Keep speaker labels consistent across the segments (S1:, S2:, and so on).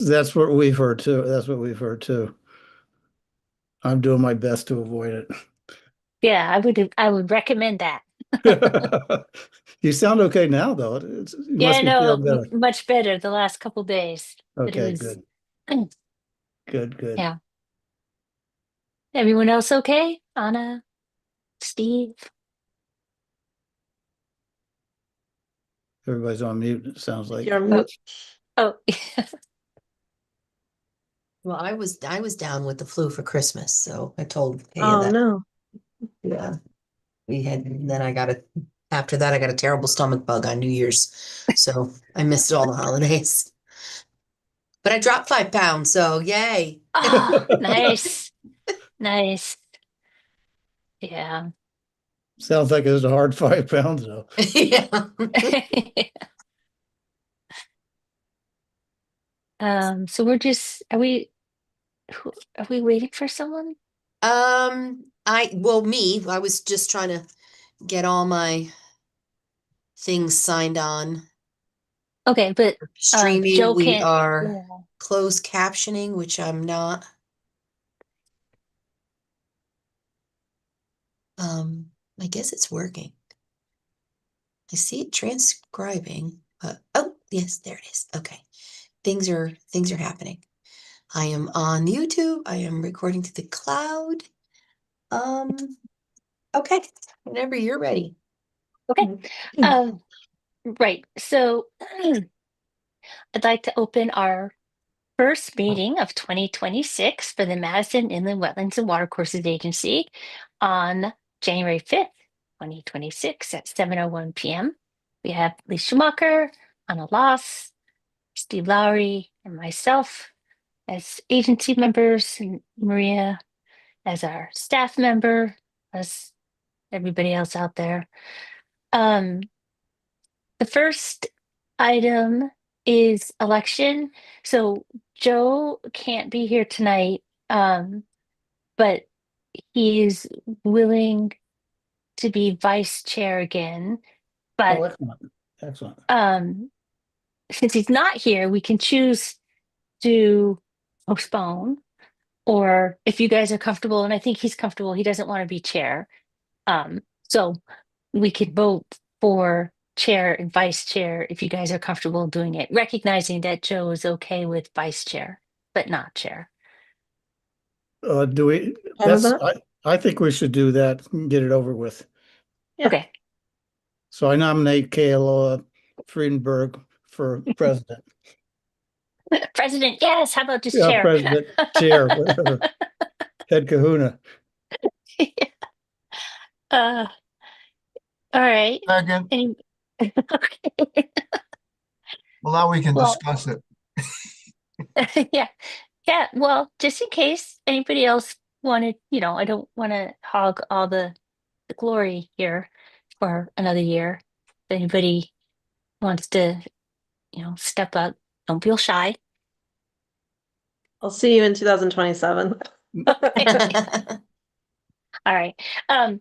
S1: That's what we've heard too. That's what we've heard too. I'm doing my best to avoid
S2: Yeah, I would recommend that.
S1: it. You sound okay now, though. You
S2: Yeah,
S1: must be
S2: no,
S1: feeling better.
S2: much better the last couple days, but it
S1: Okay,
S2: was,
S1: good, good, good.
S2: yeah. Everyone else okay? Anna, Steve?
S1: Everybody's on mute, it sounds like.
S3: You're on
S2: Oh,
S3: mute.
S2: oh,
S4: Well, I was down with the flu for Christmas, so I told Kaya
S3: Oh
S4: that.
S3: no.
S4: Yeah, we had. And then I got a. After that, I got a terrible stomach bug on New Year's, so I missed all the holidays. But I dropped 5 pounds, so yay!
S2: ah, nice, nice. Yeah.
S1: Sounds like it was a hard 5 pounds, though.
S4: Yeah.
S2: So are we waiting for someone?
S4: I was just trying to get all my things signed on.
S2: Okay, but
S4: Streaming,
S2: Joe
S4: we
S2: can't.
S4: are
S2: Yeah.
S4: closed captioning, which I'm not. I guess it's working. I see it transcribing, but oh, yes, there it is. Okay. Things are happening. I am on YouTube. I am recording to the cloud. Um, okay. Whenever you're ready.
S2: Okay. Um, right. So I'd like to open our first meeting of 2026 for the Madison Inland Wetlands and Watercourses Agency on January 5th, 2026 at 7:01 p.m. We have Lee Schumacher, Anna Loss, Steve Lowry, and myself as agency members, and Maria as our staff member, as everybody else out there. Um, the first item is election. So Joe can't be here tonight, but he is willing to be vice chair again.
S1: Oh,
S2: But
S1: excellent. Excellent.
S2: um, since he's not here, we can choose to postpone, or if you guys are comfortable, and I think he's comfortable, he doesn't want to be chair. So we could vote for chair and vice chair if you guys are comfortable doing it, recognizing that Joe is okay with vice chair, but not chair.
S1: Do we,
S3: Fine with
S1: that's,
S3: that?
S1: I think we should do that and get it over with.
S3: Yeah.
S2: Okay.
S1: So I nominate Kayla Friedenberg for president.
S2: President, yes. How about just
S1: Yeah,
S2: chair?
S1: president, chair, whatever. Head kahuna.
S2: uh, all right.
S5: Second.
S2: Any, okay.
S5: Well, now we can
S2: Well,
S5: discuss it.
S2: yeah. Yeah. Well, just in case anybody else wanted, I don't want to hog all the glory here for another year. If anybody wants to, step up, don't feel shy.
S3: I'll see you in 2027.
S2: All right. Um,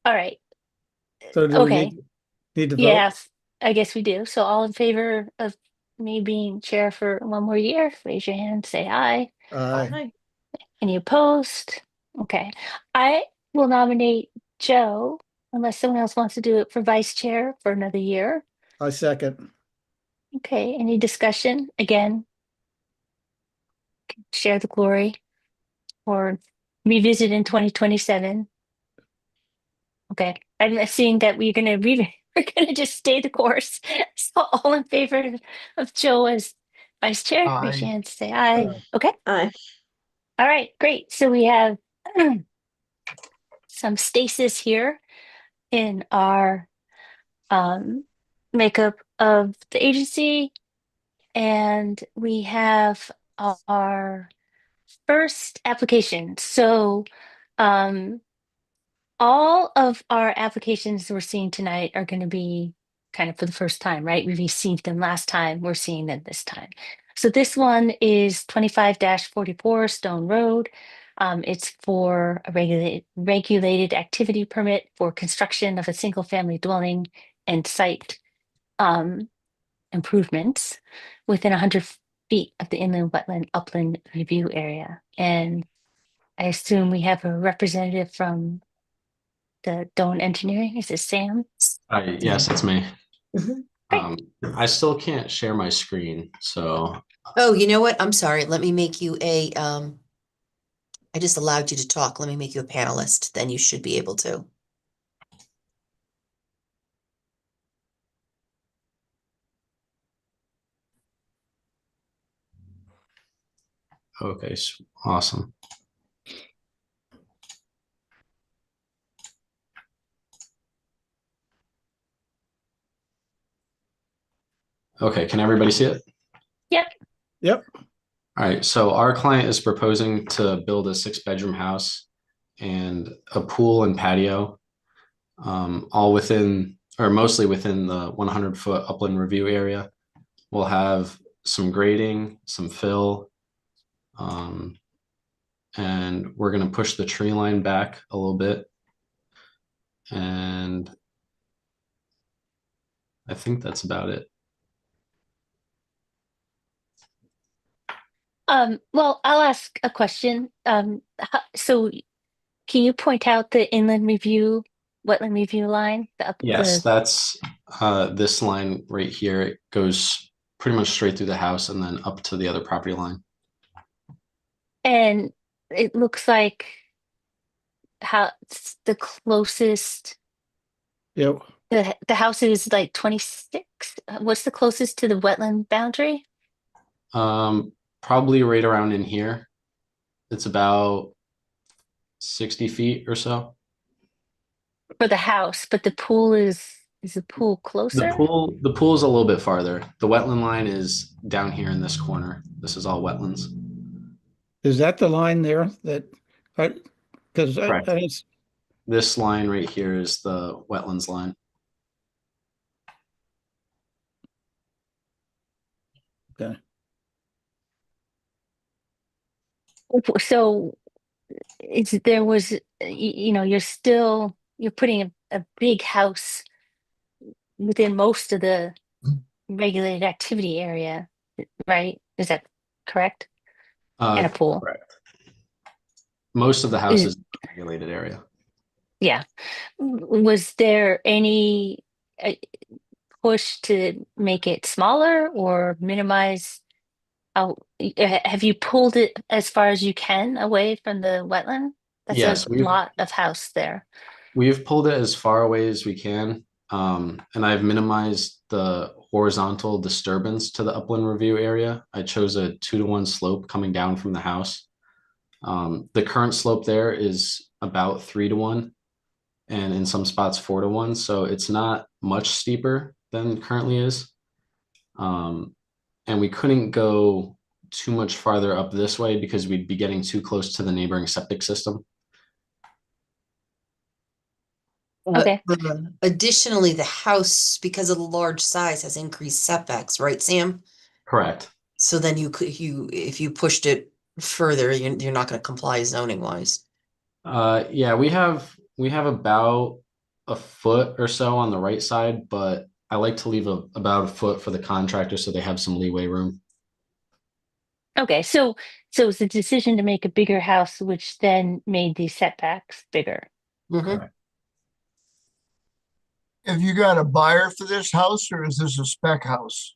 S2: all right.
S1: So do we
S2: Okay.
S1: need to vote?
S2: Yes, I guess we do. So all in favor of me being chair for one more year, raise your hand, say aye.
S1: Aye.
S3: Hi.
S2: Any opposed? Okay. I will nominate Joe unless someone else wants to do it for vice chair for another year.
S1: I second.
S2: Okay. Any discussion? Again, share the glory or revisit in 2027. Okay. I'm seeing that we're gonna just stay the course. So all in favor of Joe as vice chair, raise your
S5: Aye.
S2: hand, say aye.
S1: Aye.
S2: Okay.
S3: Hi.
S2: All right, great. So we have some stasis here in our um, makeup of the agency, and we have our first application. So um, all of our applications we're seeing tonight are going to be kind of for the first time, right? We received them last time, we're seeing them this time. So this one is 25-44 Stone Road. It's for a regulated activity permit for construction of a single family dwelling and site um, improvements within a feet of the inland wetland upland review area. And I assume we have a representative from the Doan Engineering. Is it Sam?
S6: Yes, it's me.
S4: Mhm.
S6: Um, I still can't share my screen, so
S4: Oh, you know what? I'm sorry. Let me make you I just allowed you to talk. Let me make you a panelist. Then you should be able to.
S6: okay, awesome. Okay, can everybody see it?
S2: Yep.
S1: Yep.
S6: All right, so our client is proposing to build a 6-bedroom house and a pool and patio, all within, or mostly within the 100-foot upland review area. We'll have some grading, some fill, and we're going to push the tree line back a little bit. And I think that's about it.
S2: Well, I'll ask a question. So can you point out the inland review, wetland review line?
S6: Yes, that's this line right here. It goes pretty much straight through the house and then up to the other property line.
S2: And it looks like how it's the closest,
S1: Yep.
S2: the house is like 26. What's the closest to the wetland boundary
S6: Probably right around in here. It's about 60 feet or so.
S2: for the house, but the pool is the pool closer?
S6: The pool is a little bit farther. The wetland line is down here in this corner. This is all wetlands.
S1: Is that the line there that because
S6: Correct.
S1: it's
S6: This line right here is the wetlands line.
S1: okay.
S2: So there was you're putting a big house within most of the regulated activity area, right? Is that correct? And a pool.
S6: Correct. Most of the house is in the regulated area.
S2: Yeah. Was there any push to make it smaller or minimize how have you pulled it as far as you can away from the wetland? That's a
S6: Yes,
S2: lot of house there.
S6: we've pulled it as far away as we can. And I've minimized the horizontal disturbance to the upland review area. I chose a 2-to-1 slope coming down from the house. The current slope there is about 3-to-1, and in some spots 4-to-1. So it's not much steeper than currently is. And we couldn't go too much farther up this way because we'd be getting too close to the neighboring septic system.
S2: Okay.
S4: Additionally, the house, because of the large size, has increased setbacks, right, Sam?
S6: Correct.
S4: So then if you pushed it further, you're not going to comply zoning wise.
S6: Yeah, we have about a foot or so on the right side, but I like to leave about a foot for the contractor so they have some leeway room.
S2: Okay, so it's a decision to make a bigger house, which then made the setbacks bigger.
S4: Mhm.
S6: Correct.
S5: Have you got a buyer for this house or is this a spec house?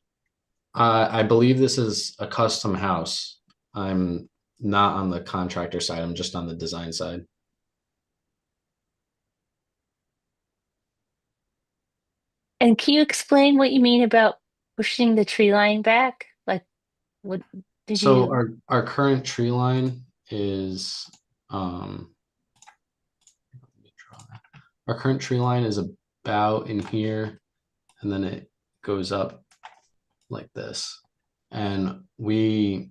S6: I believe this is a custom house. I'm not on the contractor side, I'm just on the design side.
S2: And can you explain what you mean about pushing the tree line back? Like, what did
S6: So
S2: you?
S6: our current tree line is let me draw that. Our current tree line is about in here, and then it goes up like this. And we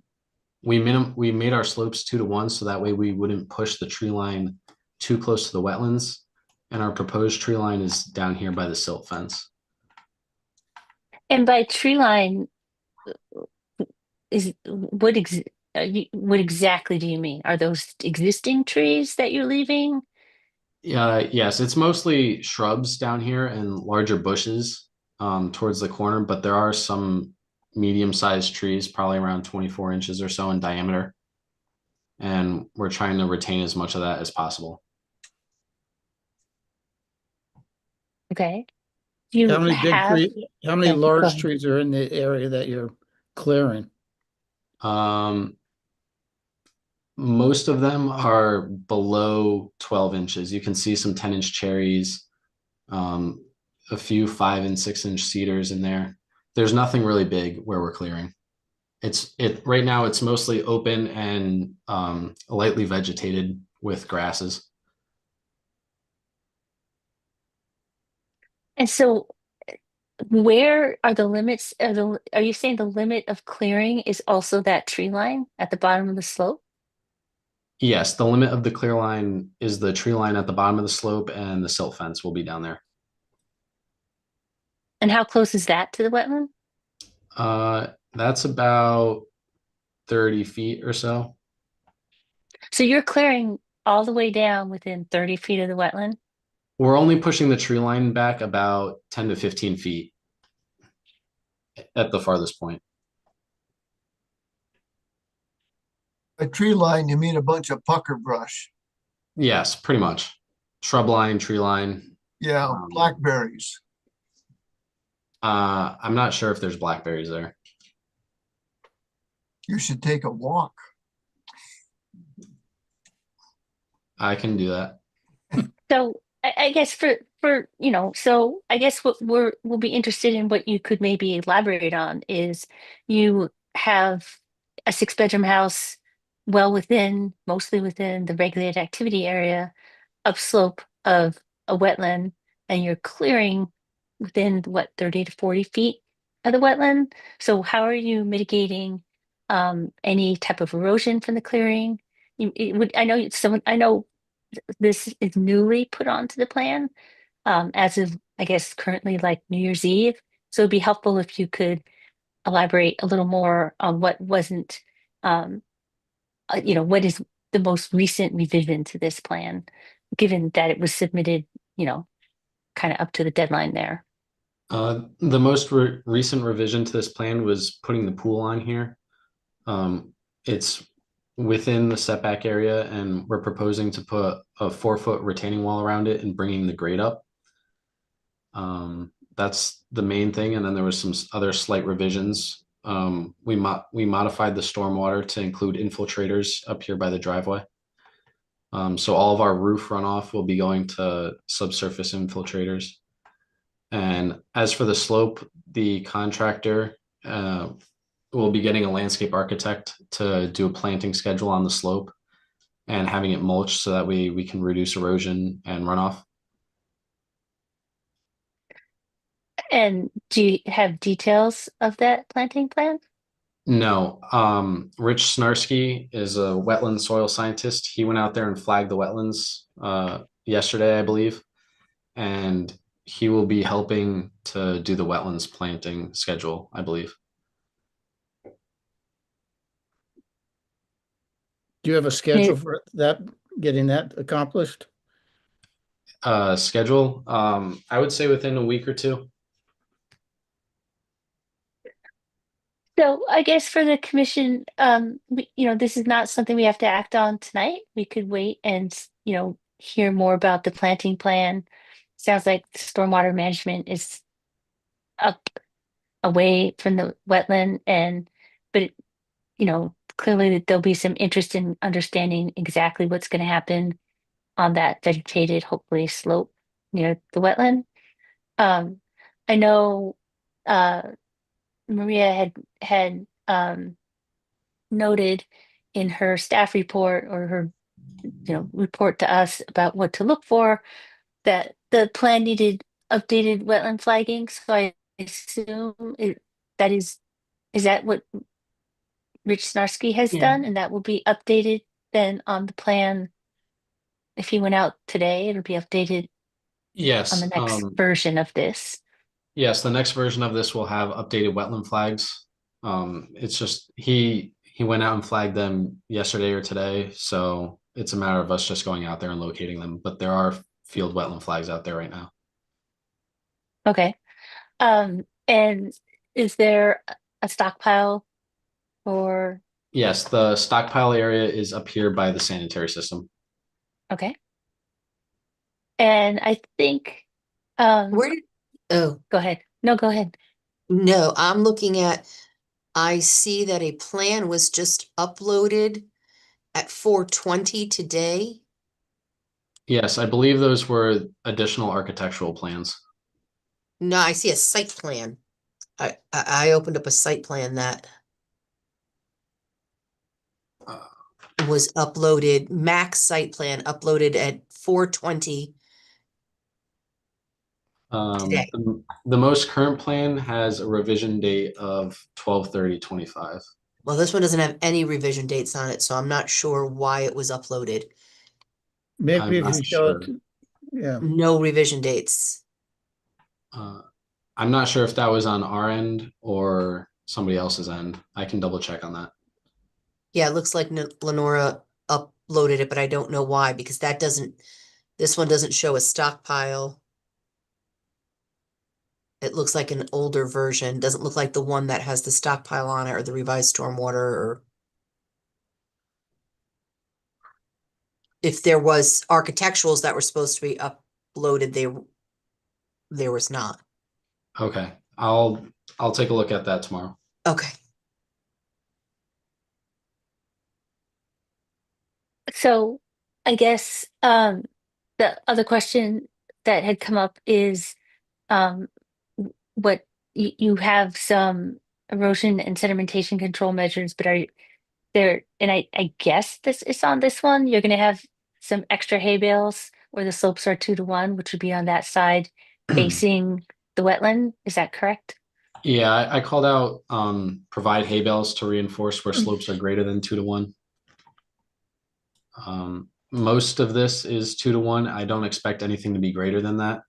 S6: made our slopes 2-to-1 so that way we wouldn't push the tree line too close to the wetlands. And our proposed tree line is down here by the silt fence.
S2: And by tree line, is what exactly do you mean? Are those existing trees that you're leaving?
S6: Yes, it's mostly shrubs down here and larger bushes towards the corner, but there are some medium-sized trees, probably around 24 inches or so in diameter. And we're trying to retain as much of that as possible.
S2: Okay.
S1: How many big
S2: have,
S1: how many
S2: go
S1: large
S2: ahead.
S1: trees are in the area that you're clearing?
S6: Most of them are below 12 inches. You can see some 10-inch cherries, a few 5 and 6-inch cedars in there. There's nothing really big where we're clearing. Right now it's mostly open and lightly vegetated with grasses.
S2: And so where are the limits of are you saying the limit of clearing is also that tree line at the bottom of the slope?
S6: Yes, the limit of the clear line is the tree line at the bottom of the slope, and the silt fence will be down there.
S2: And how close is that to the wetland?
S6: That's about 30 feet or so.
S2: So you're clearing all the way down within 30 feet of the wetland?
S6: We're only pushing the tree line back about 10 to 15 feet at the farthest point.
S5: A tree line, you mean a bunch of pucker brush?
S6: Yes, pretty much. Shrub line, tree line.
S5: Yeah, blackberries.
S6: I'm not sure if there's blackberries there.
S5: You should take a walk.
S6: I can do that.
S2: So I guess so I guess what we'll be interested in what you could maybe elaborate on is you have a 6-bedroom house mostly within the regulated activity area, upslope of a wetland, and you're clearing within what, 30 to 40 feet of the wetland. So how are you mitigating any type of erosion from the clearing? I know this is newly put onto the plan as of, I guess, currently like New Year's Eve. So it'd be helpful if you could elaborate a little more on what wasn't, what is the most recent revision to this plan, given that it was submitted, kind of up to the deadline there.
S6: The most recent revision to this plan was putting the pool on here. It's within the setback area, and we're proposing to put a 4-foot retaining wall around it and bringing the grade up. That's the main thing. And then there was some other slight revisions. We modified the stormwater to include infiltrators up here by the driveway. So all of our roof runoff will be going to subsurface infiltrators. And as for the slope, the contractor will be getting a landscape architect to do a planting schedule on the slope and having it mulched so that we can reduce erosion and runoff.
S2: And do you have details of that planting plan?
S6: No, Rich Snarsky is a wetland soil scientist. He went out there and flagged the wetlands yesterday, I believe, and he will be helping to do the wetlands planting schedule, I believe.
S1: Do you have a schedule for that, getting that accomplished?
S6: Schedule, I would say within a week or two.
S2: So I guess for the commission, this is not something we have to act on tonight. We could wait and, hear more about the planting plan. Sounds like stormwater management is up away from the wetland but clearly there'll be some interest in understanding exactly what's going to happen on that vegetated, hopefully slope near the wetland. Um, I know, Maria had noted in her staff report or her report to us about what to look for, that the plan needed updated wetland flagging. So I assume is that what Rich Snarsky has
S4: Yeah.
S2: done, and that will be updated then on the plan. If he went out today, it'll be updated on
S6: Yes,
S2: the next version of this.
S6: yes, the next version of this will have updated wetland flags. It's just he went out and flagged them yesterday or today, so it's a matter of us just going out there and locating them. But there are field wetland flags out there right now.
S2: Okay. And is there a stockpile or,
S6: Yes, the stockpile area is up here by the sanitary system.
S2: okay. And I think,
S4: Where did, oh,
S2: go ahead. No, go ahead.
S4: no, I'm looking at, I see that a plan was just uploaded at 4:20 today.
S6: Yes, I believe those were additional architectural plans.
S4: No, I see a site plan. I opened up a site plan that
S6: Uh,
S4: was uploaded, max site plan uploaded at 4:20 today.
S6: the most current plan has a revision date of 12/30/25.
S4: Well, this one doesn't have any revision dates on it, so I'm not sure why it was uploaded.
S1: Maybe
S6: I'm
S1: if
S6: not
S1: you show it,
S6: sure.
S1: yeah.
S4: No revision dates.
S6: Uh, I'm not sure if that was on our end or somebody else's end. I can double check on that.
S4: Yeah, it looks like Lenora uploaded it, but I don't know why, because that doesn't, this one doesn't show a stockpile. It looks like an older version, doesn't look like the one that has the stockpile on it or the revised stormwater or if there was architecturals that were supposed to be uploaded, there was not.
S6: Okay, I'll take a look at that tomorrow.
S4: Okay.
S2: So I guess the other question that had come up is um, what you have some erosion and sedimentation control measures, but are there, and I guess this is on this one, you're going to have some extra hay bales where the slopes are 2-to-1, which would be on that side facing the wetland. Is that correct?
S6: Yeah, I called out provide hay bales to reinforce where slopes are greater than 2-to-1. Most of this is 2-to-1. I don't expect anything to be greater than that.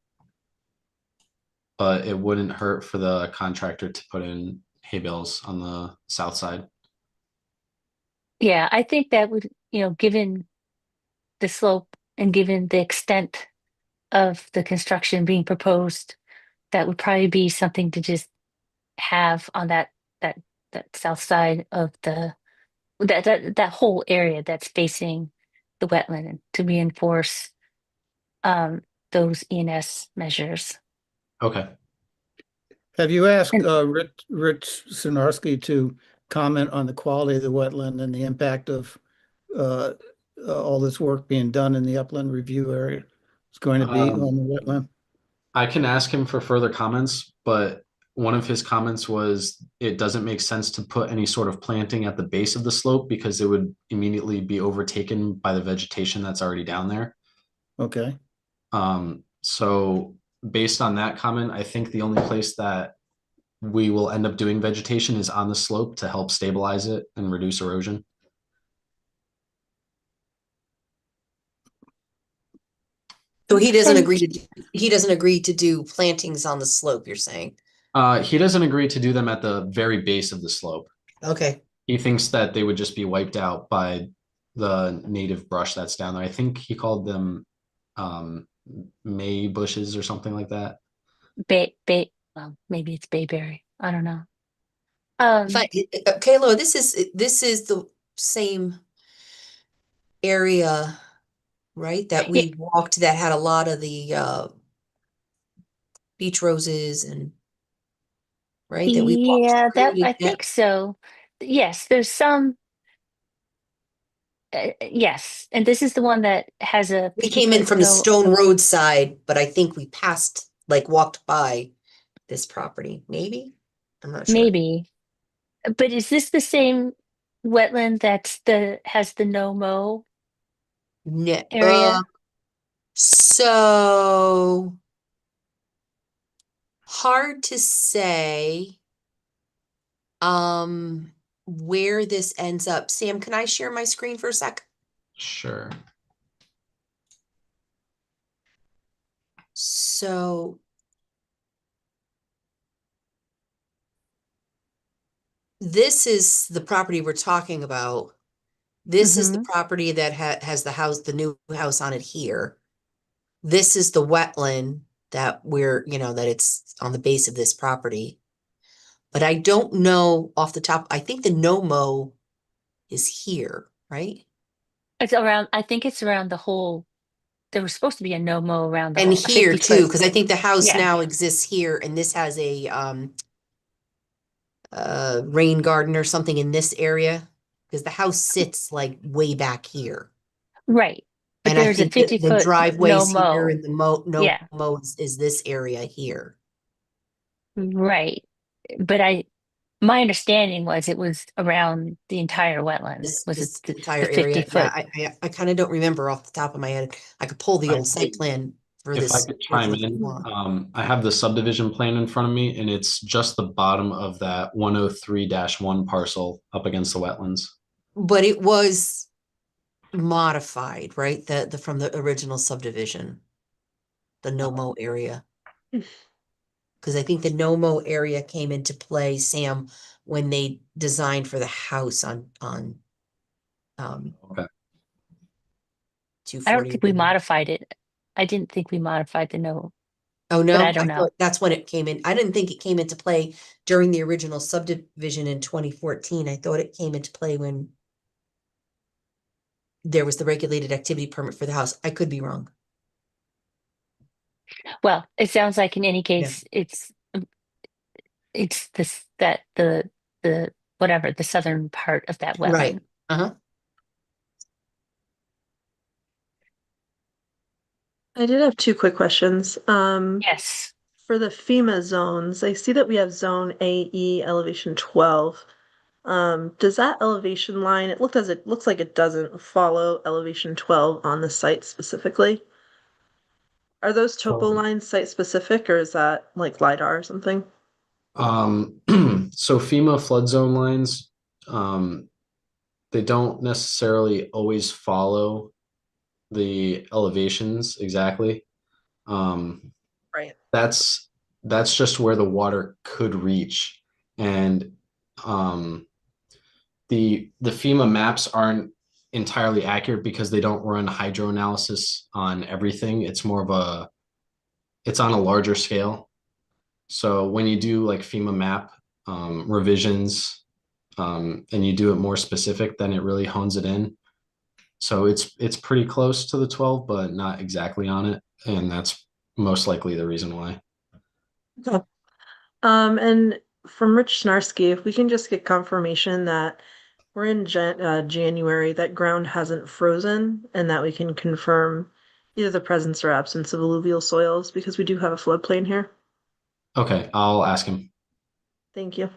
S6: But it wouldn't hurt for the contractor to put in hay bales on the south side.
S2: Yeah, I think that would, given the slope and given the extent of the construction being proposed, that would probably be something to just have on that that south side of that whole area that's facing the wetland and to reinforce um those ENS measures.
S6: Okay.
S1: Have you asked
S2: And
S1: Rich Sinarski to comment on the quality of the wetland and the impact of uh, all this work being done in the upland review area? It's going to be on the wetland.
S6: I can ask him for further comments, but one of his comments was it doesn't make sense to put any sort of planting at the base of the slope because it would immediately be overtaken by the vegetation that's already down there.
S1: Okay.
S6: So based on that comment, I think the only place that we will end up doing vegetation is on the slope to help stabilize it and reduce erosion.
S4: So he doesn't
S2: and
S4: agree he doesn't agree to do plantings on the slope, you're saying?
S6: He doesn't agree to do them at the very base of the slope.
S4: Okay.
S6: He thinks that they would just be wiped out by the native brush that's down there. I think he called them May bushes or something like that.
S2: well, maybe it's bayberry. I don't know.
S4: Kayla, this is the same area, right? That
S2: Yeah,
S4: we walked that had a lot of the beach roses and right that we walked
S2: yeah,
S4: through
S2: that
S4: to
S2: I
S4: get.
S2: think so. Yes, there's some. Yes, and this is the one that has a
S4: We came in
S2: 50-foot
S4: from the
S2: no,
S4: Stone Road side, but I think we passed, like walked by this property, maybe? I'm not sure.
S2: maybe. But is this the same wetland that's the has the no mow
S4: Ne
S2: area?
S4: so hard to say where this ends up. Sam, can I share my screen for a sec?
S6: Sure.
S4: So this is the property we're talking about. This is the
S2: Mm-hmm.
S4: property that has the house, the new house on it here. This is the wetland that we're, that it's on the base of this property. but I don't know off the top. I think the no-mow is here, right?
S2: It's around, I think it's around the whole, there was supposed to be a no-mow around the
S4: And
S2: whole, a
S4: here
S2: 50
S4: too,
S2: foot.
S4: because I think the house
S2: Yeah.
S4: now exists here, and this has a rain garden or something in this area, because the house sits like way back here.
S2: Right. But
S4: And I
S2: there's a
S4: think that
S2: 50
S4: the
S2: foot no
S4: driveway's here
S2: mow.
S4: and the no
S2: Yeah.
S4: mow is this area here.
S2: Right. But my understanding was it was around the entire wetland. Was it
S4: This
S2: the
S4: entire
S2: 50
S4: area. Yeah,
S2: foot?
S4: I kind of don't remember off the top of my head. I could pull the
S6: I-
S4: old site plan for
S6: If I
S4: this
S6: could
S4: portion
S6: chime
S4: if you
S6: in,
S4: want.
S6: I have the subdivision plan in front of me, and it's just the bottom of that 103-1 parcel up against the wetlands.
S4: But it was modified, right? The from the original subdivision, the no-mow area. Because I think the no-mow area came into play, Sam, when they designed for the house on
S6: Okay.
S2: I don't think we
S4: 241.
S2: modified it. I didn't think we modified the no,
S4: Oh,
S2: but
S4: no,
S2: I don't know.
S4: thought that's when it came in. I didn't think it came into play during the original subdivision in 2014. I thought it came into play when there was the regulated activity permit for the house. I could be wrong.
S2: Well, it sounds like in any
S4: Yeah.
S2: case, it's this, that the, whatever, the southern part of that
S4: Right.
S2: wetland.
S4: Uh-huh.
S3: I did have two quick questions.
S2: Yes.
S3: For the FEMA zones, I see that we have zone AE elevation 12. Does that elevation line, it looks like it doesn't follow elevation 12 on the site specifically. Are those topo lines site specific, or is that like LiDAR or something?
S6: So FEMA flood zone lines, they don't necessarily always follow the elevations exactly. Um,
S3: Right.
S6: that's just where the water could reach. And the FEMA maps aren't entirely accurate because they don't run hydro analysis on everything. It's on a larger scale. So when you do like FEMA map revisions, and you do it more specific, then it really hones it in. So it's pretty close to the 12, but not exactly on it. And that's most likely the reason why.
S3: Okay. And from Rich Snarski, if we can just get confirmation that we're in January, that ground hasn't frozen, and that we can confirm either the presence or absence of alluvial soils, because we do have a floodplain here.
S6: Okay, I'll ask him.
S3: Thank you.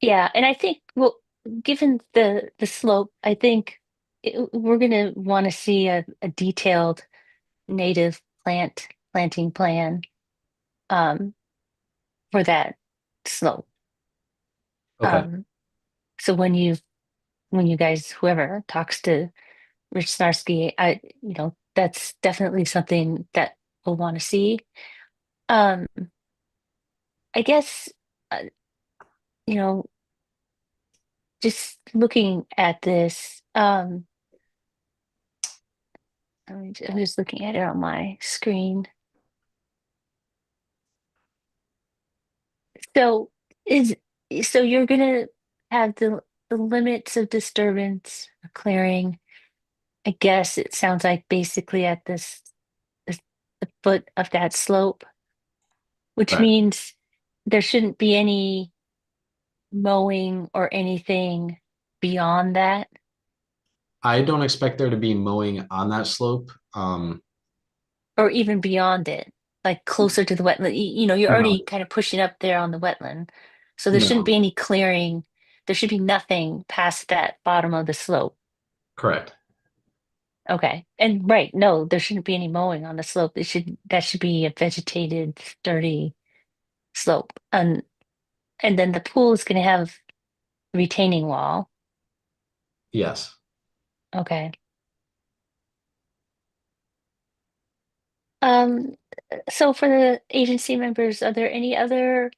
S2: Yeah, and I think, well, given the slope, I think we're gonna want to see a detailed native planting plan um for that slope.
S6: Okay.
S2: So when you guys, whoever talks to Rich Snarsky, that's definitely something that we'll want to see. Um, I guess uh, you know, just looking at this, I'm just looking at it on my screen. So is so you're gonna have the limits of disturbance or clearing. I guess it sounds like basically at this the foot of that slope, which
S6: Right.
S2: means there shouldn't be any mowing or anything beyond that.
S6: I don't expect there to be mowing on that slope.
S2: Or even beyond it, like closer to the wetland. You're
S6: No,
S2: already kind of pushing up there on the wetland. So there shouldn't
S6: no,
S2: be any clearing. There should be nothing past that bottom of the slope.
S6: correct.
S2: Okay. And right, no, there shouldn't be any mowing on the slope. That should be a vegetated, sturdy slope. And then the pool is going to have retaining wall.
S6: Yes.
S2: Okay. Um, so for the agency members, are there any other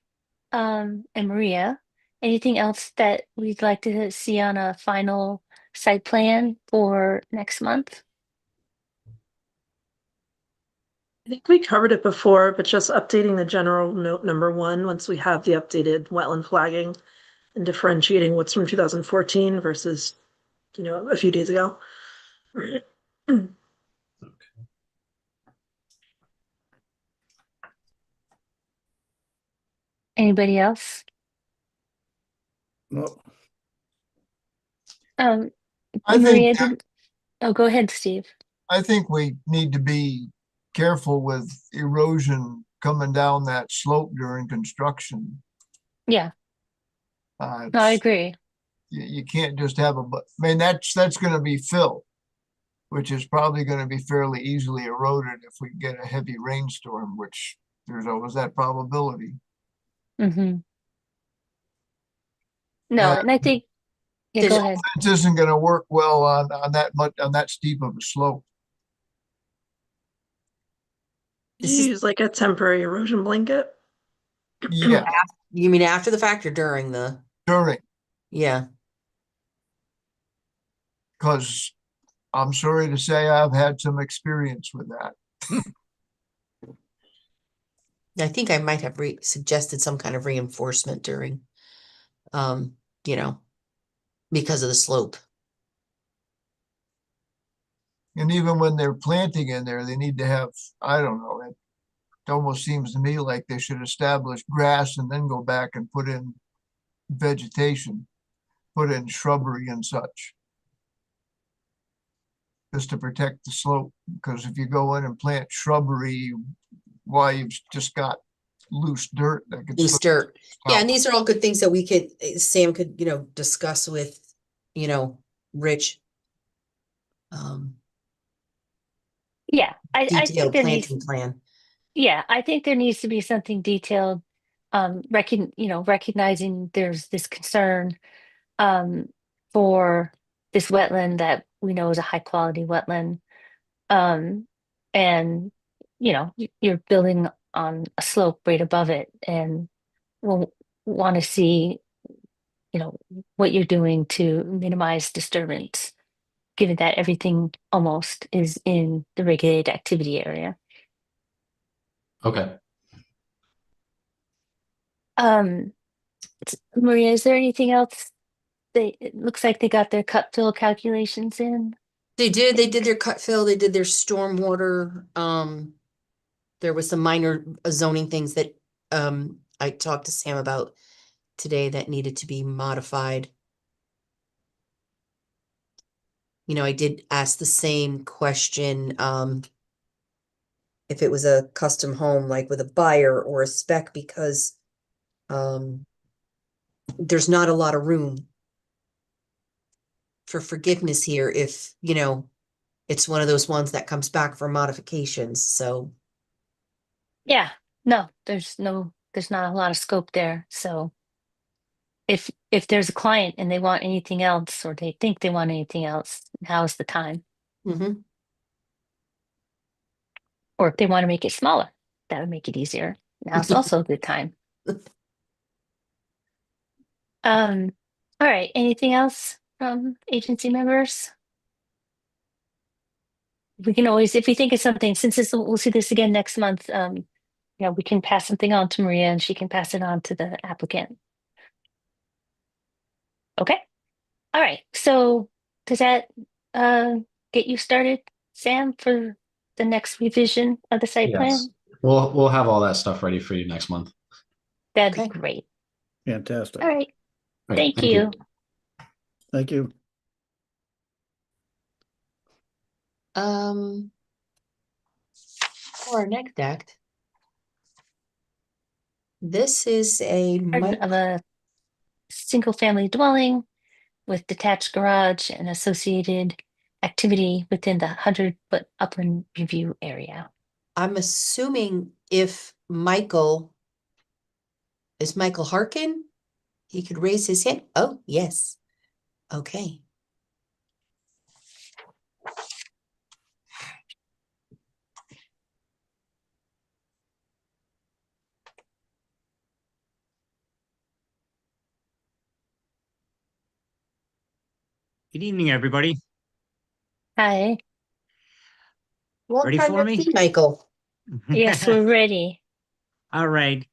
S2: and Maria, anything else that we'd like to see on a final site plan for next month?
S3: I think we covered it before, but just updating the general note number 1 once we have the updated wetland flagging and differentiating what's from 2014 versus, a few days ago.
S2: Anybody else?
S1: Well,
S5: I
S2: Maria
S5: think,
S2: did. Oh, go ahead, Steve.
S5: I think we need to be careful with erosion coming down that slope during construction.
S2: Yeah,
S5: Uh,
S2: no, I
S5: it's-
S2: agree.
S5: you can't just have I mean, that's gonna be fill, which is probably gonna be fairly easily eroded if we get a heavy rainstorm, which there's always that probability.
S2: Hmm. No,
S5: And
S2: and I think, yeah, go
S4: There's
S2: ahead.
S5: fence isn't gonna work well on that steep of a slope.
S4: This is
S3: Use like a temporary erosion blanket.
S5: Yeah,
S4: you mean after the fact or during the
S5: during,
S4: yeah.
S5: because I'm sorry to say I've had some experience with that.
S4: I think I might have suggested some kind of reinforcement during um, you know, because of the slope.
S5: And even when they're planting in there, they need to have, I don't know, it almost seems to me like they should establish grass and then go back and put in vegetation, put in shrubbery and such. Just to protect the slope, because if you go in and plant shrubbery, why you've just got loose dirt that could
S4: Loose
S5: slip
S4: dirt. Yeah, and
S5: out.
S4: these are all good things that we could Sam could, discuss with, Rich.
S2: Yeah, I think
S4: Detailed
S2: there needs,
S4: planting plan.
S2: yeah, I think there needs to be something detailed, recognizing there's this concern, um, for this wetland that we know is a high quality wetland. Um, and, you're building on a slope right above it and we'll want to see, you know, what you're doing to minimize disturbance, given that everything almost is in the regulated activity area.
S6: Okay.
S2: Um, Maria, is there anything else? It looks like they got their cut fill calculations in.
S4: They did their cut fill, they did their stormwater, there was some minor zoning things that I talked to Sam about today that needed to be modified. I did ask the same question, if it was a custom home, like with a buyer or a spec, because there's not a lot of room for forgiveness here if, it's one of those ones that comes back for modifications, so.
S2: Yeah, no, there's not a lot of scope there. So if there's a client and they want anything else or they think they want anything else, now's the time.
S4: Mhm.
S2: Or if they want to make it smaller, that would make it easier. Now's also a good time. All right, anything else from agency members? We can always, if we think of something, since we'll see this again next month, we can pass something on to Maria and she can pass it on to the applicant. Okay. All right. So does that get you started, Sam, for the next revision of the site
S6: Yes.
S2: plan?
S6: We'll have all that stuff ready for you next month.
S2: That'd be
S4: Okay.
S2: great.
S1: fantastic.
S2: All right.
S6: All right,
S2: Thank you.
S1: Thank you.
S4: For our next act, this is a
S2: Of a single family dwelling with detached garage and associated activity within the 100-foot upland review area.
S4: I'm assuming if is Michael Harkin? He could raise his hand. Oh, yes. Okay.
S7: Good evening, everybody.
S2: Hi.
S4: Long
S7: Ready
S4: time
S7: for
S4: no
S7: me?
S4: see, Michael.
S2: Yes, we're ready.
S7: All right.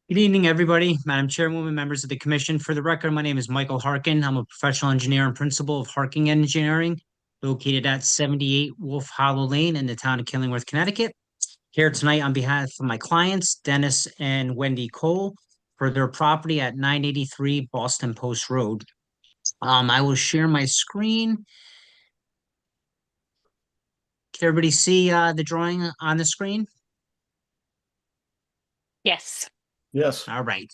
S7: Good evening, everybody. Madam Chairwoman, members of the commission. For the record, my name is Michael Harkin. I'm a professional engineer and principal of Harking Engineering, located at 78 Wolf Hollow Lane in the town of Killingworth, Connecticut. Here tonight on behalf of my clients, Dennis and Wendy Cole, for their property at 983 Boston Post Road. I will share my screen. Can everybody see the drawing on the screen?
S2: Yes.
S1: Yes.
S7: All right.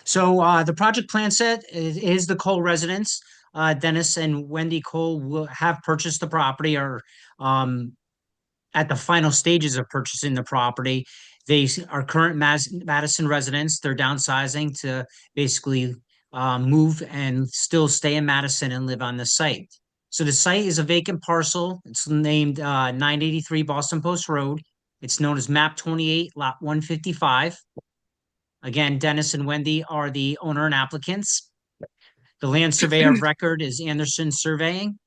S7: So the project plan set is the Cole residence. Dennis and Wendy Cole will have purchased the property or at the final stages of purchasing the property. They are current Madison residents. They're downsizing to basically move and still stay in Madison and live on the site. So the site is a vacant parcel. It's named 983 Boston Post Road. It's known as map 28, lot 155. Again, Dennis and Wendy are the owner and applicants. The land surveyor of record is Anderson Surveying.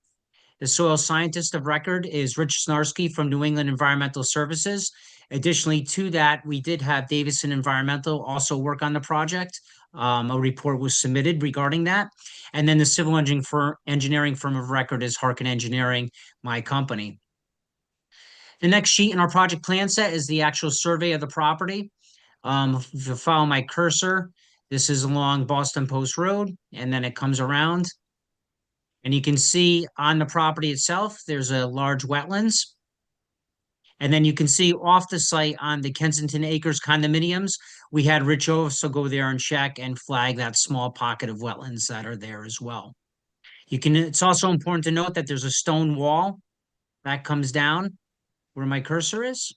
S7: The soil scientist of record is Rich Snarsky from New England Environmental Services. Additionally to that, we did have Davison Environmental also work on the project. A report was submitted regarding that. And then the civil engineering firm of record is Harkin Engineering, my company. The next sheet in our project plan set is the actual survey of the property. If you follow my cursor, this is along Boston Post Road, and then it comes around. And you can see on the property itself, there's a large wetlands. And then you can see off the site on the Kensington Acres condominiums, we had Rich also go there and check and flag that small pocket of wetlands that are there as well. It's also important to note that there's a stone wall that comes down where my cursor is.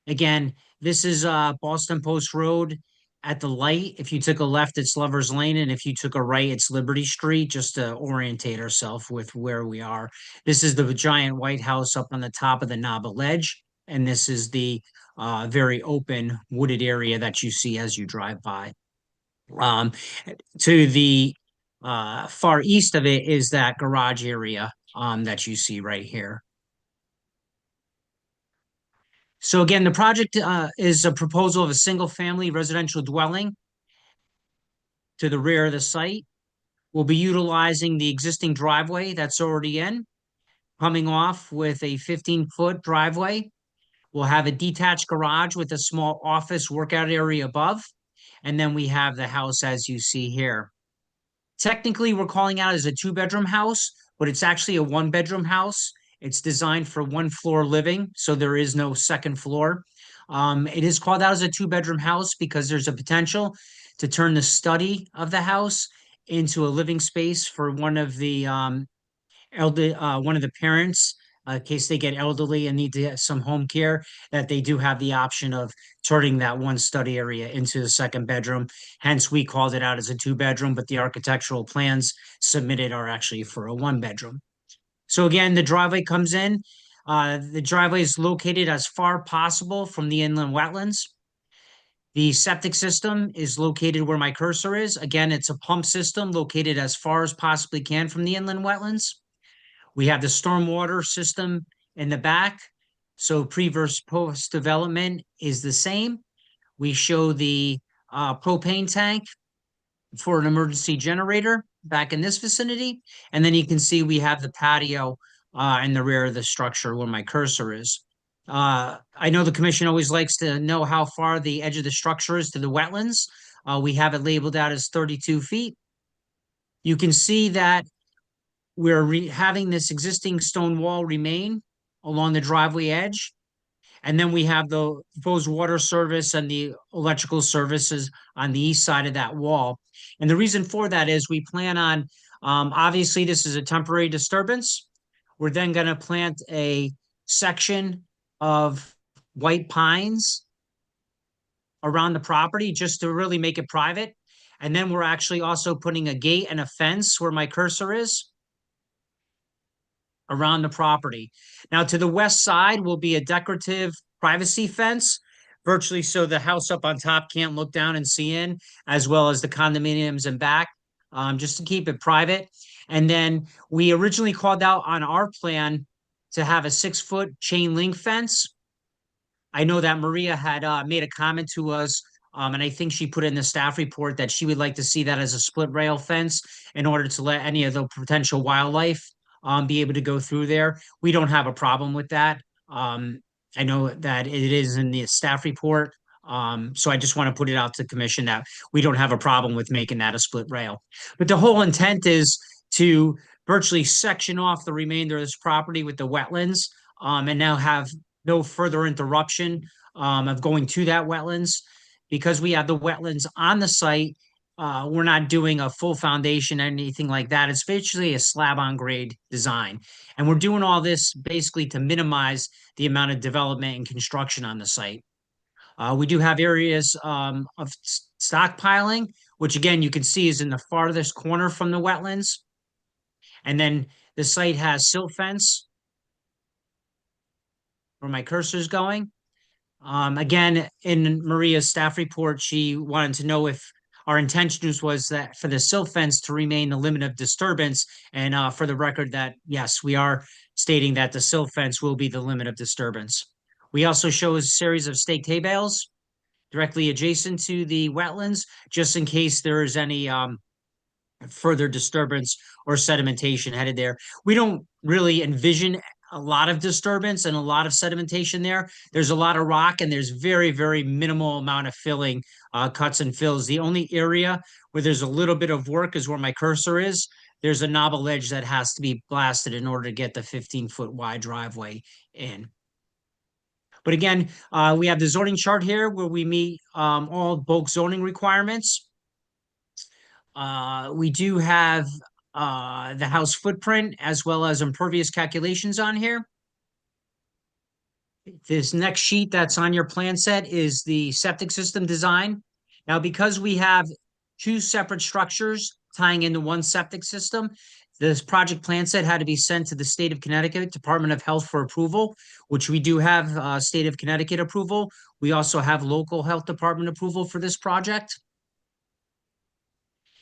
S7: Again, this is Boston Post Road at the light. If you took a left, it's Lover's Lane, and if you took a right, it's Liberty Street, just to orientate ourselves with where we are. This is the giant White House up on the top of the Naba Ledge, and this is the very open wooded area that you see as you drive by. To the far east of it is that garage area that you see right here. So again, the project is a proposal of a single-family residential dwelling to the rear of the site. We'll be utilizing the existing driveway that's already in, coming off with a 15-foot driveway. We'll have a detached garage with a small office workout area above, and then we have the house as you see here. Technically, we're calling out as a two-bedroom house, but it's actually a one-bedroom house. It's designed for one floor living, so there is no second floor. It is called out as a two-bedroom house because there's a potential to turn the study of the house into a living space for one of the parents, in case they get elderly and need to get some home care, that they do have the option of turning that one study area into the second bedroom. Hence, we called it out as a two-bedroom, but the architectural plans submitted are actually for a one-bedroom. So again, the driveway comes in. The driveway is located as far possible from the inland wetlands. The septic system is located where my cursor is. Again, it's a pump system located as far as possibly can from the inland wetlands. We have the stormwater system in the back. So pre versus post development is the same. We show the propane tank for an emergency generator back in this vicinity. And then you can see we have the patio in the rear of the structure where my cursor is. I know the commission always likes to know how far the edge of the structure is to the wetlands. We have it labeled out as 32 feet. You can see that we're having this existing stone wall remain along the driveway edge. And then we have the proposed water service and the electrical services on the east side of that wall. And the reason for that is we plan on, obviously this is a temporary disturbance. We're then going to plant a section of white pines around the property just to really make it private. And then we're actually also putting a gate and a fence where my cursor is around the property. Now to the west side will be a decorative privacy fence, virtually so the house up on top can't look down and see in, as well as the condominiums in back, just to keep it private. And then we originally called out on our plan to have a 6-foot chain link fence I know that Maria had made a comment to us, and I think she put in the staff report that she would like to see that as a split rail fence in order to let any of the potential wildlife be able to go through there. We don't have a problem with that. I know that it is in the staff report. So I just want to put it out to the commission that we don't have a problem with making that a split rail. But the whole intent is to virtually section off the remainder of this property with the wetlands, and now have no further interruption of going to that wetlands. Because we have the wetlands on the site, we're not doing a full foundation, anything like that. It's basically a slab on grade design. And we're doing all this basically to minimize the amount of development and construction on the site. We do have areas of stockpiling, which again, you can see is in the farthest corner from the wetlands. And then the site has silt fence where my cursor is going. Again, in Maria's staff report, she wanted to know if our intentions was that for the silt fence to remain the limit of disturbance. And for the record that, yes, we are stating that the silt fence will be the limit of disturbance. We also show a series of staked hay bales directly adjacent to the wetlands, just in case there is any further disturbance or sedimentation headed there. We don't really envision a lot of disturbance and a lot of sedimentation there. There's a lot of rock and there's very, very minimal amount of filling, cuts and fills. The only area where there's a little bit of work is where my cursor is. There's a knobble edge that has to be blasted in order to get the 15-foot wide driveway in. But again, we have the zoning chart here where we meet all bulk zoning requirements. We do have the house footprint as well as impervious calculations on here. This next sheet that's on your plan set is the septic system design. Now, because we have two separate structures tying into one septic system, this project plan set had to be sent to the state of Connecticut Department of Health for approval, which we do have state of Connecticut approval. We also have local health department approval for this project.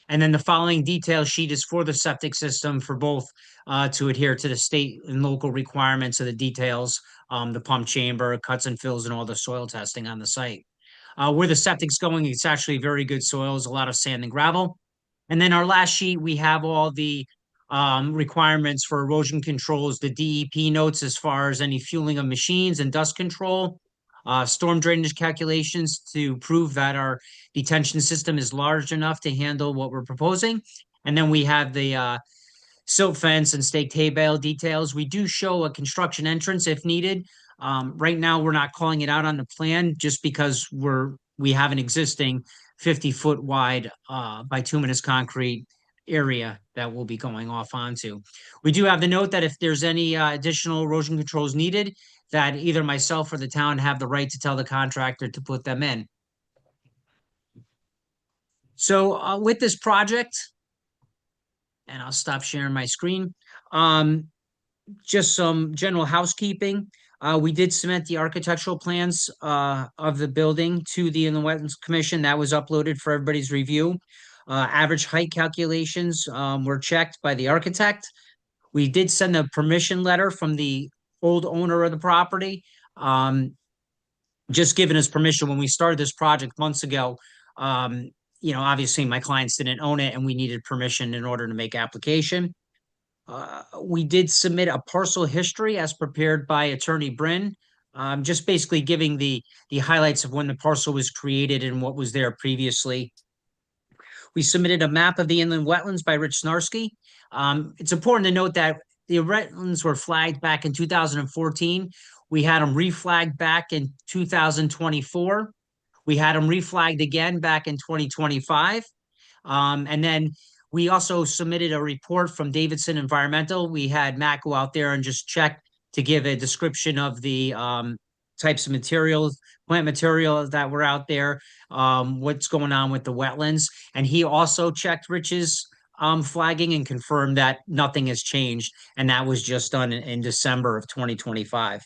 S7: And then the following detail sheet is for the septic system for both to adhere to the state and local requirements of the details, the pump chamber, cuts and fills, and all the soil testing on the site. Where the septic's going, it's actually very good soils, a lot of sand and gravel. And then our last sheet, we have all the requirements for erosion controls, the DEP notes as far as any fueling of machines and dust control, storm drainage calculations to prove that our detention system is large enough to handle what we're proposing. And then we have the silt fence and staked hay bale details. We do show a construction entrance if needed. Right now, we're not calling it out on the plan just because we have an existing 50-foot wide bituminous concrete area that we'll be going off onto. We do have the note that if there's any additional erosion controls needed, that either myself or the town have the right to tell the contractor to put them in. So with this project, and I'll stop sharing my screen, just some general housekeeping. We did submit the architectural plans of the building to the Inland Wetlands Commission. That was uploaded for everybody's review. Average height calculations were checked by the architect. We did send a permission letter from the old owner of the property, just giving us permission when we started this project months ago. Obviously my clients didn't own it and we needed permission in order to make application. We did submit a parcel history as prepared by Attorney Brin, just basically giving the highlights of when the parcel was created and what was there previously. We submitted a map of the inland wetlands by Rich Snarsky. It's important to note that the wetlands were flagged back in 2014. We had them reflagged back in 2024. We had them reflagged again back in 2025. And then we also submitted a report from Davidson Environmental. We had Matt go out there and just check to give a description of the types of materials, plant material that were out there, what's going on with the wetlands. And he also checked Rich's flagging and confirmed that nothing has changed. And that was just done in December of 2025.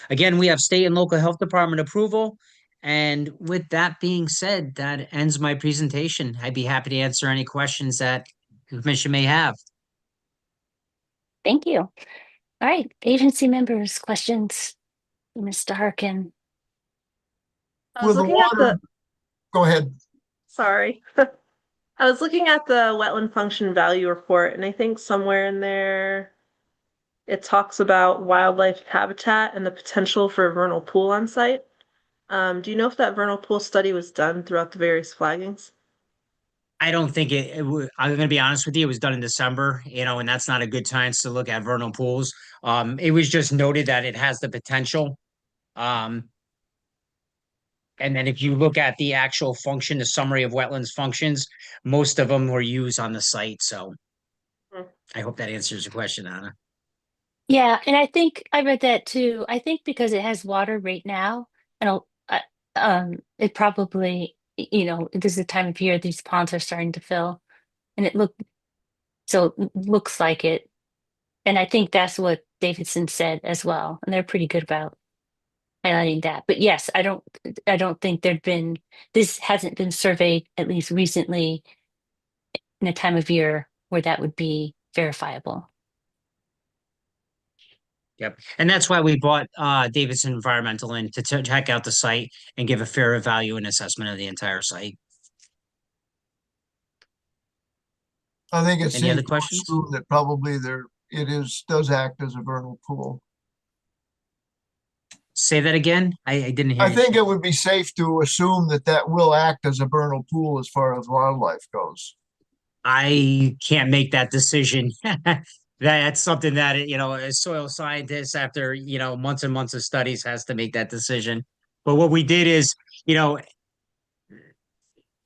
S7: Again, we have state and local health department approval. And with that being said, that ends my presentation. I'd be happy to answer any questions that the commission may have.
S2: Thank you. All right, agency members, questions, Mr. Harkin.
S3: I was
S5: Will the
S3: looking at
S5: water, go ahead.
S3: sorry. I was looking at the wetland function value report, and I think somewhere in there it talks about wildlife habitat and the potential for a vernal pool on site. Do you know if that vernal pool study was done throughout the various flaggings?
S7: I don't think I'm going to be honest with you. It was done in December, and that's not a good time to look at vernal pools. It was just noted that it has the potential. Um, and then if you look at the actual function, the summary of wetlands functions, most of them were used on the site. So
S3: Hmm.
S7: I hope that answers your question, Anna.
S2: Yeah, and I think I read that too. I think because it has water right now, and it probably, this is the time of year these ponds are starting to fill, and it looks like it. And I think that's what Davidson said as well, and they're pretty good about highlighting that. But yes, I don't think this hasn't been surveyed at least recently in a time of year where that would be verifiable.
S7: Yep. And that's why we brought Davidson Environmental in to check out the site and give a fair value and assessment of the entire site.
S5: I think it's
S7: Any
S5: safe
S7: other
S5: to
S7: questions?
S5: assume that probably does act as a vernal pool.
S7: Say that again. I didn't hear
S5: I
S7: you.
S5: think it would be safe to assume that that will act as a vernal pool as far as wildlife goes.
S7: I can't make that decision. That's something that, a soil scientist after, months and months of studies has to make that decision. But what we did is, you know,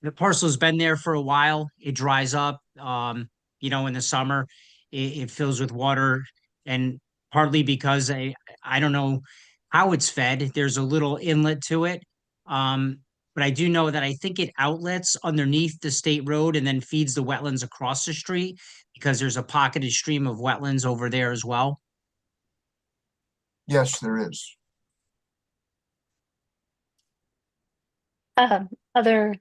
S7: the parcel's been there for a while. It dries up, in the summer, it fills with water, and partly because I don't know how it's fed. There's a little inlet to it. Um, but I do know that I think it outlets underneath the state road and then feeds the wetlands across the street because there's a pocketed stream of wetlands over there as well.
S5: Yes, there is.
S2: Other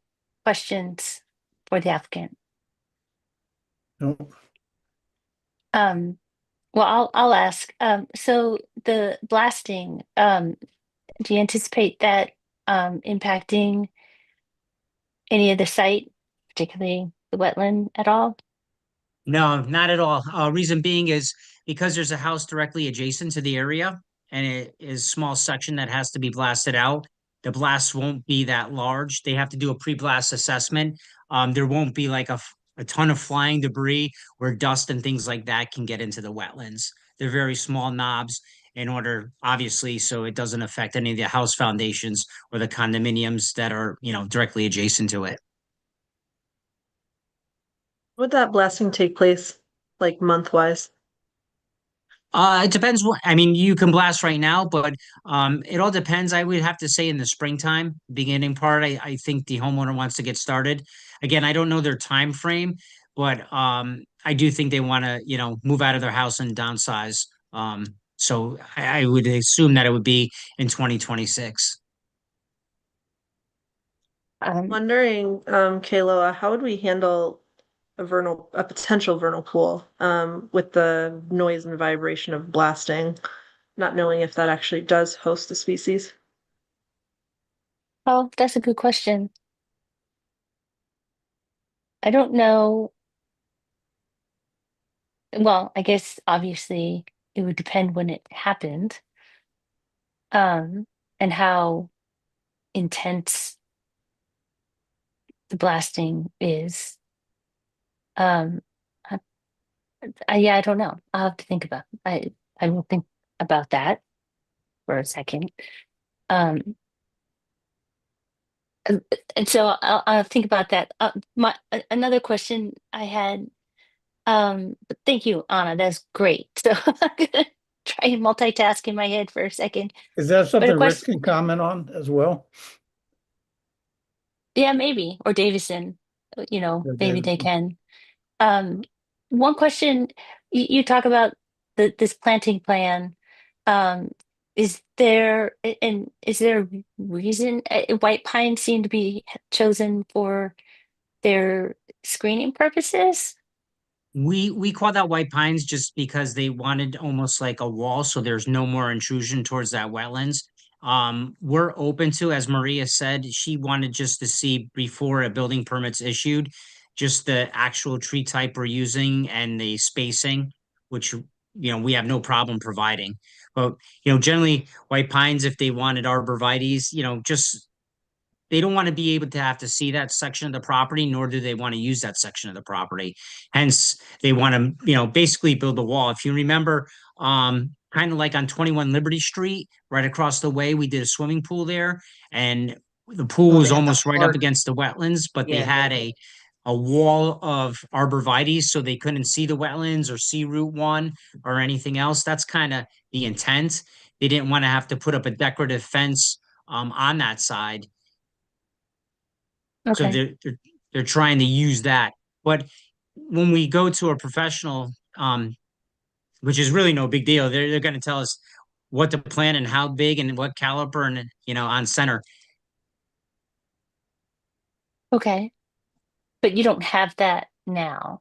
S2: questions for the applicant?
S1: No.
S2: Well, I'll ask. So the blasting, do you anticipate that impacting any of the site, particularly the wetland at all?
S7: No, not at all. Reason being is because there's a house directly adjacent to the area and it is a small section that has to be blasted out. The blast won't be that large. They have to do a pre-blast assessment. There won't be like a ton of flying debris where dust and things like that can get into the wetlands. They're very small knobs in order, obviously, so it doesn't affect any of the house foundations or the condominiums that are, directly adjacent to it.
S3: Would that blasting take place like month-wise?
S7: It depends what I mean, you can blast right now, but it all depends. I would have to say in the springtime, beginning part, I think the homeowner wants to get started. Again, I don't know their time frame, but I do think they want to, move out of their house and downsize. So I would assume that it would be in 2026.
S2: Um,
S3: Wondering, Kayla, how would we handle a potential vernal pool, with the noise and vibration of blasting, not knowing if that actually does host a species?
S2: oh, that's a good question. I don't know. Well, I guess obviously it would depend when it happened, um, and how intense the blasting is. Um, yeah, I don't know. I'll have to think about. I will think about that for a second. Um, and so I'll think about that. Another question I had. But thank you, Anna. That's great. So I'm gonna try and multitask in my head for a second.
S1: Is that
S2: But a
S1: something Rick
S2: question,
S1: can comment on as well?
S2: yeah, maybe, or Davison,
S1: Or
S2: maybe they
S1: Davidson?
S2: can. Um, One question you talk about this planting plan. Um, is there a reason white pines seem to be chosen for their screening purposes?
S7: We call that white pines just because they wanted almost like a wall, so there's no more intrusion towards that wetlands. We're open to, as Maria said, she wanted just to see before a building permit's issued, just the actual tree type we're using and the spacing, which, we have no problem providing. But, generally white pines, if they wanted arborvitae's, just they don't want to be able to have to see that section of the property, nor do they want to use that section of the property. Hence, they want to, basically build a wall. If you remember, kind of like on 21 Liberty Street, right across the way, we did a swimming pool there, and the pool
S4: Oh,
S7: was
S4: they had the
S7: almost right up
S4: hard-
S7: against the wetlands, but they
S4: Yeah,
S7: had
S4: they
S7: a wall of arborvitae's, so they couldn't see the wetlands or see Route 1 or anything else. That's kind of the intent. They didn't want to have to put up a decorative fence on that side. So
S2: Okay.
S7: they're trying to use that. But when we go to a professional, which is really no big deal, they're going to tell us what to plant and how big and what caliper and on center.
S2: Okay. But you don't have that now.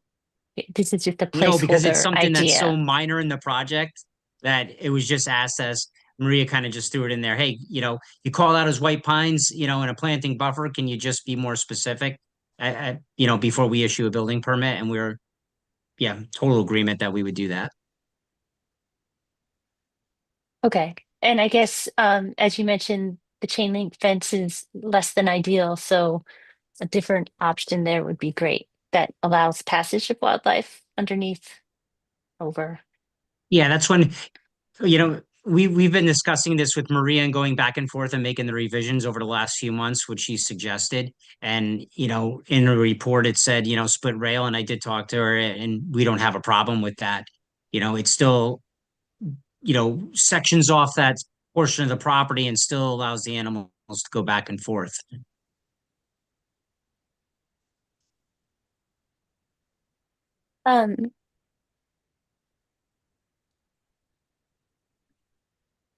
S2: This is just a
S7: No, because it's
S2: placeholder
S7: something that's so
S2: idea.
S7: minor in the project that it was just asked as Maria kind of just threw it in there. Hey, you call out as white pines, in a planting buffer. Can you just be more specific? Before we issue a building permit, and total agreement that we would do that.
S2: Okay. And I guess, as you mentioned, the chain link fence is less than ideal, so a different option there would be great that allows passage of wildlife underneath over.
S7: Yeah, that's when, we've been discussing this with Maria and going back and forth and making the revisions over the last few months, which she suggested. And, in the report, it said, split rail. And I did talk to her, and we don't have a problem with that. It's still, sections off that portion of the property and still allows the animals to go back and forth.
S2: Um,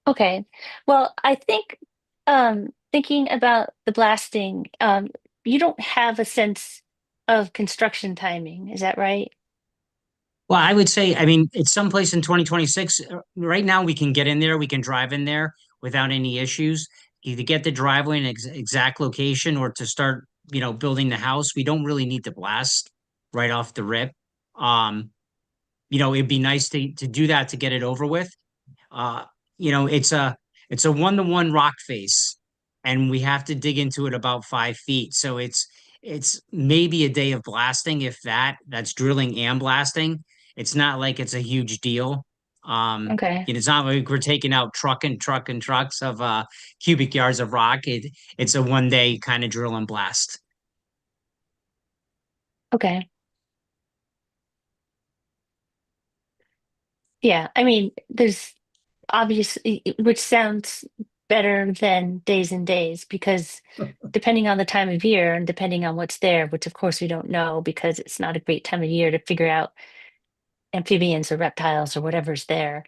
S2: okay. Well, I think thinking about the blasting, you don't have a sense of construction timing, is that right?
S7: Well, I would say, I mean, it's someplace in 2026. Right now, we can get in there, we can drive in there without any issues. Either get the driveway in exact location or to start, building the house. We don't really need to blast right off the rip. Um, it'd be nice to do that to get it over with. Uh, it's a 1-to-1 rock face, and we have to dig into it about 5 feet. So it's maybe a day of blasting, if that. That's drilling and blasting. It's not like it's a huge deal.
S2: Okay.
S7: It's not like we're taking out trucks of cubic yards of rock. It's a 1 day kind of drill and blast.
S2: Okay. Yeah, I mean, there's obviously, which sounds better than days and days, because depending on the time of year and depending on what's there, which of course we don't know because it's not a great time of year to figure out amphibians or reptiles or whatever's there.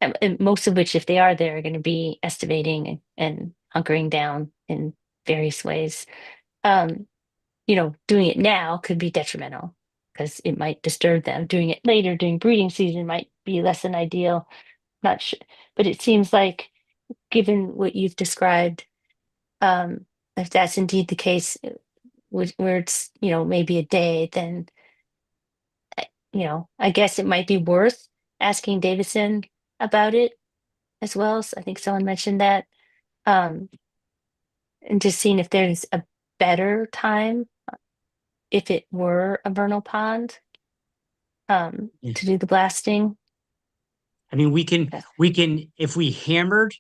S2: And most of which, if they are there, are going to be estivating and hunkering down in various ways. Um, doing it now could be detrimental because it might disturb them. Doing it later during breeding season might be less than ideal. Not sure, but it seems like, given what you've described, if that's indeed the case, where it's maybe a day, then I guess it might be worth asking Davidson about it as well. So I think someone mentioned that, um, and just seeing if there's a better time if it were a vernal pond,
S7: Yeah.
S2: to do the blasting.
S7: I mean, if we hammered,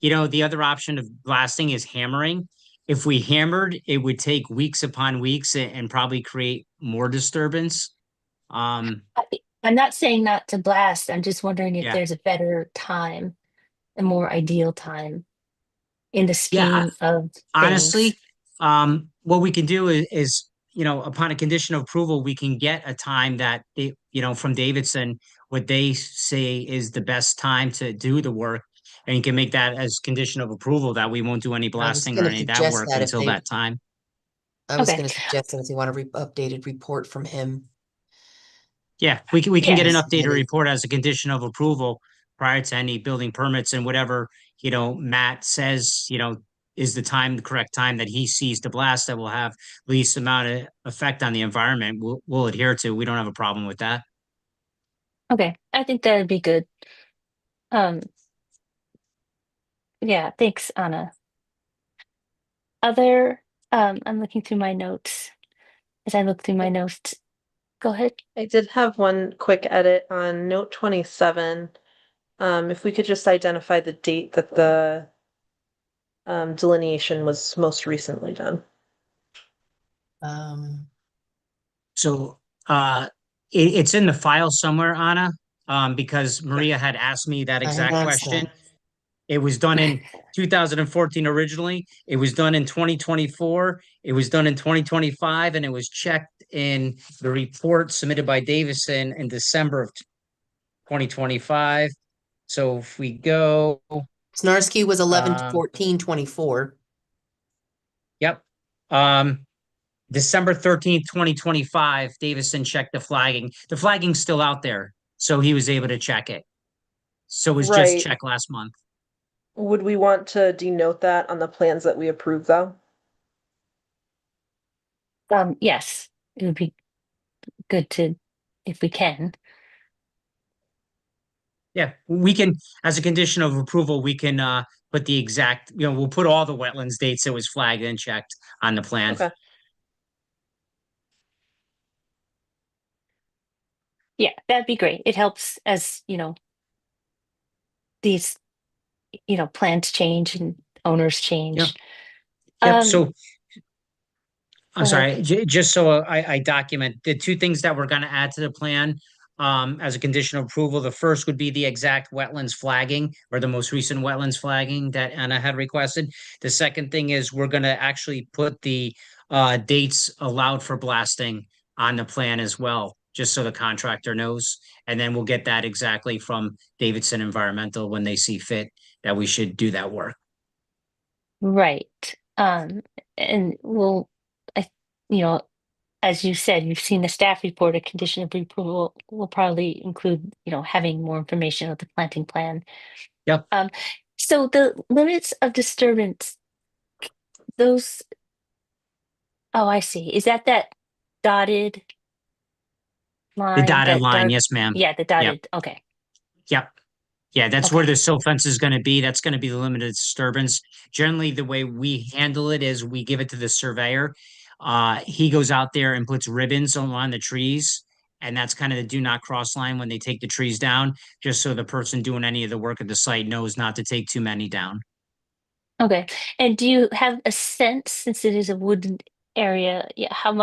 S7: the other option of blasting is hammering. If we hammered, it would take weeks upon weeks and probably create more disturbance.
S2: I'm not saying not to blast. I'm just wondering if
S7: Yeah.
S2: there's a better time, a more ideal time in the
S7: Yeah,
S2: scheme of things.
S7: honestly, what we can do is, upon a condition of approval, we can get a time that from Davidson, what they say is the best time to do the work. And you can make that as condition of approval that we won't do any
S4: I was
S7: blasting or
S4: gonna
S7: any of that
S4: suggest
S7: work
S4: that
S7: until that time.
S4: I was
S2: Okay.
S4: gonna suggest that if you want a updated report from him.
S7: Yeah, we can get an
S2: Yes.
S7: updated report as a condition of approval. prior to any building permits and whatever, Matt says, is the correct time that he sees to blast that will have least amount of effect on the environment, we'll adhere to. We don't have a problem with that.
S2: Okay, I think that'd be good. Yeah, thanks, Anna. I'm looking through my notes. As I look through my notes, go ahead.
S3: I did have one quick edit on note 27. If we could just identify the date that the delineation was most recently done.
S7: So it's in the file somewhere, Anna, because Maria had asked me that
S4: I
S7: exact
S4: asked
S7: question.
S4: that.
S7: It was done in 2014 originally. It was done in 2024. It was done in 2025, and it was checked in the report submitted by Davison in December of 2025. So if we go,
S4: Snarsky was 11
S7: um,
S4: 14 24.
S7: yep. December 13th, 2025, Davison checked the flagging. The flagging's still out there, so he was able to check it. So it was just
S3: Right.
S7: checked last month.
S3: Would we want to denote that on the plans that we approve, though?
S2: Yes, it would be good to, if we can.
S7: Yeah, we can, as a condition of approval, we can put the exact, we'll put all the wetlands dates that was flagged and checked on the plan.
S3: Okay.
S2: Yeah, that'd be great. It helps as, these, plans change and owners change.
S7: Yep.
S2: Um,
S7: So I'm
S2: Go ahead.
S7: sorry, just so I document the two things that we're going to add to the plan as a condition of approval. The first would be the exact wetlands flagging or the most recent wetlands flagging that Anna had requested. The second thing is we're going to actually put the dates allowed for blasting on the plan as well, just so the contractor knows. And then we'll get that exactly from Davidson Environmental when they see fit that we should do that work.
S2: Right. And I, you know, as you said, you've seen the staff report, a condition of approval will probably include, having more information of the planting plan.
S7: Yep.
S2: So the limits of disturbance, those, oh, I see. Is that dotted
S7: The
S2: line,
S7: dotted
S2: that
S7: line,
S2: dark?
S7: yes, ma'am.
S2: Yeah, the
S7: Yep.
S2: dotted, okay.
S7: Yep. Yeah, that's where
S2: Okay.
S7: the silt fence is going to be. That's going to be the limited disturbance. Generally, the way we handle it is we give it to the surveyor. He goes out there and puts ribbons along the trees, and that's kind of the do not cross line when they take the trees down, just so the person doing any of the work at the site knows not to take too many down.
S2: Okay. And do you have a sense, since it is a wooded area, yeah, how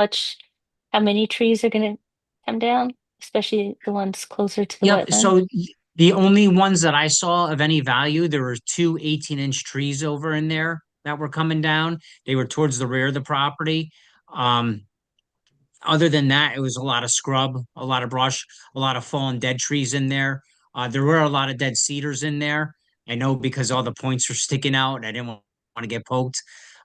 S2: many trees are gonna come down, especially the ones closer to the
S7: Yep.
S2: wetland?
S7: So the only ones that I saw of any value, there were two 18-inch trees over in there that were coming down. They were towards the rear of the property. Um, Other than that, it was a lot of scrub, a lot of brush, a lot of fallen dead trees in there. There were a lot of dead cedars in there. I know because all the points were sticking out. I didn't want to get poked.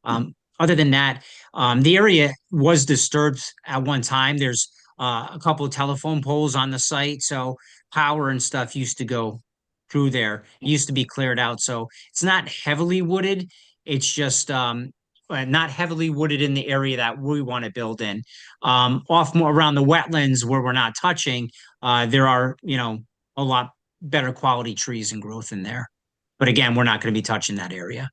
S7: Other than that, the area was disturbed at one time. There's a couple of telephone poles on the site, so power and stuff used to go through there. It used to be cleared out, so it's not heavily wooded. It's just not heavily wooded in the area that we want to build in. Off more around the wetlands where we're not touching, there are, a lot better quality trees and growth in there. But again, we're not going to be touching that area.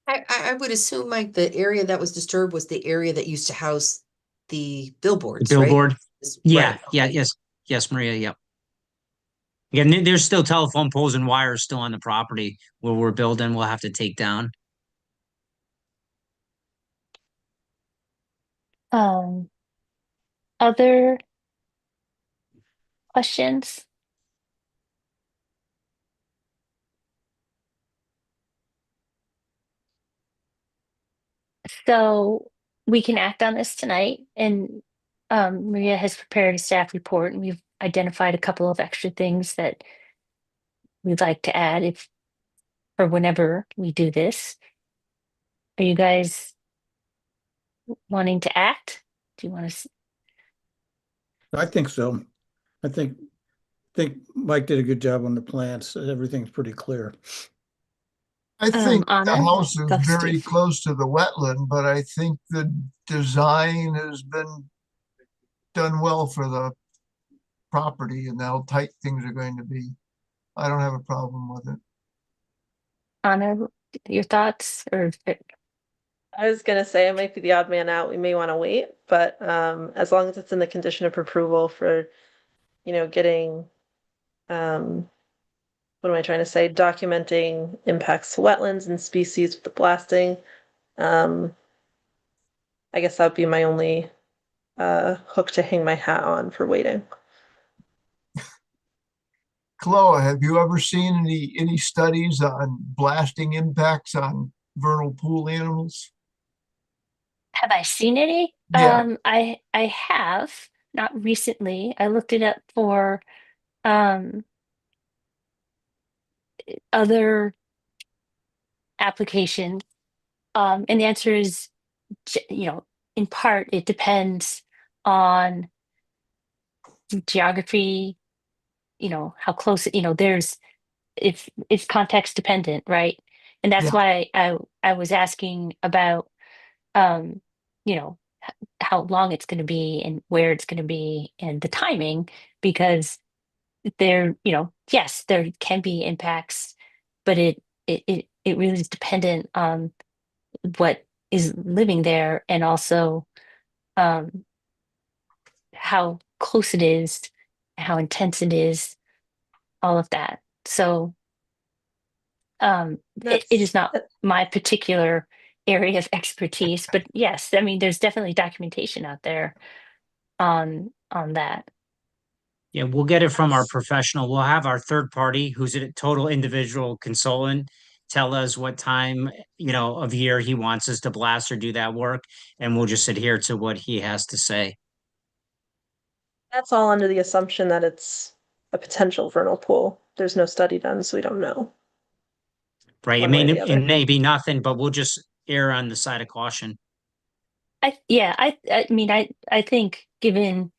S4: I would assume, Mike, the area that was disturbed was the area that used to house the
S7: The
S4: billboards, right?
S7: billboard. Yeah,
S4: Right,
S7: yeah,
S4: okay.
S7: yes, Maria, yep. Again, there's still telephone poles and wires still on the property where we're building. We'll have to take down.
S2: Um, Other questions? So we can act on this tonight, and Maria has prepared a staff report, and we've identified a couple of extra things that we'd like to add if for whenever we do this. Are you guys wanting to act? Do you want to?
S1: I think so. I think think Mike did a good job on the plans. Everything's pretty clear.
S5: I think the
S2: Anna,
S5: house is
S2: go,
S5: very
S2: Steve.
S5: close to the wetland, but I think the design has been done well for the property and how tight things are going to be. I don't have a problem with it.
S2: Anna, your thoughts or
S3: I was gonna say it might be the odd man out. We may want to wait, but as long as it's in the condition of approval for, getting, what am I trying to say? Documenting impacts to wetlands and species with the blasting. Um, I guess that would be my only hook to hang my hat on for waiting.
S5: Chloe, have you ever seen any studies on blasting impacts on vernal pool animals?
S2: have I seen any?
S5: Yeah,
S2: I have, not recently. I looked it up for um other applications. And the answer is, in part, it depends on geography, how close, there's it's context dependent, right? And that's
S5: yeah,
S2: why I was asking about um, you know, how long it's going to be and where it's going to be and the timing, because yes, there can be impacts, but it really is dependent on what is living there and also um, how close it is, how intense it is, all of that. So it
S3: That's
S2: is not my particular area of expertise, but yes, I mean, there's definitely documentation out there on that.
S7: Yeah, we'll get it from our
S3: that's
S7: professional. We'll have our third party, who's a total individual consultant, tell us what time, of year he wants us to blast or do that work, and we'll just adhere to what he has to say.
S3: that's all under the assumption that it's a potential vernal pool. There's no study done, so we don't know
S7: Right?
S3: one way or the
S7: It
S3: other.
S7: may be nothing, but we'll just err on the side of caution.
S2: I mean, I think given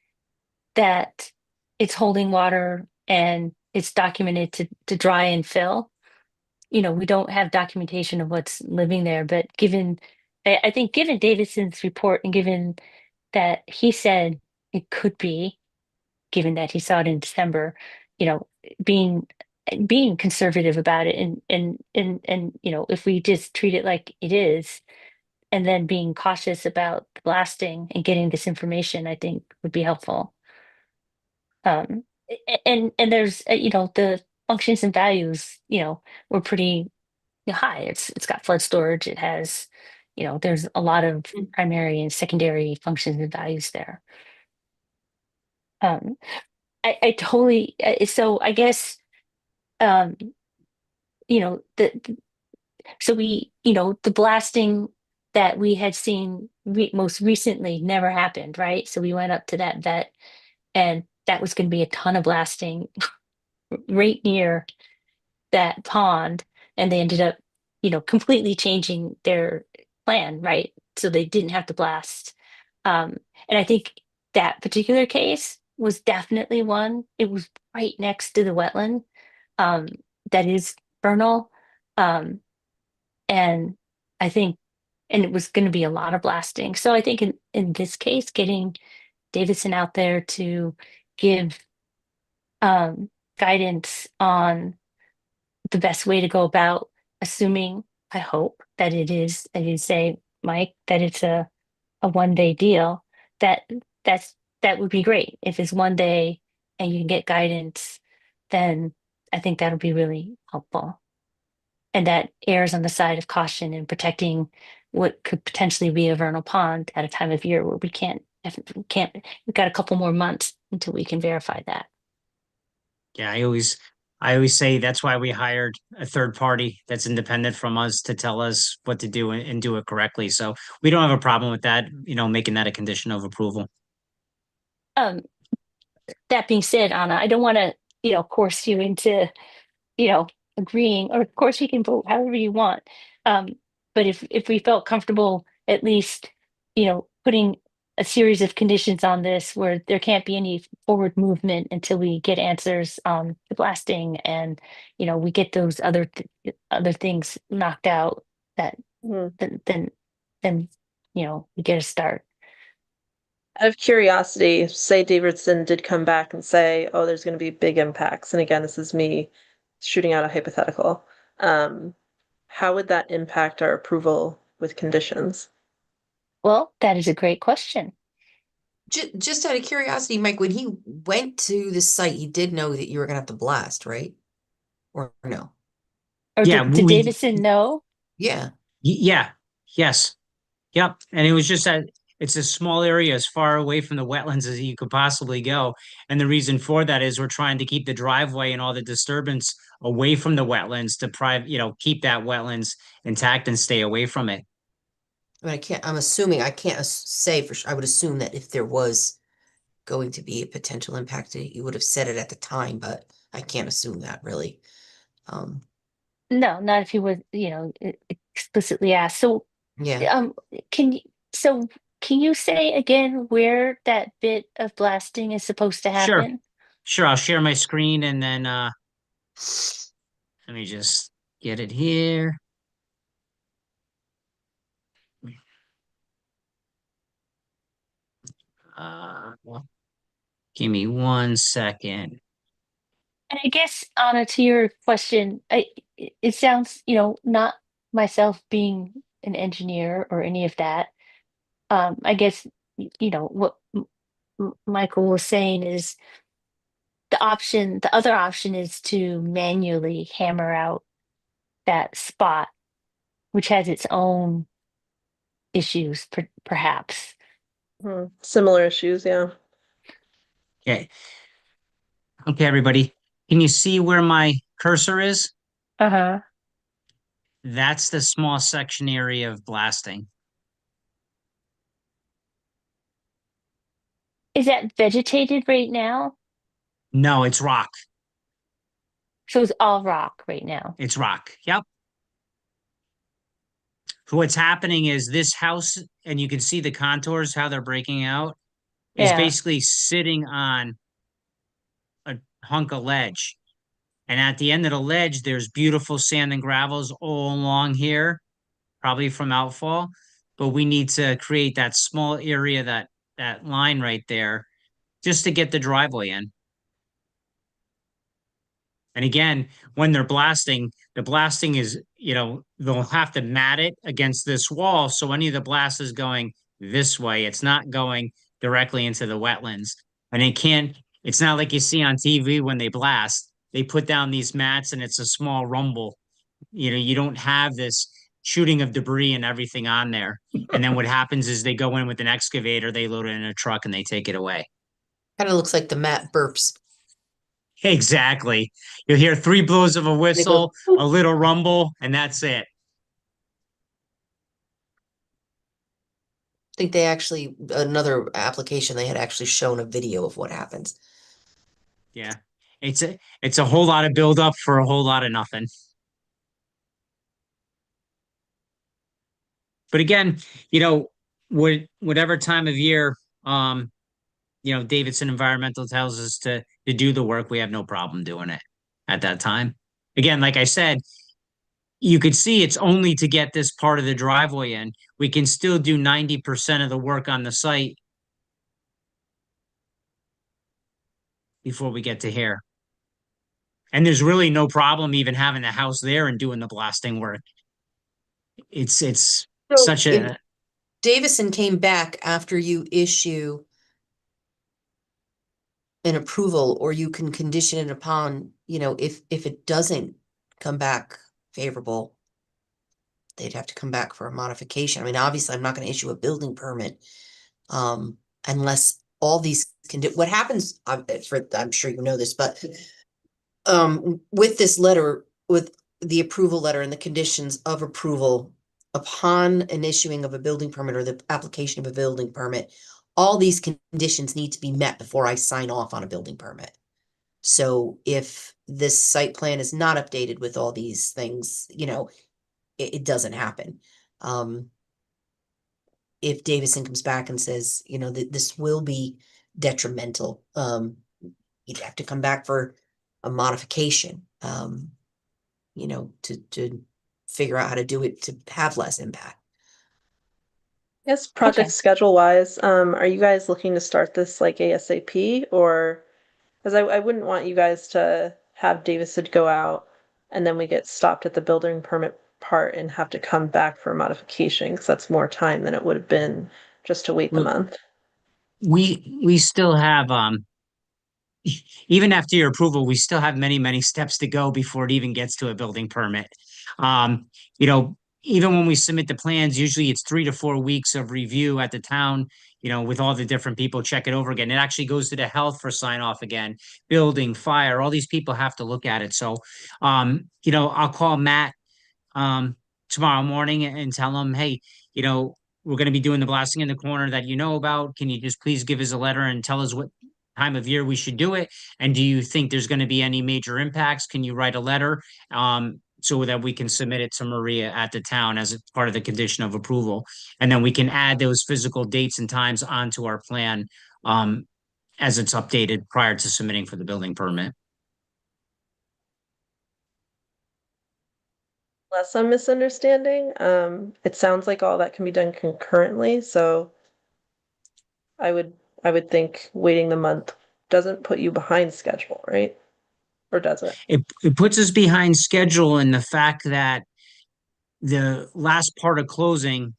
S2: that it's holding water and it's documented to dry and fill, we don't have documentation of what's living there, but I think given Davidson's report and given that he said it could be, given that he saw it in December, you know, being being conservative about it and if we just treat it like it is and then being cautious about the blasting and getting this information, I think would be helpful. And there's the functions and values, were pretty high. It's got flood storage. It has, there's a lot of primary and secondary functions and values there. Um, I totally so I guess um, so the blasting that we had seen most recently never happened, right? So we went up to that vet, and that was going to be a ton of blasting right near that pond, and they ended up, completely changing their plan, right? So they didn't have to blast. Um, and I think that particular case was definitely one. It was right next to the wetland um, that is vernal. Um, and I think, and it was going to be a lot of blasting. So I think in this case, getting Davidson out there to give um, guidance on the best way to go about assuming, I hope that it is, as you say, Mike, that it's a 1 day deal, that that's that would be great. If it's 1 day and you can get guidance, then I think that'll be really helpful. And that errs on the side of caution and protecting what could potentially be a vernal pond at a time of year where we can't, we've got a couple more months until we can verify that.
S7: Yeah, I always say that's why we hired a third party that's independent from us to tell us what to do and do it correctly. So we don't have a problem with that, making that a condition of approval.
S2: Um, that being said, Anna, I don't want to, coerce you into, you know, agreeing, or of course you can vote however you want. Um, but if we felt comfortable, at least, putting a series of conditions on this where there can't be any forward movement until we get answers on the blasting and, we get those other things knocked out that
S3: Mhm.
S2: then, we get a start.
S3: Out of curiosity, say Davidson did come back and say, "Oh, there's going to be big impacts," and again, this is me shooting out a hypothetical. Um, how would that impact our approval with conditions?
S2: Well, that is a great question.
S4: Just out of curiosity, Mike, when he went to the site, he did know that you were gonna have to blast, right? Or no?
S2: Or
S7: Yeah,
S2: did Davidson know?
S4: Yeah.
S7: Yeah, yes. Yep. And it was just that it's a small area as far away from the wetlands as you could possibly go. And the reason for that is we're trying to keep the driveway and all the disturbance away from the wetlands to keep that wetlands intact and stay away from it.
S4: I mean, I'm assuming, I can't say for sure. I would assume that if there was going to be a potential impact, you would have said it at the time, but I can't assume that really. Um,
S2: No, not if he was, explicitly asked. So,
S4: yeah.
S2: um, can you, so can you say again where that bit of blasting is supposed to
S7: Sure.
S2: happen?
S7: Sure. I'll share my screen and then let me just get it here. Well, give me 1 second.
S2: And I guess, Anna, to your question, it sounds, not myself being an engineer or any of that. I guess, what Michael was saying is the other option is to manually hammer out that spot, which has its own issues, perhaps.
S3: Similar issues, yeah.
S7: Okay. Okay, everybody. Can you see where my cursor is?
S2: Uh-huh.
S7: That's the small section area of blasting.
S2: Is that vegetated right now?
S7: No, it's rock.
S2: So it's all rock right now.
S7: It's rock. Yep. So what's happening is this house, and you can see the contours, how they're breaking out, is
S2: Yeah.
S7: basically sitting on a hunk of ledge. And at the end of the ledge, there's beautiful sand and gravels all along here, probably from outfall. But we need to create that small area, that line right there, just to get the driveway in. And again, when they're blasting, the blasting is, they'll have to mat it against this wall. So any of the blast is going this way. It's not going directly into the wetlands. And it's not like you see on TV when they blast. They put down these mats and it's a small rumble. You don't have this shooting of debris and everything on there. And then what happens is they go in with an excavator, they load it in a truck and they take it away.
S4: Kind of looks like the mat burps.
S7: Exactly. You'll hear 3 blows of a
S4: They go,
S7: whistle, a little rumble, and that's it.
S4: I think they actually, another application, they had actually shown a video of what happens.
S7: Yeah. It's a whole lot of buildup for a whole lot of nothing. But again, whatever time of year, Davidson Environmental tells us to do the work, we have no problem doing it at that time. Again, like I said, you could see it's only to get this part of the driveway in. We can still do 90% of the work on the site before we get to here. And there's really no problem even having the house there and doing the blasting work. It's
S4: So
S7: such
S4: if
S7: a
S4: Davison came back after you issue an approval, or you can condition it upon, if it doesn't come back favorable, they'd have to come back for a modification. I mean, obviously, I'm not going to issue a building permit unless all these what happens, I'm sure you know this, but with this letter, with the approval letter and the conditions of approval upon an issuing of a building permit or the application of a building permit, all these conditions need to be met before I sign off on a building permit. So if this site plan is not updated with all these things, it doesn't happen. if Davison comes back and says, you know, that this will be detrimental, you'd have to come back for a modification, you know, to figure out how to do it to have less impact.
S3: Yes, project
S2: Okay.
S3: schedule wise, are you guys looking to start this like ASAP or because I wouldn't want you guys to have Davison go out and then we get stopped at the building permit part and have to come back for a modification because that's more time than it would have been just to wait the
S7: Well,
S3: month.
S7: we still have, even after your approval, we still have many steps to go before it even gets to a building permit. Um, you know, even when we submit the plans, usually it's 3 to 4 weeks of review at the town, you know, with all the different people check it over again. It actually goes to the health for sign off again, building, fire, all these people have to look at it. So, you know, I'll call Matt um tomorrow morning and tell him, hey, you know, we're going to be doing the blasting in the corner that you know about. Can you just please give us a letter and tell us what time of year we should do it? And do you think there's going to be any major impacts? Can you write a letter so that we can submit it to Maria at the town as a part of the condition of approval? And then we can add those physical dates and times onto our plan as it's updated prior to submitting for the building permit.
S3: Unless I'm misunderstanding, it sounds like all that can be done concurrently, so I would I would think waiting the month doesn't put you behind schedule, right? Or does it?
S7: It puts us behind schedule in the fact that the last part of closing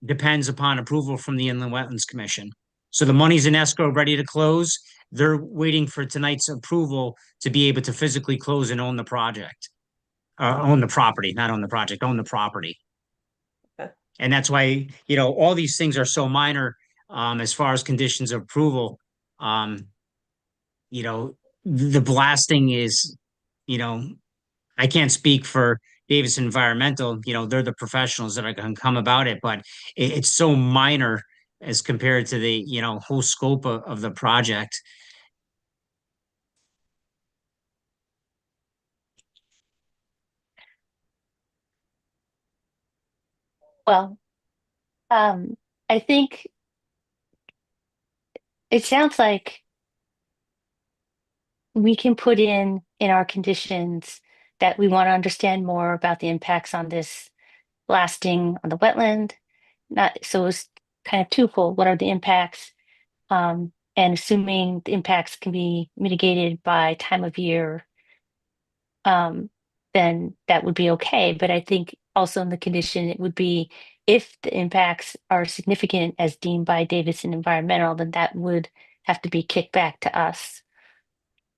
S7: depends upon approval from the Inland Wetlands Commission. So the money's in escrow, ready to close. They're waiting for tonight's approval to be able to physically close and own the project. Own the property, not own the project, own the property.
S3: Okay.
S7: And that's why, you know, all these things are so minor as far as conditions of approval. Um, you know, the blasting is, you know, I can't speak for Davis Environmental. You know, they're the professionals that are going to come about it, but it's so minor as compared to the, you know, whole scope of the project.
S2: Well, um, I think it sounds like we can put in our conditions that we want to understand more about the impacts on this blasting on the wetland. Not so it's kind of twofold. What are the impacts? And assuming the impacts can be mitigated by time of year, um, then that would be okay. But I think also in the condition, it would be if the impacts are significant as deemed by Davidson Environmental, then that would have to be kicked back to us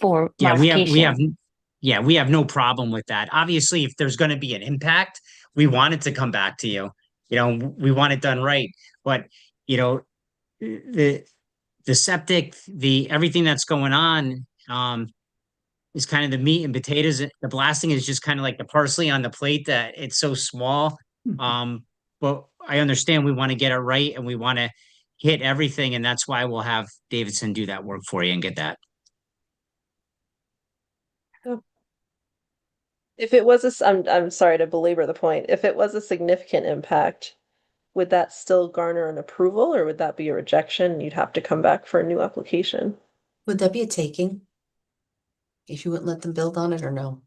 S2: for
S7: Yeah,
S2: modification.
S7: we have no problem with that. Obviously, if there's going to be an impact, we want it to come back to you. You know, we want it done right. But, you know, the septic, the everything that's going on, is kind of the meat and potatoes. The blasting is just kind of like the parsley on the plate that it's so small. But I understand we want to get it right and we want to hit everything, and that's why we'll have Davidson do that work for you and get that.
S3: If it was I'm sorry to belabor the point. If it was a significant impact, would that still garner an approval or would that be a rejection? You'd have to come back for a new application.
S4: Would that be a taking? If you wouldn't let them build on it or no?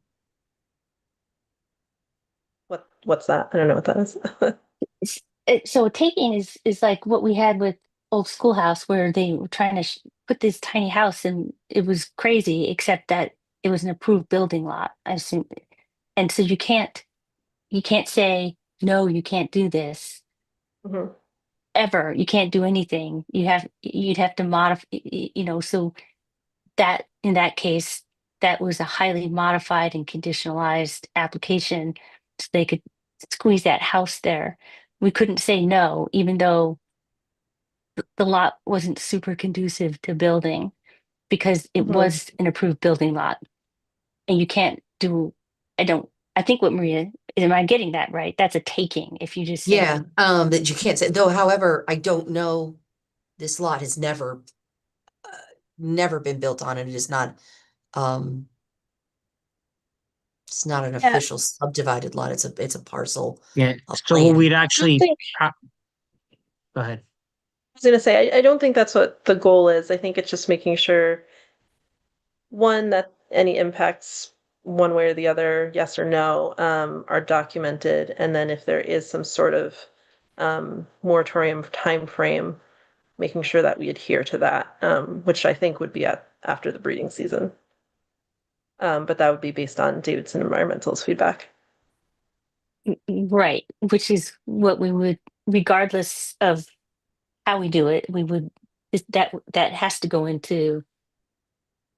S3: What's that? I don't know what that is.
S2: So a taking is like what we had with old schoolhouse where they were trying to put this tiny house and it was crazy, except that it was an approved building lot, I assume. And so you can't say, no, you can't do this
S3: Mhm.
S2: ever. You can't do anything. You'd have to modify, you know, so that in that case, that was a highly modified and conditionalized application. So they could squeeze that house there. We couldn't say no, even though the lot wasn't super conducive to building because it
S3: Mhm.
S2: was an approved building lot. And you can't do, I don't, I think what Maria, am I getting that right? That's a taking if you just say,
S4: Yeah, that you can't say, though, however, I don't know, this lot has never been built on, and it is not, um, it's not an
S2: yeah,
S4: official subdivided lot, it's a parcel
S7: Yeah.
S4: of
S7: So what we'd
S4: land.
S3: I don't
S7: actually,
S3: think
S7: go Go ahead.
S3: was gonna say, I don't think that's what the goal is. I think it's just making sure, one, that any impacts one way or the other, yes or no, are documented, and then if there is some sort of moratorium time frame, making sure that we adhere to that, which I think would be after the breeding season. But that would be based on Davidson Environmental's feedback.
S2: Right, which is what we would, regardless of how we do it, we would, that has to go into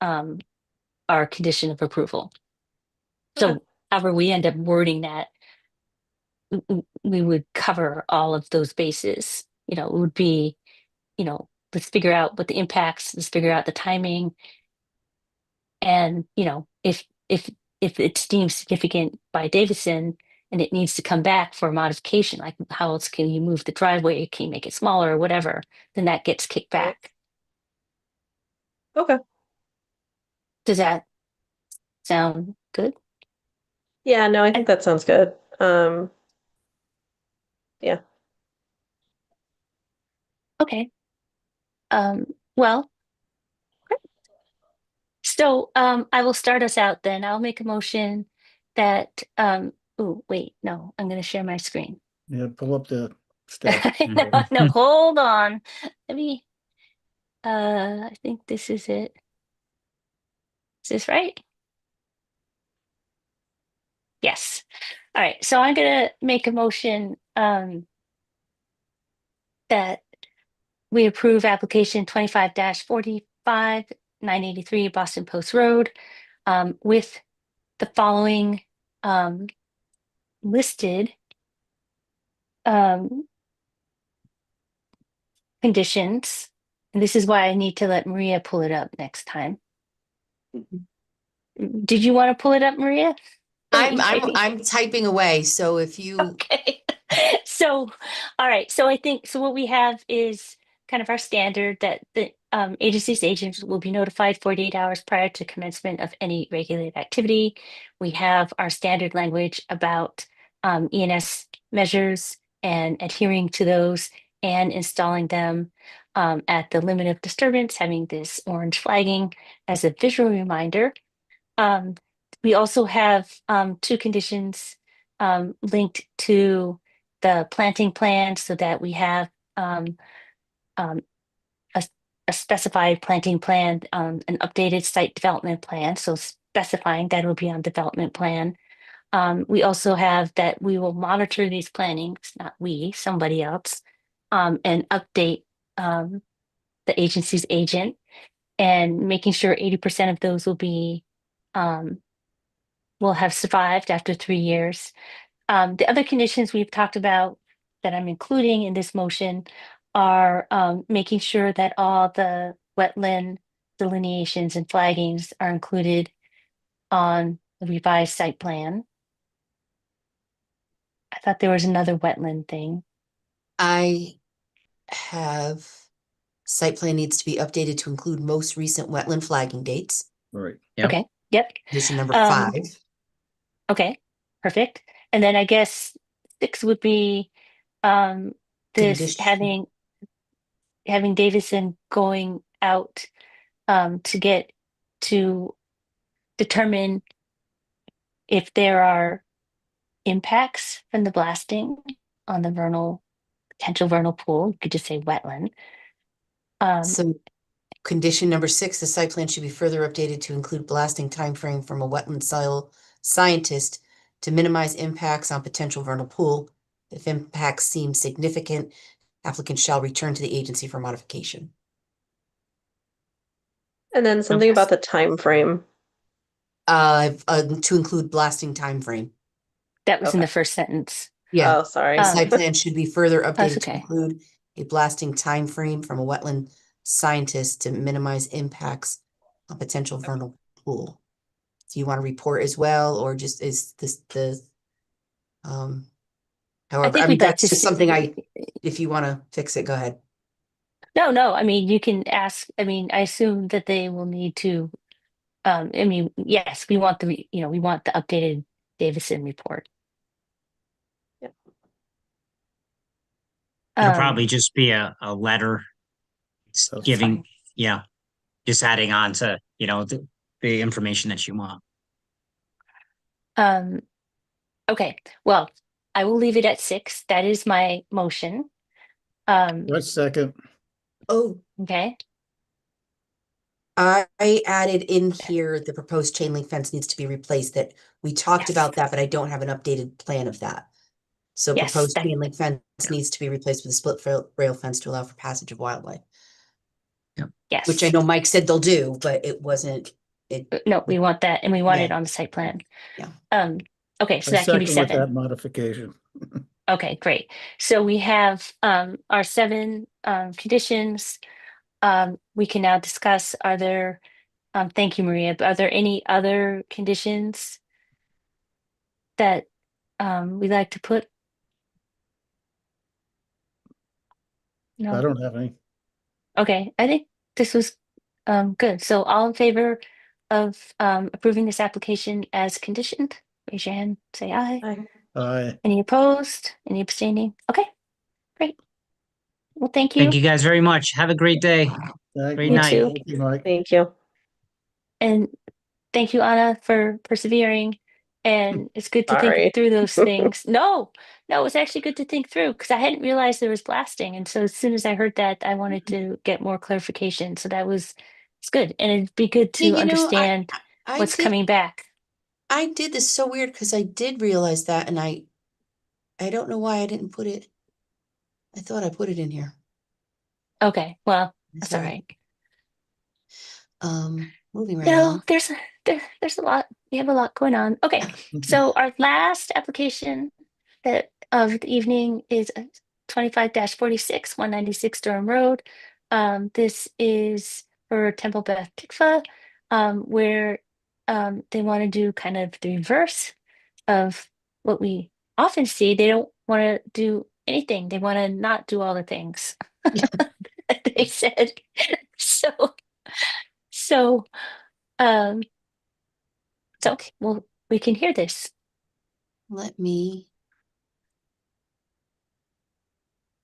S2: our condition of approval.
S3: Okay.
S2: So however we end up wording that, we would cover all of those bases. You know, it would be, you know, let's figure out what the impacts, let's figure out the timing. And, you know, if it's deemed significant by Davidson and it needs to come back for a modification, like how else can you move the driveway? Can you make it smaller or whatever? Then that gets kicked
S3: Right.
S2: back.
S3: Okay.
S2: Does that sound good?
S3: Yeah, no, I think that sounds good. Yeah.
S2: Okay. Well, so I will start us out then. I'll make a motion that oh wait, no, I'm gonna share my screen.
S1: Yeah, pull up the stuff.
S2: No, hold on. Let me I think this is it. Is this right? Yes. All right. So I'm gonna make a motion that we approve application 25-45 983 Boston Post Road with the following listed um, conditions. And this is why I need to let Maria pull it up next time. Did you want to pull it up, Maria?
S4: I'm typing away, so if you
S2: Okay. So, all right. So I think so. What we have is kind of our standard that the agency's agents will be notified 48 hours prior to commencement of any regulated activity. We have our standard language about ENS measures and adhering to those and installing them at the limit of disturbance, having this orange flagging as a visual reminder. Um, we also have two conditions linked to the planting plan so that we have um, a, a specified planting plan, an updated site development plan. So specifying that will be on development plan. We also have that we will monitor these plantings, not we, somebody else, and update the agency's agent and making sure 80% of those um, will have survived after 3 years. The other conditions we've talked about that I'm including in this motion are making sure that all the wetland delineations and flaggings are included on the revised site plan. I thought there was another wetland thing.
S4: I have site plan needs to be updated to include most recent wetland flagging dates.
S1: Right.
S7: Yep.
S2: Okay, yep.
S4: Condition number
S2: Um,
S4: 5.
S2: Okay, perfect. And then I guess 6 would be this
S4: Condition.
S2: having Davison going out to get to determine if there are impacts from the blasting on the potential vernal pool. You could just say wetland.
S4: So condition number 6, the site plan should be further updated to include blasting timeframe from a wetland soil scientist to minimize impacts on potential vernal pool. If impacts seem significant, applicant shall return to the agency for modification.
S3: And then something about the time frame.
S4: To include blasting timeframe.
S2: That was in
S3: Okay.
S2: the first sentence.
S4: Yeah.
S3: Oh, sorry.
S4: The site plan should be further
S2: That's
S4: updated to
S2: okay.
S4: include a blasting timeframe from a wetland scientist to minimize impacts on potential vernal pool. Do you want to report as well, or just is this
S2: I
S4: however,
S2: think
S4: I mean,
S2: we'd like
S4: that's
S2: to
S4: just
S2: see.
S4: something if you want to fix it, go ahead.
S2: No, I mean, you can ask. I mean, I assume that they will need to. I mean, yes, we want we want the updated Davison report.
S3: Yeah.
S7: It'll
S2: Um,
S7: probably just be a letter
S1: That's
S7: giving,
S2: fine.
S7: yeah, just adding on to, the information that you want.
S2: Um, okay, well, I will leave it at 6. That is my motion.
S1: right second.
S4: Oh,
S2: Okay,
S4: I added in here the proposed chain link fence needs to be replaced, that we talked
S2: Yes.
S4: about that, but I don't have an updated plan of that. So
S2: Yes,
S4: proposed
S2: that-
S4: chain link fence needs to be replaced with a split rail fence to allow for passage of wildlife, which I
S2: yes.
S4: know Mike said they'll do, but it wasn't,
S2: No, we want that, and we want
S4: Yeah.
S2: it on the site plan.
S4: Yeah.
S2: Okay, so
S1: I
S2: that can be
S1: second with
S2: 7.
S1: that modification.
S2: Okay, great. So we have our 7 conditions. We can now discuss, are there, thank you, Maria, but are there any other conditions that we'd like to put?
S1: I
S2: No?
S1: don't have any.
S2: Okay, I think this was good. So all in favor of approving this application as conditioned? Raise your hand, say aye.
S3: Aye.
S1: Aye.
S2: Any opposed? Any abstaining? Okay, great. Well, thank you.
S7: Thank you guys very much. Have a great day.
S1: Thank
S7: Great
S1: you.
S7: night.
S2: too.
S1: Thank you, Mike.
S3: Thank you.
S2: And thank you, Anna, for persevering. And it's good to think
S3: Sorry.
S2: through those things. No, it's actually good to think through because I hadn't realized there was blasting. And so as soon as I heard that, I wanted to get more clarification. So it's good. And it'd be good
S4: Yeah,
S2: to understand
S4: I
S2: what's
S4: did,
S2: coming back.
S4: I did this so weird because I did realize that, and I don't know why I didn't put it. I thought I put it in here.
S2: Okay, well, that's all
S4: Sorry.
S2: right.
S4: Moving right
S2: No,
S4: along.
S2: there's a lot. We have a lot going on. Okay, so our last application that of the evening is 25-46, 196 Durham Road. This is for Temple Beth Tikva, where they want to do kind of the reverse of what we often see. They don't want to do anything. They want to not do all the things that they said. So um so well, we can hear this.
S4: Let me.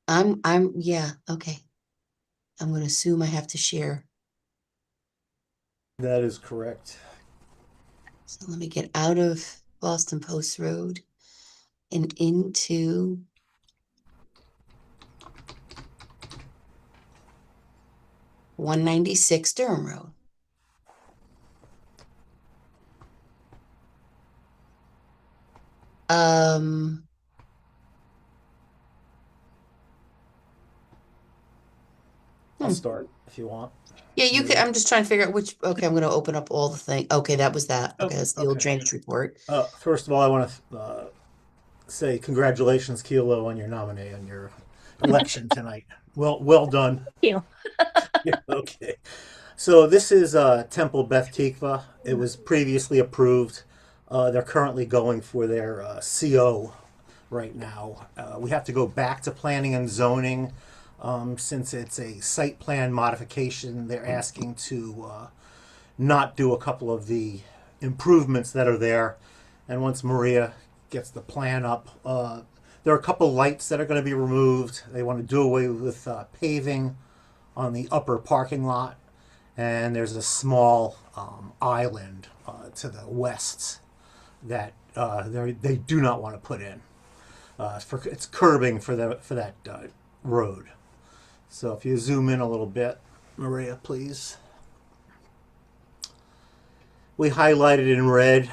S4: Yeah, okay. I'm gonna assume I have to share.
S8: That is correct.
S4: So let me get out of Boston Post Road and into 196 Durham Road. Um,
S8: I'll
S4: Hmm.
S8: start if you want.
S4: yeah, you could, I'm just trying to figure out which, okay, I'm gonna open up all the thing. Okay, that was that.
S8: Oh,
S4: Okay, that's the old
S8: okay.
S4: drainage report.
S8: First of all, I want to say congratulations, Kilo, on your election tonight. Well done.
S2: Thank you.
S8: Yeah, okay. So this is Temple Beth Tikva. It was previously approved. They're currently going for their CO right now. We have to go back to planning and zoning since it's a site plan modification. They're asking to not do a couple of the improvements that are there. And once Maria gets the plan up, there are a couple lights that are going to be removed. They want to do away with paving on the upper parking lot, and there's a small island to the west that they do not want to put in. It's curbing for that road. So if you zoom in a little bit, Maria, please. We highlighted in red.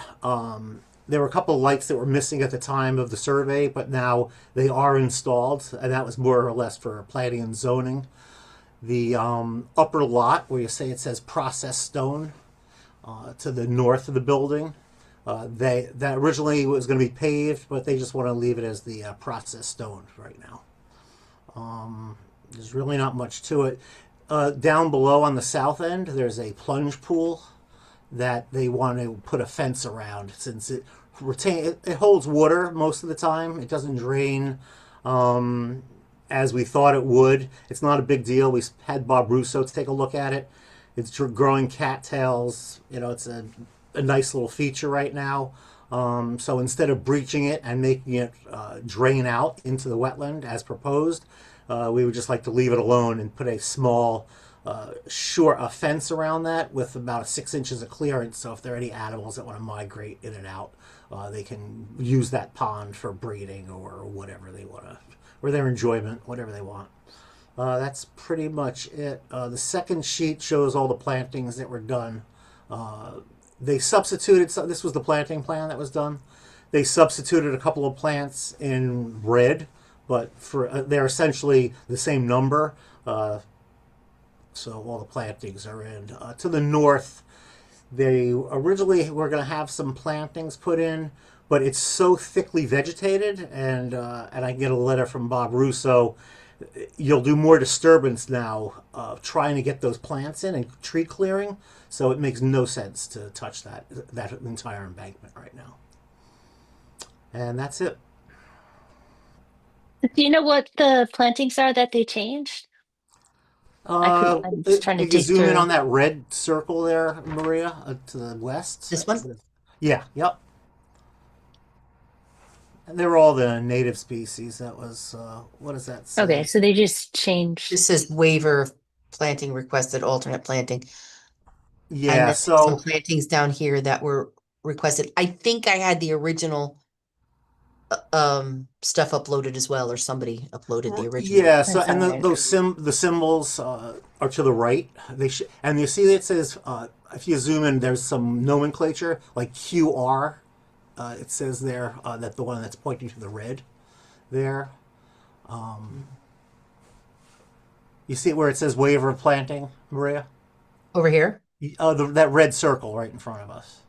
S8: There were a couple of lights that were missing at the time of the survey, but now they are installed, and that was more or less for planning and zoning. The upper lot, where you say it says process stone, to the north of the building, that originally was going to be paved, but they just want to leave it as the process stone right now. There's really not much to it. Down below on the south end, there's a plunge pool that they want to put a fence around, since it holds water most of the time. It doesn't drain as we thought it would. It's not a big deal. We had Bob Russo take a look at it. It's growing cattails. It's a nice little feature right now. So instead of breaching it and making it drain out into the wetland as proposed, We would just like to leave it alone and put a small, short a fence around that with about 6 inches of clearance. So if there are any animals that want to migrate in and out, they can use that pond for breeding or whatever they want to, or their enjoyment, whatever they want. That's pretty much it. The second sheet shows all the plantings that were done. They substituted, so this was the planting plan that was done. They substituted a couple of plants in red, but for they're essentially the same number. So all the plantings are in. To the north, they originally were going to have some plantings put in, but it's so thickly vegetated, and I get a letter from Bob Russo. You'll do more disturbance now, trying to get those plants in and tree clearing. So it makes no sense to touch that entire embankment right now. And that's it.
S2: Do you know what the plantings are that they changed? I'm just trying to
S8: If you
S2: dig
S8: zoom in
S2: through.
S8: on that red circle there, Maria, to the west.
S4: This one?
S8: Yeah, yep. And they were all the native species. That was, what does that say?
S2: Okay, so they just changed.
S4: This says waiver of planting requested alternate planting. I
S8: Yeah,
S4: missed some
S8: so
S4: plantings down here that were requested. I think I had the original stuff uploaded as well, or somebody uploaded the original.
S8: yeah, so
S2: That's
S8: and
S2: all right.
S8: the symbols are to the right. And you see it says if you zoom in, there's some nomenclature like QR. It says there that the one that's pointing to the red there. You see it where it says waiver of planting, Maria?
S4: Over here,
S8: That red circle right in front of us.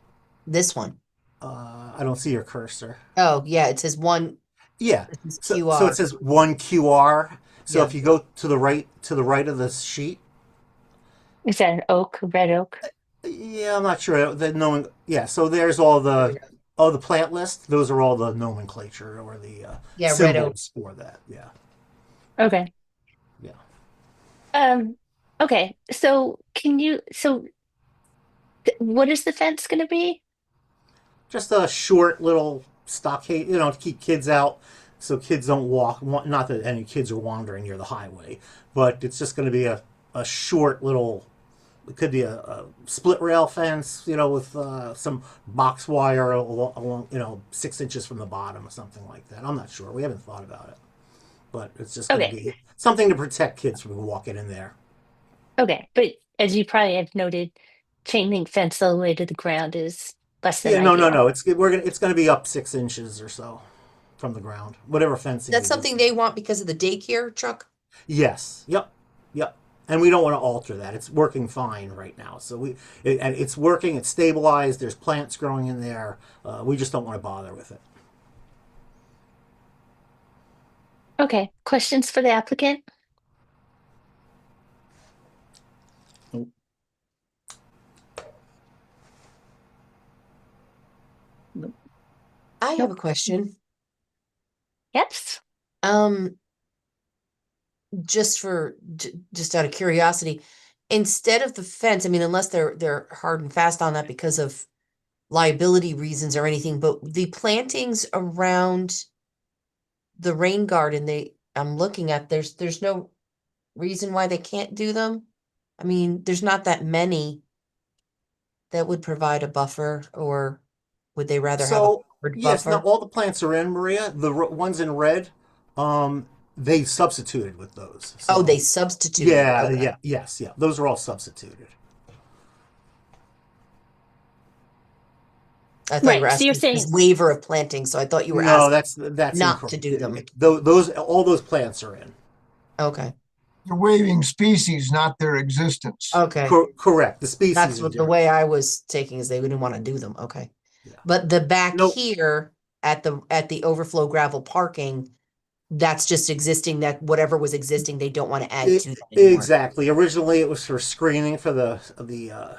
S4: this one.
S8: I don't see your cursor.
S4: Oh, yeah, it says one.
S8: Yeah.
S4: This is
S8: So
S4: QR.
S8: it says one QR. So
S4: Yeah.
S8: if you go to the right of the sheet,
S2: Is that an oak, red oak?
S8: yeah, I'm not sure. Yeah, so there's all the plant list. Those are all the nomenclature or the
S4: Yeah, red oak.
S8: symbols for that. Yeah,
S2: Okay.
S8: yeah.
S2: Okay. What is the fence going to be?
S8: Just a short little stockade, to keep kids out, so kids don't walk. Not that any kids are wandering near the highway, but it's just going to be a short little. It could be a split rail fence, with some box wire along, 6 inches from the bottom or something like that. I'm not sure. We haven't thought about it, but it's just going to
S2: Okay.
S8: be something to protect kids from walking in there.
S2: Okay. But as you probably have noted, chain link fence all the way to the ground is less than
S8: Yeah, no,
S2: ideal.
S8: no. It's going to be up 6 inches or so from the ground. Whatever fencing.
S4: That's
S8: is.
S4: something they want because of the daycare truck.
S8: Yes. Yep. Yep. And we don't want to alter that. It's working fine right now. So and it's working. It's stabilized. There's plants growing in there. We just don't want to bother with it.
S2: Okay. Questions for the applicant?
S4: I have a question.
S2: Yes.
S4: Just out of curiosity, instead of the fence, I mean, unless they're hard and fast on that because of liability reasons or anything, but the plantings around the rain garden, I'm looking at, there's no reason why they can't do them. I mean, there's not that many that would provide a buffer, or would they rather have a
S8: So
S4: covered
S8: yes, now
S4: buffer?
S8: all the plants are in, Maria. The ones in red, they substituted with those.
S4: Oh,
S8: So
S4: they substituted.
S8: yeah,
S4: Okay.
S8: yeah, yes, yeah. Those are all substituted.
S4: I thought you were
S2: Right. So you're
S4: asking
S2: saying,
S4: this waiver of planting, so I thought you were
S8: No,
S4: asking
S8: that's
S4: not to
S8: incorrect.
S4: do them.
S8: All those plants are in.
S4: Okay.
S5: You're waiving species, not their existence.
S4: Okay.
S8: Correct. The species
S4: That's
S8: are
S4: what the
S8: different.
S4: way I was taking is they didn't want to do them. Okay.
S8: Yeah.
S4: But the back
S8: Nope.
S4: here at the overflow gravel parking, that's just existing, that whatever was existing, they don't want to add to that anymore.
S8: Exactly. Originally, it was for screening for the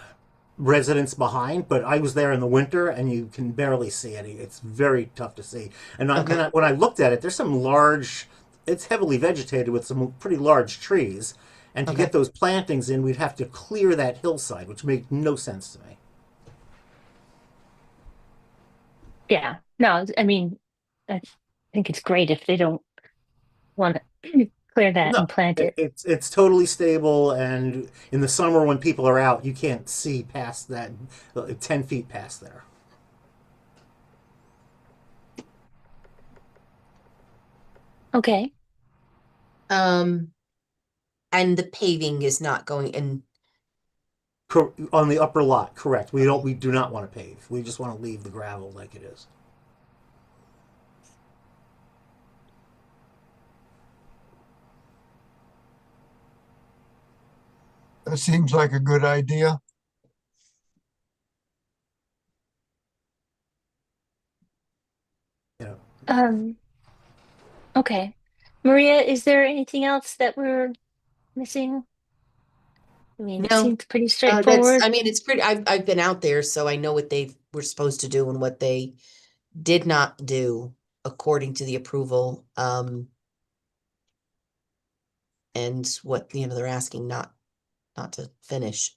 S8: residents behind, but I was there in the winter, and you can barely see any. It's very tough to see. And
S4: Okay.
S8: when I looked at it, there's some large. It's heavily vegetated with some pretty large trees, and to
S4: Okay.
S8: get those plantings in, we'd have to clear that hillside, which made no sense to me.
S2: yeah. No, I mean, I think it's great if they don't want to clear that
S8: No,
S2: and plant it.
S8: it's totally stable, and in the summer when people are out, you can't see past that 10 feet past there.
S2: Okay.
S4: And the paving is not going in.
S8: On the upper lot, correct. We do not want to pave. We just want to leave the gravel like it is.
S5: That seems like a good idea.
S8: Yeah.
S2: Okay. Maria, is there anything else that we're missing? I mean, it
S4: No,
S2: seems pretty
S4: That's,
S2: straightforward.
S4: I mean, it's pretty, I've been out there, so I know what they were supposed to do and what they did not do according to the approval. And what, they're asking not to finish.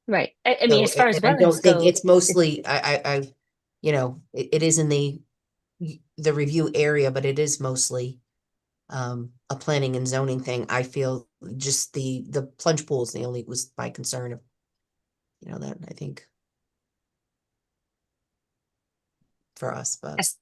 S2: Right. I mean,
S4: So,
S2: as far as
S4: and I don't
S2: wetlands
S4: think
S2: go,
S4: it's mostly, it is in the review area, but it is mostly a planning and zoning thing. I feel just the plunge pool is the only, was my concern of, that I think for us, but.
S2: as,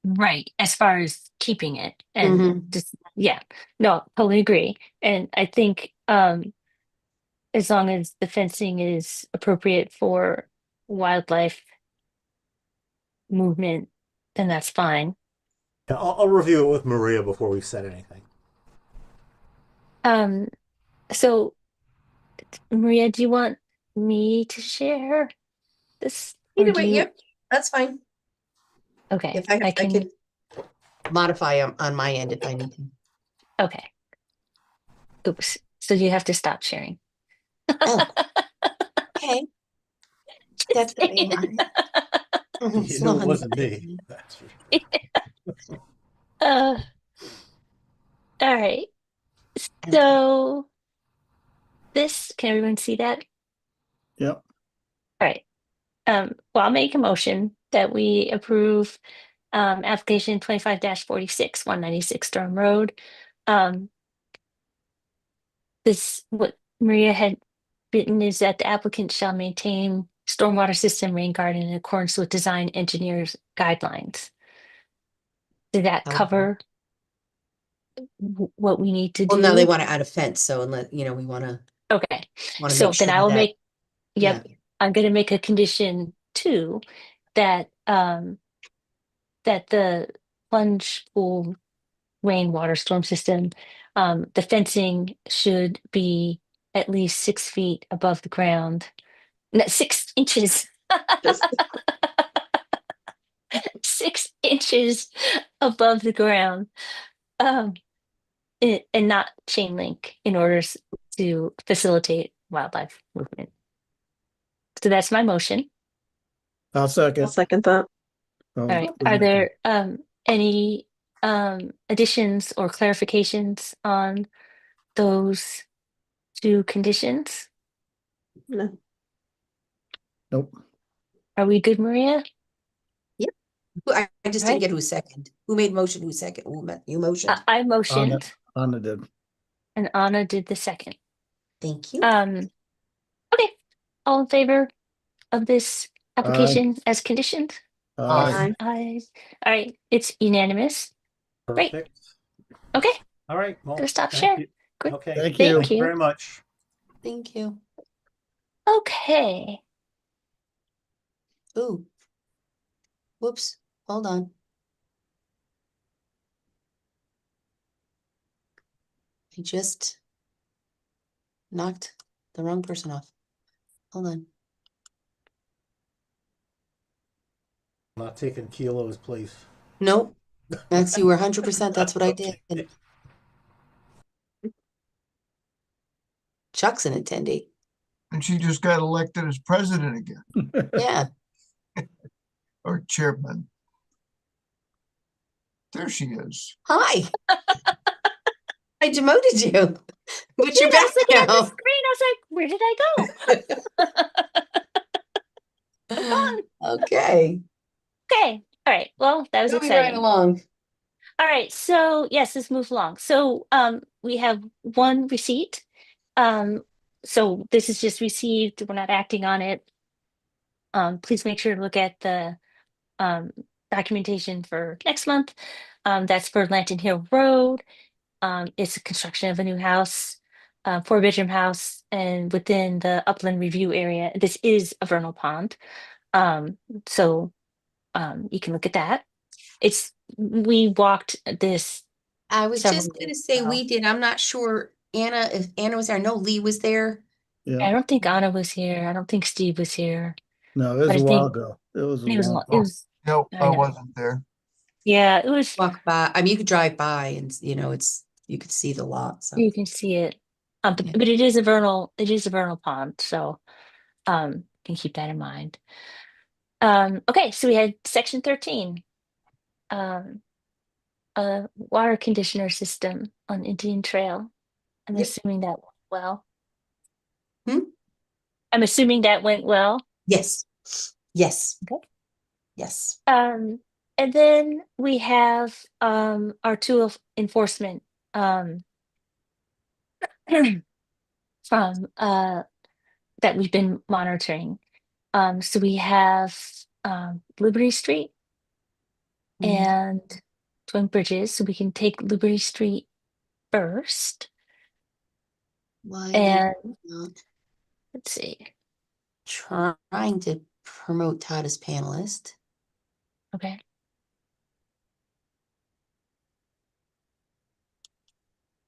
S2: right, as far as keeping it and
S4: Mhm.
S2: just, yeah, no, totally agree. And I think as long as the fencing is appropriate for wildlife movement, then that's fine.
S8: Yeah, I'll review it with Maria before we set anything.
S2: So Maria, do you want me to share this? Or
S4: Either
S2: do
S4: way,
S2: you?
S4: yep, that's fine.
S2: Okay,
S4: If I
S2: can.
S4: can modify on my end if I need to.
S2: Okay. Oops. So you have to stop sharing.
S4: Oh, okay.
S2: Just
S4: Definitely
S2: kidding.
S4: not.
S8: You knew it wasn't me. That's for sure.
S2: Uh, all right. So can everyone see that?
S1: Yep.
S2: All right. Well, I'll make a motion that we approve application 25-46, 196 Storm Road. What Maria had written is that the applicant shall maintain stormwater system rain garden in accordance with design engineers guidelines. Did that cover what we need to
S4: Well, now they
S2: do?
S4: want to add a fence, so unless, we want to
S2: Okay,
S4: make
S2: so
S4: sure
S2: then I will
S4: that,
S2: make, yep, I'm gonna make a condition too, that that the plunge pool rainwater storm system, the fencing should be at least 6 feet above the ground. No, 6 inches.
S3: Just
S2: 6 inches above the ground, um, and not chain link in order to facilitate wildlife movement. So that's my motion.
S1: I'll
S3: I'll
S1: second.
S3: second that.
S2: All right. Are there any additions or clarifications on those two conditions?
S3: No.
S1: Nope.
S2: Are we good, Maria?
S4: I just
S2: Right.
S4: didn't get who's second. Who made motion? Who's second? You motioned?
S2: I motioned
S1: Anna did.
S2: and Anna did the second.
S4: Thank you.
S2: Okay. All in favor of this application as conditioned?
S1: Aye.
S3: Aye.
S2: All right. It's unanimous. Great.
S8: Perfect.
S2: Okay.
S8: All right. Well,
S2: Gonna stop
S8: thank
S2: share.
S8: you.
S2: Great.
S8: Okay.
S1: Thank you.
S2: Thank you.
S8: Very much.
S4: Thank you.
S2: Okay.
S4: Ooh. Whoops. Hold on. I just knocked the wrong person off. Hold on.
S8: I'm not taking Kilo's place.
S4: Nope. That's, you were 100%. That's what I did.
S8: Okay.
S4: Chuck's an attendee.
S5: And she just got elected as president again,
S4: Yeah.
S5: or chairman. There she is.
S4: Hi. I demoted you. But you're
S2: Yeah, I
S4: back
S2: was looking at the
S4: now.
S2: screen. I was like, where did I go? I'm gone.
S4: Okay.
S2: Okay. All right. Well, that was
S4: Moving right
S2: exciting.
S4: along.
S2: All right, so yes, let's move along. So we have one receipt. So this is just received, we're not acting on it. Please make sure to look at the um documentation for next month. That's for Lanton Hill Road. It's a construction of a new house, 4-bedroom house, and within the upland review area. This is a vernal pond. Um, so you can look at that. We walked this
S4: I was
S2: several
S4: just gonna
S2: years
S4: say
S2: ago.
S4: we did. I'm not sure Anna, if Anna was there. I know Lee was there.
S1: Yeah,
S2: I don't think Anna was here. I don't think Steve was here.
S1: no, it was
S2: But I
S1: a while
S2: think
S1: ago. It was a
S2: it was
S1: long.
S2: it was
S5: No,
S2: I
S5: I
S2: know.
S5: wasn't there.
S2: Yeah, it was
S4: Walk by. I mean, you could drive by and you could see the lot. So
S2: you can see it. But,
S4: yeah.
S2: but it is a vernal pond, so you can keep that in mind. Okay, so we had section 13. Um a water conditioner system on Indian Trail. I'm
S4: Yep.
S2: assuming that went well.
S4: Hmm?
S2: I'm assuming that went well.
S4: Yes. Yes.
S2: Okay.
S4: Yes.
S2: And then we have our tool of enforcement um from that we've been monitoring. So we have Liberty Street
S4: Mm,
S2: and Twin Bridges. So we can take Liberty Street first.
S4: why they're
S2: And
S4: not
S2: let's see.
S4: trying to promote Todd as panelist.
S2: Okay.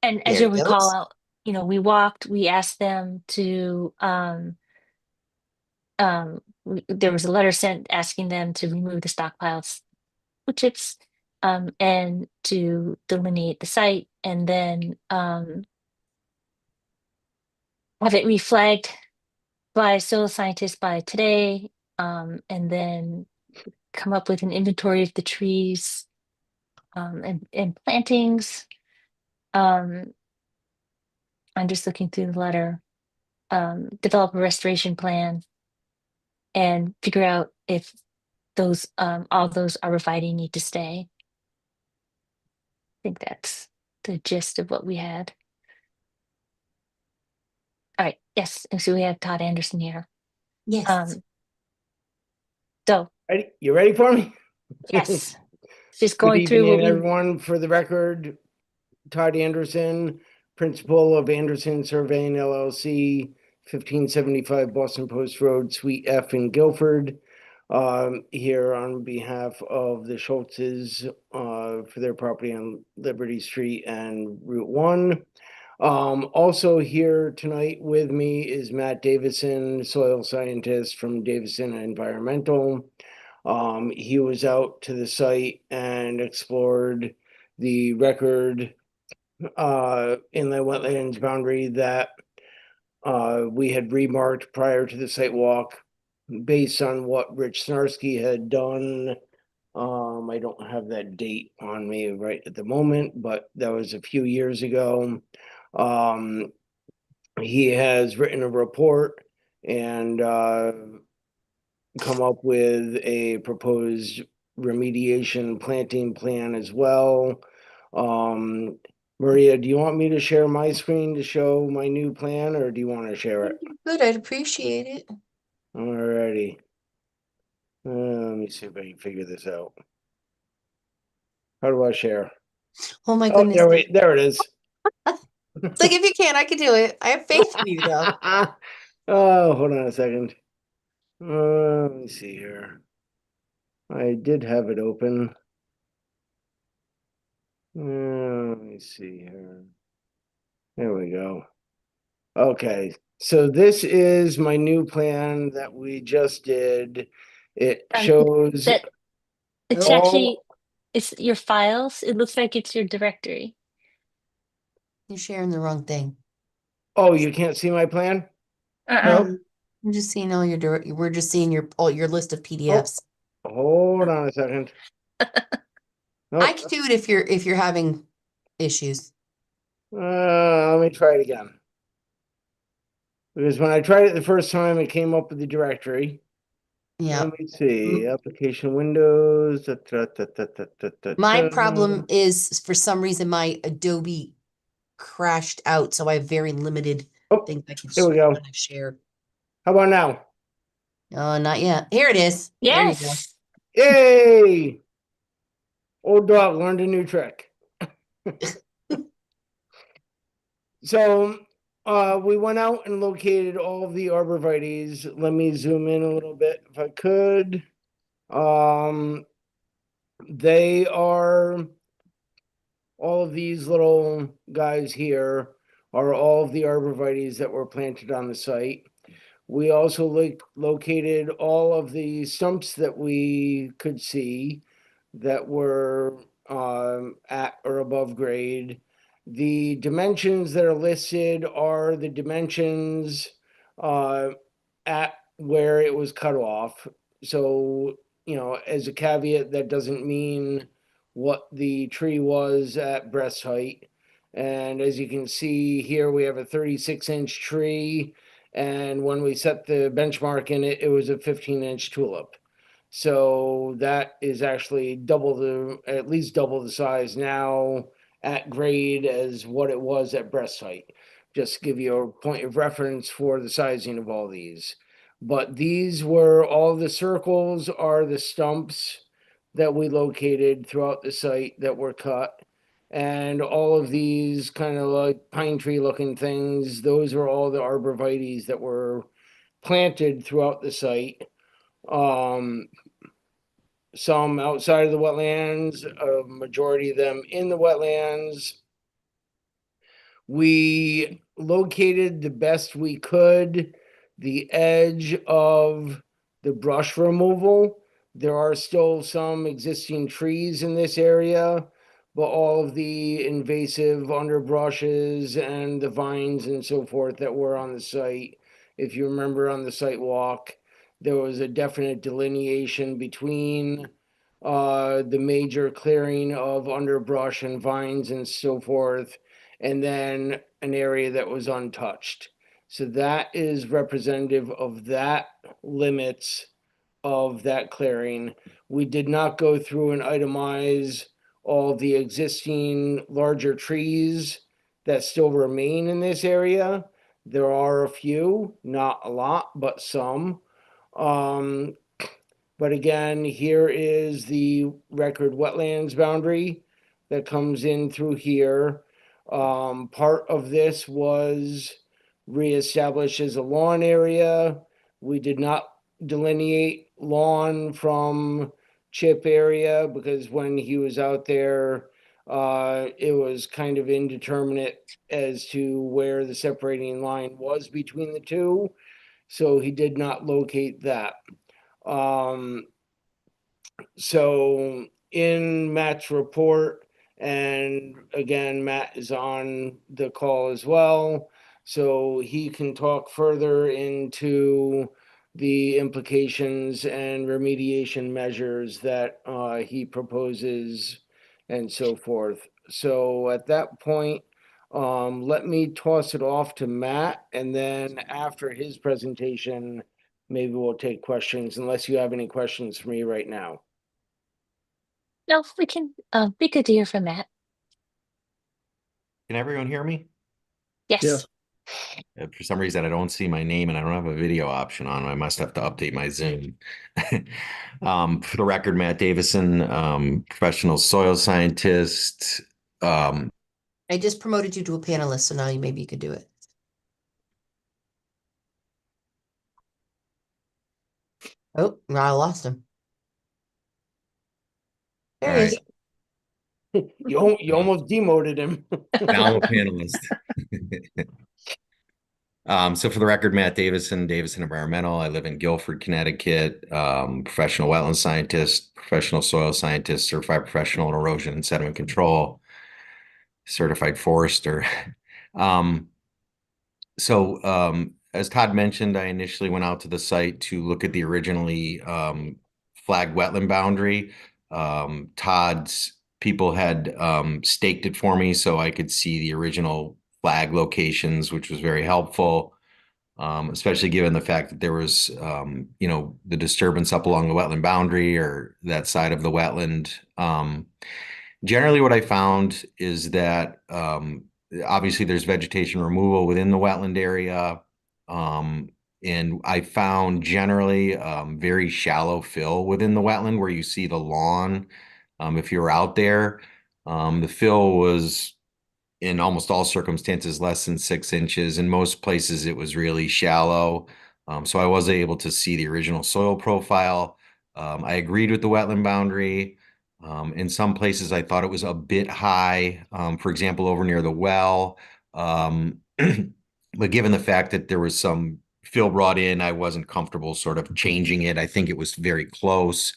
S2: And as
S4: There
S2: you'll
S4: he
S2: recall,
S4: goes.
S2: we asked them to there was a letter sent asking them to remove the stockpiles wood chips and to delineate the site and then have it reflagged by soil scientists by today, and then come up with an inventory of the trees and plantings. Um, I'm just looking through the letter. Develop a restoration plan and figure out if those all those arborvitae need to stay. I think that's the gist of what we had. All right, yes, and so we have Todd Anderson here.
S4: Yes.
S2: Um, so
S9: Ready? You ready for me?
S2: yes, just
S9: Good
S2: going through what
S9: evening,
S2: we
S9: everyone. For the record, Todd Anderson, principal of Anderson Surveying LLC, 1575 Boston Post Road, Suite F in Guilford. Here on behalf of the Schultzes for their property on Liberty Street and Route 1. Also here tonight with me is Matt Davison, soil scientist from Davison Environmental. He was out to the site and explored the record inland wetlands boundary that we had remarked prior to the site walk based on what Rich Snarsky had done. I don't have that date on me right at the moment, but that was a few years ago. He has written a report and come up with a proposed remediation planting plan as well. Maria, do you want me to share my screen to show my new plan, or do you want to share it?
S4: Good. I'd appreciate it.
S9: Alrighty. Let me see if I can figure this out. How do I share?
S4: Oh my
S9: Oh,
S4: goodness.
S9: there it is.
S4: It's like if you can, I can do it. I have faith in you though.
S9: Oh, hold on a second. Let me see here. I did have it open. Let me see here. There we go. Okay, so this is my new plan that we just did. It shows
S2: that it's
S4: Oh,
S2: actually it's your files. It looks like it's your directory.
S4: you're sharing the wrong thing.
S9: oh, you can't see my plan?
S1: Nope.
S4: I'm just seeing all your we're just seeing your list of PDFs.
S9: Hold on a second.
S4: I
S9: Nope.
S4: can do it if you're having issues.
S9: Let me try it again. Because when I tried it the first time, it came up with the directory.
S4: Yeah.
S9: Let me see, application windows.
S4: My problem is for some reason my Adobe crashed out, so I have very limited
S9: Oh,
S4: things I can
S9: here we go.
S4: share.
S9: How about now?
S4: Not yet. Here it is. There you go.
S2: Yes.
S9: Yay! Old dog learned a new trick. So we went out and located all of the arborvitaes. Let me zoom in a little bit if I could. They are all of these little guys here are all of the arborvitaes that were planted on the site. We also located all of the stumps that we could see that were at or above grade. The dimensions that are listed are the dimensions at where it was cut off. So, as a caveat, that doesn't mean what the tree was at breast height. And as you can see here, we have a 36-inch tree. And when we set the benchmark in it, it was a 15-inch tulip. So that is actually at least double the size now at grade as what it was at breast height. Just to give you a point of reference for the sizing of all these. But these were all the circles are the stumps that we located throughout the site that were cut. And all of these kind of like pine tree looking things, those are all the arborvitaes that were planted throughout the site. Some outside of the wetlands, a majority of them in the wetlands. We located the best we could the edge of the brush removal. There are still some existing trees in this area, but all of the invasive underbrushes and the vines and so forth that were on the site, if you remember on the site walk, there was a definite delineation between the major clearing of underbrush and vines and so forth, and then an area that was untouched. So that is representative of that limits of that clearing. We did not go through and itemize all the existing larger trees that still remain in this area. There are a few, not a lot, but some. But again, here is the record wetlands boundary that comes in through here. Part of this was reestablished as a lawn area. We did not delineate lawn from chip area because when he was out there, it was kind of indeterminate as to where the separating line was between the two. So he did not locate that. So in Matt's report, and again, Matt is on the call as well, so he can talk further into the implications and remediation measures that he proposes and so forth. So at that point, let me toss it off to Matt, and then after his presentation, maybe we'll take questions, unless you have any questions for me right now.
S2: No, we can be good to hear from Matt.
S10: Can everyone hear me?
S2: Yes.
S1: Yes.
S10: For some reason, I don't see my name and I don't have a video option on. I must have to update my Zoom. For the record, Matt Davison, professional soil scientist.
S4: I just promoted you to a panelist, so now maybe you could do it. Oh, no, I lost him. There he is.
S9: You almost demoted him.
S10: Now I'm a panelist. So for the record, Matt Davison, Davison Environmental. I live in Guilford, Connecticut. Professional wetland scientist, professional soil scientist, certified professional in erosion and sediment control, certified forester. As Todd mentioned, I initially went out to the site to look at the originally flagged wetland boundary. Todd's people had staked it for me so I could see the original flag locations, which was very helpful. especially given the fact that there was, the disturbance up along the wetland boundary or that side of the wetland. Generally, what I found is that obviously there's vegetation removal within the wetland area. And I found generally very shallow fill within the wetland where you see the lawn. If you're out there, the fill was in almost all circumstances less than 6 inches. In most places, it was really shallow. So I was able to see the original soil profile. I agreed with the wetland boundary. In some places, I thought it was a bit high. For example, over near the well. But given the fact that there was some fill brought in, I wasn't comfortable sort of changing it. I think it was very close.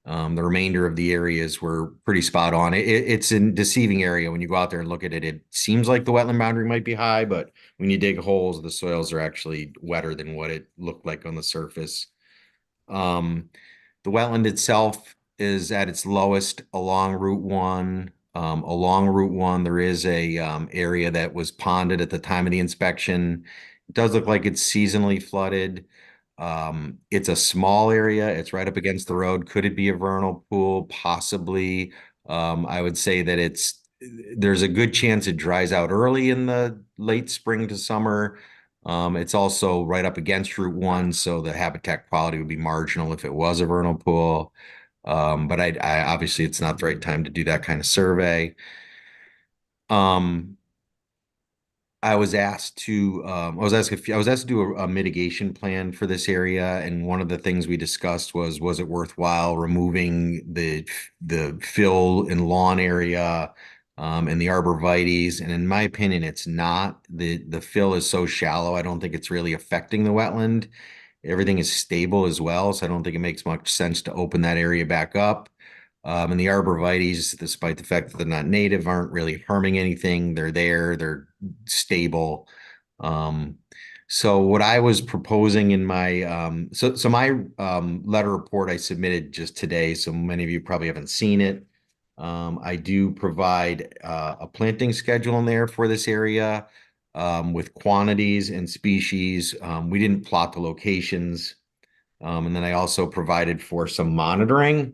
S10: The remainder of the areas were pretty spot on. It's a deceiving area when you go out there and look at it. It seems like the wetland boundary might be high, but when you dig holes, the soils are actually wetter than what it looked like on the surface. The wetland itself is at its lowest along Route 1. Along Route 1, there is a area that was ponded at the time of the inspection. It does look like it's seasonally flooded. It's a small area. It's right up against the road. Could it be a vernal pool? Possibly. I would say that there's a good chance it dries out early in the late spring to summer. It's also right up against Route 1, so the habitat quality would be marginal if it was a vernal pool. But I obviously it's not the right time to do that kind of survey. I was asked to do a mitigation plan for this area, and one of the things we discussed was it worthwhile removing the fill and lawn area and the arborvitaes? And in my opinion, it's not. The fill is so shallow, I don't think it's really affecting the wetland. Everything is stable as well, so I don't think it makes much sense to open that area back up. And the arborvitaes, despite the fact that they're not native, aren't really harming anything. They're there, they're stable. So what I was proposing in my my letter report I submitted just today, so many of you probably haven't seen it. I do provide a planting schedule in there for this area with quantities and species. We didn't plot the locations. And then I also provided for some monitoring.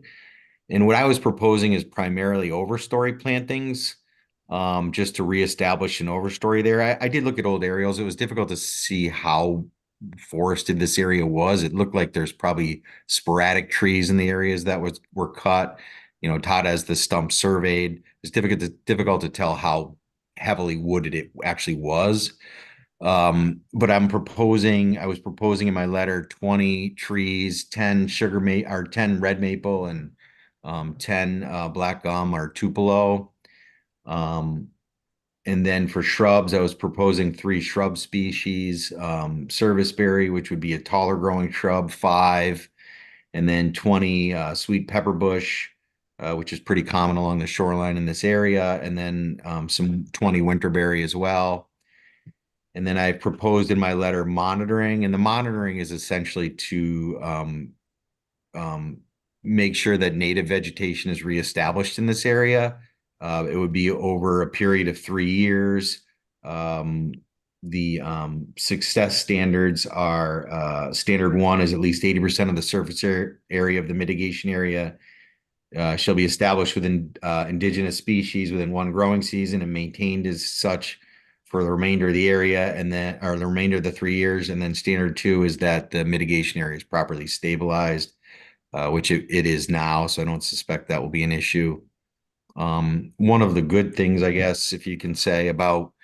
S10: And what I was proposing is primarily overstory plantings, just to reestablish an overstory there. I did look at old aerials. It was difficult to see how forested this area was. It looked like there's probably sporadic trees in the areas that were cut. Todd has the stump surveyed. It's difficult to tell how heavily wooded it actually was. But I was proposing in my letter 20 trees, 10 or 10 red maple and 10 black gum or tupelo. And then for shrubs, I was proposing 3 shrub species, serviceberry, which would be a taller growing shrub, 5, and then 20 sweet pepper bush, which is pretty common along the shoreline in this area, and then some 20 winterberry as well. And then I proposed in my letter monitoring, and the monitoring is essentially to make sure that native vegetation is reestablished in this area. It would be over a period of 3 years. The success standards are standard 1 is at least 80% of the surface area of the mitigation area shall be established within indigenous species within 1 growing season and maintained as such for the remainder of the area, and then or the remainder of the 3 years. And then standard 2 is that the mitigation area is properly stabilized, which it is now, so I don't suspect that will be an issue. One of the good things, I guess, if you can say about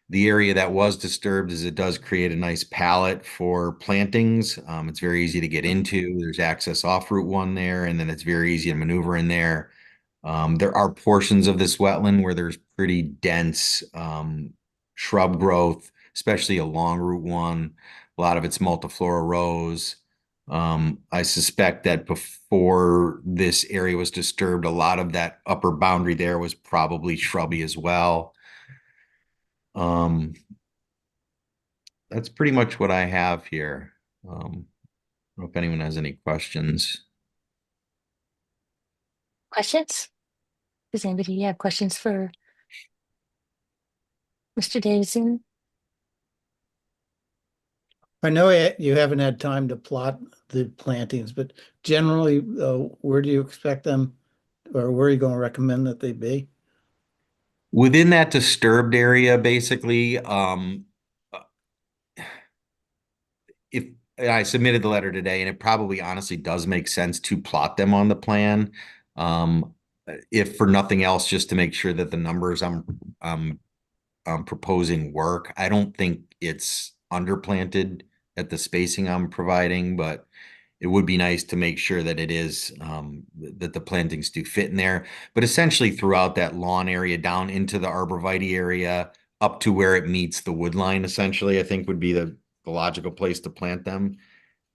S10: the area that was disturbed is it does create a nice palette for plantings. It's very easy to get into. There's access off Route 1 there, and then it's very easy to maneuver in there. There are portions of this wetland where there's pretty dense shrub growth, especially along Route 1. A lot of it's multiflora rose. I suspect that before this area was disturbed, a lot of that upper boundary there was probably shrubby as well. That's pretty much what I have here. I don't know if anyone has any questions.
S2: Questions? Does anybody have questions for Mr. Davidson?
S1: I know you haven't had time to plot the plantings, but generally, where do you expect them, or where are you going to recommend that they be?
S10: Within that disturbed area, basically, if I submitted the letter today, and it probably honestly does make sense to plot them on the plan. Um, if for nothing else, just to make sure that the numbers I'm proposing work. I don't think it's underplanted at the spacing I'm providing, but it would be nice to make sure that it is that the plantings do fit in there. But essentially throughout that lawn area down into the arborvitae area up to where it meets the wood line, essentially, I think would be the logical place to plant them.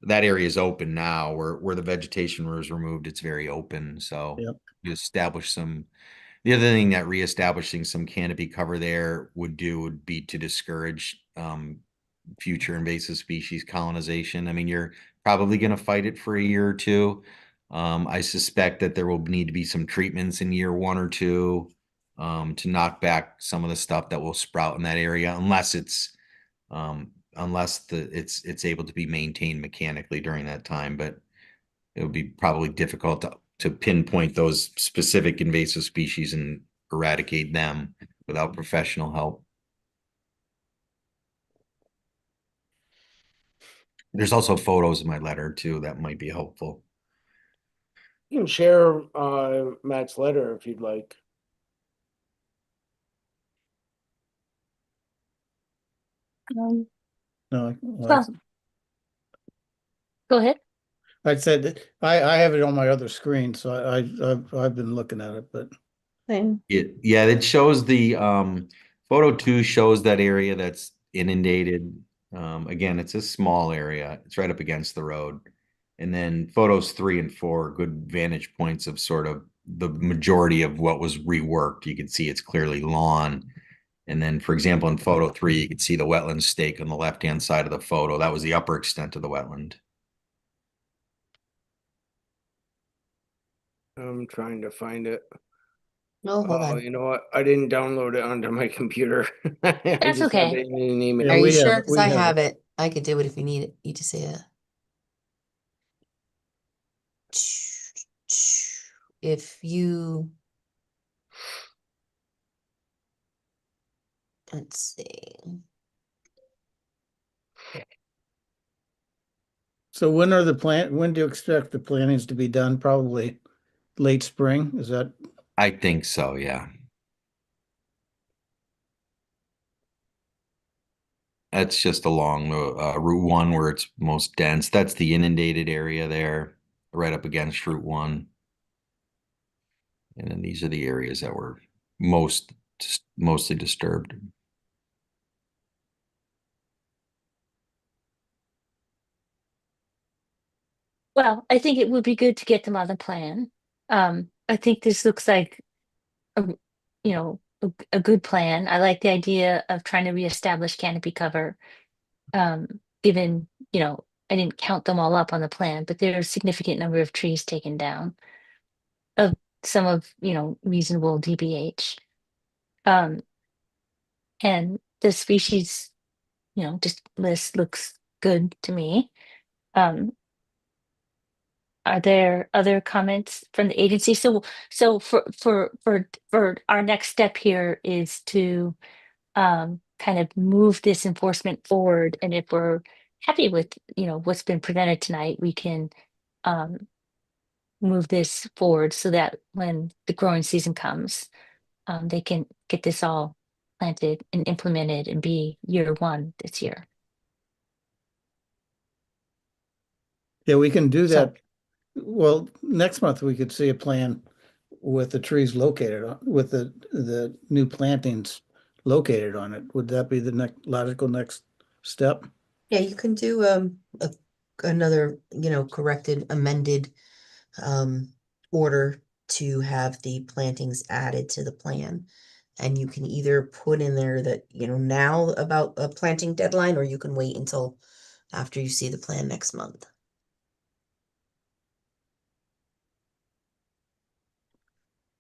S10: That area is open now where the vegetation was removed. It's very open. So
S1: Yep.
S10: you establish some the other thing that reestablishing some canopy cover there would do would be to discourage future invasive species colonization. I mean, you're probably going to fight it for a year or two. I suspect that there will need to be some treatments in year 1 or 2 to knock back some of the stuff that will sprout in that area, unless it's able to be maintained mechanically during that time. But it would be probably difficult to pinpoint those specific invasive species and eradicate them without professional help. There's also photos in my letter too that might be helpful.
S9: You can share Matt's letter if you'd like.
S2: Um,
S1: No,
S2: well, go ahead.
S1: I said that I have it on my other screen, so I've been looking at it, but
S3: Same.
S10: Yeah, it shows the photo 2 shows that area that's inundated. Again, it's a small area. It's right up against the road. And then photos 3 and 4 are good vantage points of sort of the majority of what was reworked. You can see it's clearly lawn. And then, for example, in photo 3, you can see the wetland stake on the left-hand side of the photo. That was the upper extent of the wetland.
S9: I'm trying to find it.
S4: Oh, hold
S9: Oh,
S4: on.
S9: you know what? I didn't download it onto my computer. I
S2: That's
S9: just have
S2: okay.
S9: it in an email.
S1: Yeah,
S4: Are you
S1: we have
S4: sure?
S1: it.
S4: Because
S1: We
S4: I
S1: have
S4: have
S1: it.
S4: it. I could do it if you need it. You just say if you, let's see.
S1: So when do you expect the plantings to be done? Probably late spring, is that?
S10: I think so, yeah. That's just along Route 1 where it's most dense. That's the inundated area there, right up against Route 1. And then these are the areas that were mostly disturbed.
S2: Well, I think it would be good to get them on the plan. I think this looks like a, a good plan. I like the idea of trying to reestablish canopy cover. Given, I didn't count them all up on the plan, but there are a significant number of trees taken down of some of, reasonable DBH. And the species, just list looks good to me. Um, Are there other comments from the agency? So for our next step here is to kind of move this enforcement forward. And if we're happy with, what's been presented tonight, we can um move this forward so that when the growing season comes, they can get this all planted and implemented and be year one this year.
S1: Yeah, we can do
S2: So-
S1: that. Well, next month we could see a plan with the trees located on, with the new plantings located on it. Would that be the logical next step?
S4: Yeah, you can do another, corrected, amended order to have the plantings added to the plan. And you can either put in there that, now about a planting deadline, or you can wait until after you see the plan next month.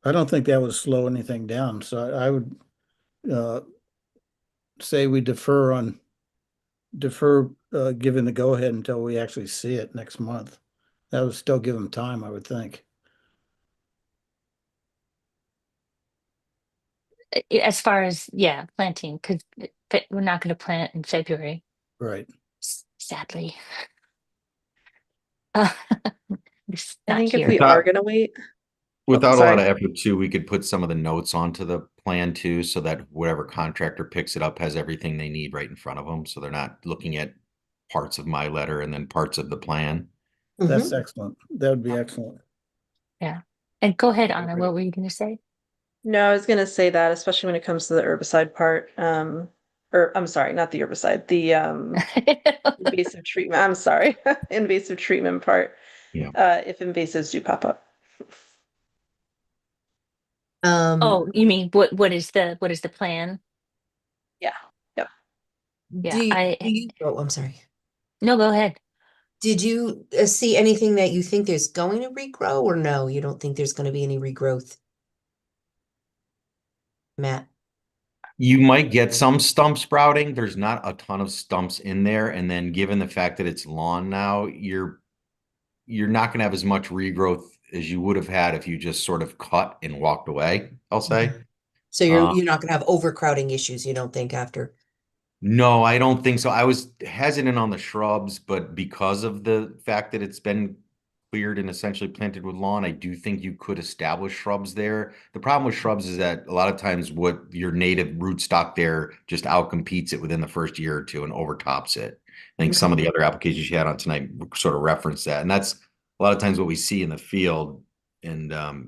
S1: I don't think that would slow anything down, so I would say we defer on defer giving the go-ahead until we actually see it next month. That would still give them time, I would think.
S2: As far as, yeah, planting, because we're not going to plant in February,
S1: Right.
S2: sadly. Uh, it's
S3: I
S2: not
S3: think if
S2: here.
S3: we are gonna wait,
S10: Without a lot
S3: sorry.
S10: of effort too, we could put some of the notes onto the plan too, so that whatever contractor picks it up has everything they need right in front of them. So they're not looking at parts of my letter and then parts of the plan.
S1: That's
S4: Mhm.
S1: excellent. That would be excellent.
S2: Yeah. And go ahead, Anna. What were you going to say?
S3: No, I was gonna say that, especially when it comes to the herbicide part, or I'm sorry, not the herbicide, the invasive treatment. I'm sorry, invasive treatment part.
S10: Yeah.
S3: If invasives do pop up.
S2: Oh, you mean what is the plan?
S3: Yeah. Yep.
S2: Yeah,
S4: Oh, I'm sorry.
S2: no, go ahead.
S4: Did you see anything that you think there's going to regrow, or no, you don't think there's going to be any regrowth? Matt?
S10: You might get some stump sprouting. There's not a ton of stumps in there. And then given the fact that it's lawn now, you're not going to have as much regrowth as you would have had if you just sort of cut and walked away, I'll say.
S4: So
S10: Uh,
S4: you're not going to have overcrowding issues, you don't think, after?
S10: No, I don't think so. I was hesitant on the shrubs, but because of the fact that it's been cleared and essentially planted with lawn, I do think you could establish shrubs there. The problem with shrubs is that a lot of times what your native rootstock there just outcompetes it within the first year or two and overtops it. I think some of the other applications you had on tonight sort of reference that, and that's a lot of times what we see in the field. And a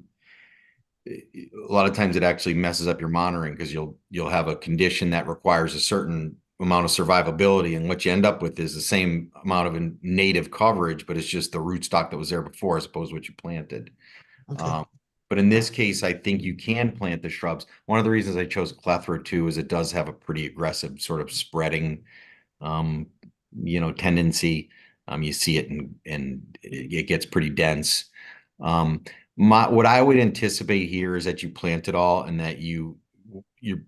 S10: lot of times it actually messes up your monitoring because you'll have a condition that requires a certain amount of survivability, and what you end up with is the same amount of native coverage, but it's just the rootstock that was there before as opposed to what you planted.
S4: Okay.
S10: But in this case, I think you can plant the shrubs. One of the reasons I chose clethra too is it does have a pretty aggressive sort of spreading, um, tendency. You see it and it gets pretty dense. Um, what I would anticipate here is that you plant it all and that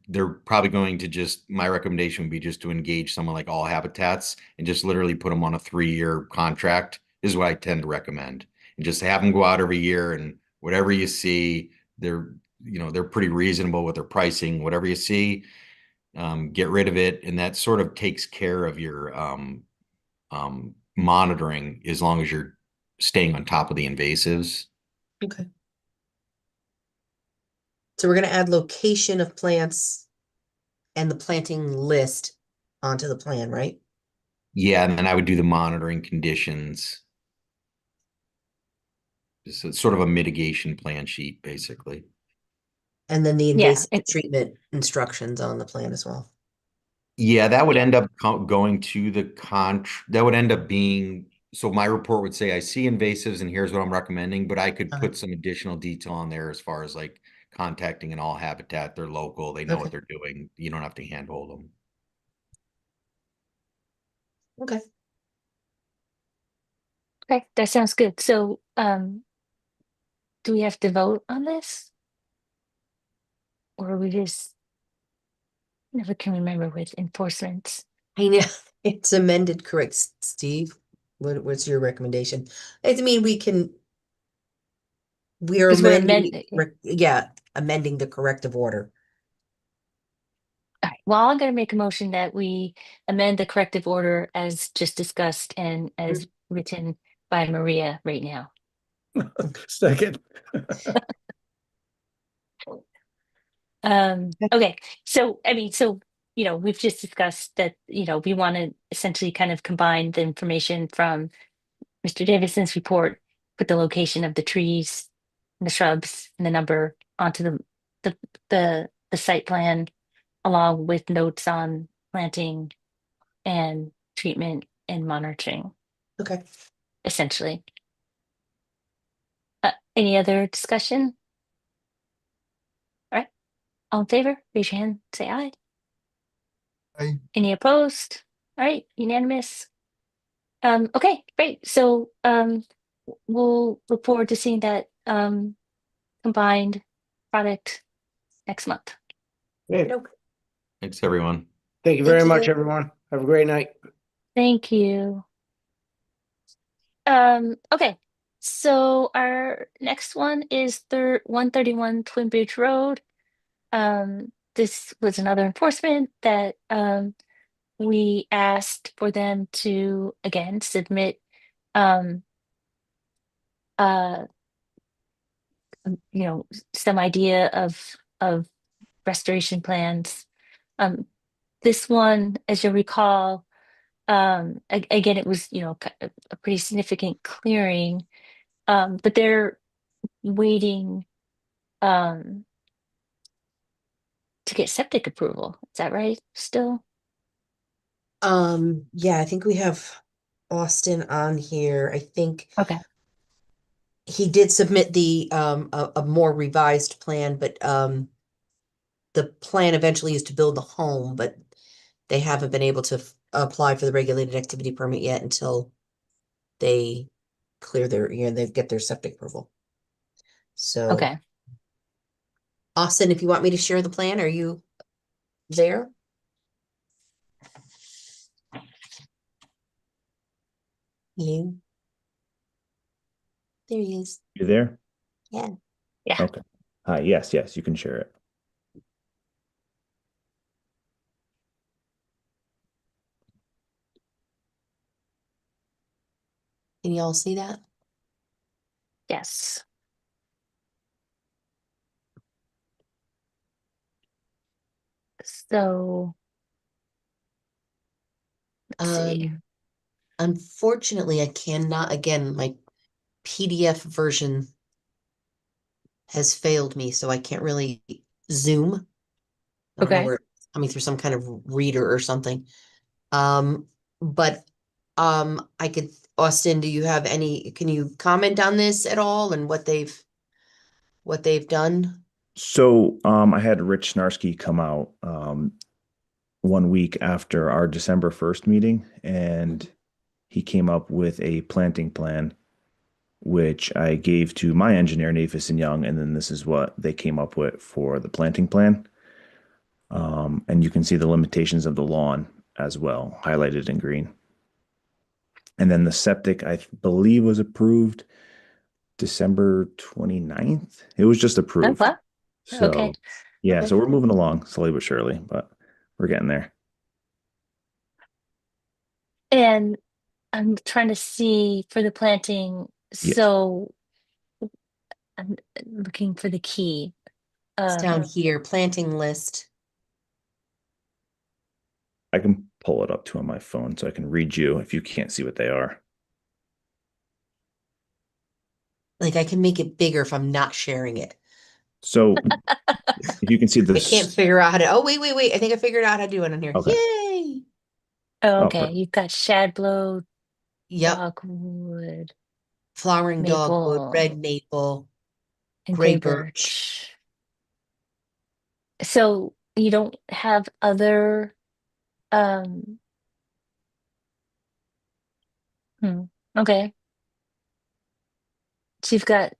S10: they're probably going to my recommendation would be just to engage someone like All Habitats and just literally put them on a 3-year contract is what I tend to recommend, and just have them go out every year, and whatever you see, they're pretty reasonable with their pricing. Whatever you see, get rid of it, and that sort of takes care of your monitoring as long as you're staying on top of the invasives.
S4: Okay. So we're going to add location of plants and the planting list onto the plan, right?
S10: Yeah, and then I would do the monitoring conditions. Just sort of a mitigation plan sheet, basically.
S4: And then the
S2: Yeah,
S4: invasive treatment instructions on the plan as well.
S10: Yeah, that would
S2: Yeah.
S10: end up going to the that would end up being, so my report would say, I see invasives and here's what I'm recommending, but I could put some additional detail on there as far as like contacting an All Habitat. They're local, they know what they're doing. You don't have to handhold them.
S4: Okay.
S2: Okay, that sounds good. So, do we have to vote on this? Or we just never can remember with enforcements?
S4: I know it's amended, correct, Steve? What's your recommendation? I mean, we are
S2: Because we're
S4: amending, amending the corrective order.
S2: all right, well, I'm gonna make a motion that we amend the corrective order as just discussed and as written by Maria right now.
S1: Second.
S2: Okay, so I mean, so we've just discussed that, we want to essentially kind of combine the information from Mr. Davidson's report, put the location of the trees and the shrubs and the number onto the site plan, along with notes on planting and treatment and monitoring,
S4: Okay.
S2: essentially. Any other discussion? All right, all in favor, raise your hand, say aye.
S5: Aye.
S2: Any opposed? All right, unanimous. Okay, great. So we'll look forward to seeing that combined product next month.
S9: Okay.
S10: Thanks, everyone.
S9: Thank you
S4: Thank
S9: very much,
S4: you.
S9: everyone. Have a great night.
S2: Thank you. Okay. So our next one is 131 Twin Bridge Road. This was another enforcement that we asked for them to again submit um uh some idea of restoration plans. This one, as you'll recall, again, it was, a pretty significant clearing, but they're waiting um, to get septic approval. Is that right? Still?
S4: Yeah, I think we have Austin on here. I think
S2: Okay.
S4: he did submit the a more revised plan, but the plan eventually is to build the home, but they haven't been able to apply for the regulated activity permit yet until they clear their, they get their septic approval. So,
S2: Okay.
S4: Austin, if you want me to share the plan, are you there? You? There he is.
S11: You there?
S4: Yeah.
S2: Yeah.
S11: Okay. Hi. Yes, yes, you can share it.
S4: Can you all see that?
S2: Yes. So let's see.
S4: Unfortunately, I cannot, again, my PDF version has failed me, so I can't really zoom. I don't know
S2: Okay.
S4: where it's coming through some kind of reader or something. But I could, Austin, do you have can you comment on this at all and what they've done?
S11: So, I had Rich Snarsky come out 1 week after our December 1st meeting, and he came up with a planting plan, which I gave to my engineer, Nafis and Young, and then this is what they came up with for the planting plan. And you can see the limitations of the lawn as well, highlighted in green. And then the septic, I believe, was approved December 29th. It was just
S2: Oh,
S11: approved.
S2: wow. Okay.
S11: So, yeah,
S4: Okay.
S11: so we're moving along slowly but surely, but we're getting there.
S2: And I'm trying to see for the planting.
S11: Yes,
S2: So I'm looking for the key.
S4: It's down here, planting list.
S11: I can pull it up to on my phone so I can read you if you can't see what they are.
S4: Like I can make it bigger if I'm not sharing it.
S11: So, if you can see
S4: I can't
S11: this,
S4: figure out how to, oh, wait. I think I figured out how to do it on here.
S11: okay.
S4: Yay!
S2: Oh,
S11: Oh,
S2: okay. You've got shadblow,
S4: Yep.
S2: dogwood,
S4: Flowering dogwood,
S2: maple,
S4: red maple,
S2: and
S4: gray
S2: gray
S4: birch.
S2: birch. So you don't have other um hmm, okay. So you've got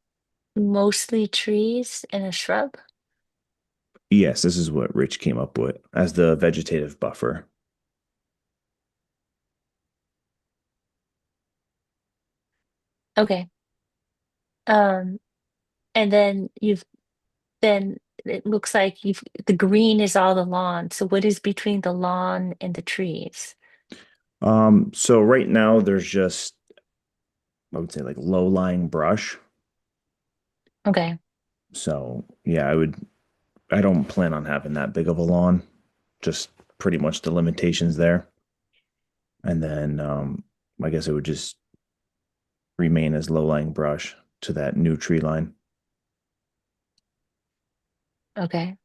S2: mostly trees and a shrub?
S11: Yes, this is what Rich came up with as the vegetative buffer.
S2: Okay. Um and then it looks like the green is all the lawn. So what is between the lawn and the trees?
S11: So right now there's just, I would say, like low-lying brush.
S2: Okay.
S11: So yeah, I don't plan on having that big of a lawn. Just pretty much the limitations there. And then I guess it would just remain as low-lying brush to that new tree line.
S2: Okay.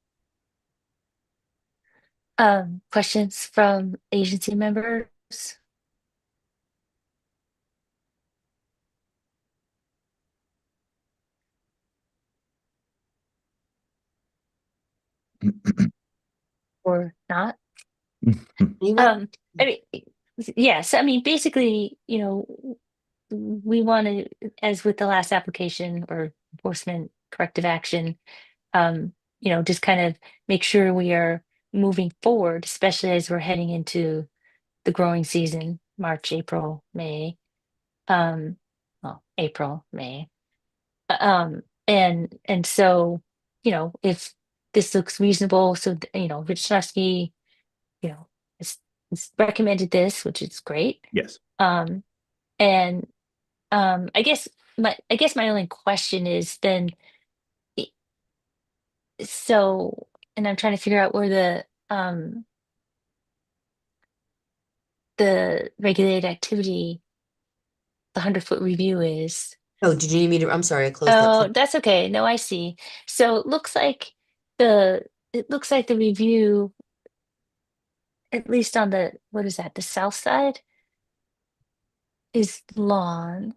S2: Questions from agency members? Or not?
S4: Anyone?
S2: I mean, yes, I mean, basically, we want to, as with the last application or enforcement corrective action, just kind of make sure we are moving forward, especially as we're heading into the growing season. March, April, May. Well, April, May. And so, if this looks reasonable, so Rich Snarski, you know, has recommended this, which is great.
S11: Yes.
S2: Um, and I guess my only question is then, i- so, and I'm trying to figure out where the regulated activity, the 100-foot review is.
S4: Oh, did you need me to? I'm sorry, I closed that
S2: Oh,
S4: tab.
S2: that's okay. No, I see. So it looks like the review, at least on what is that, the south side, is lawn.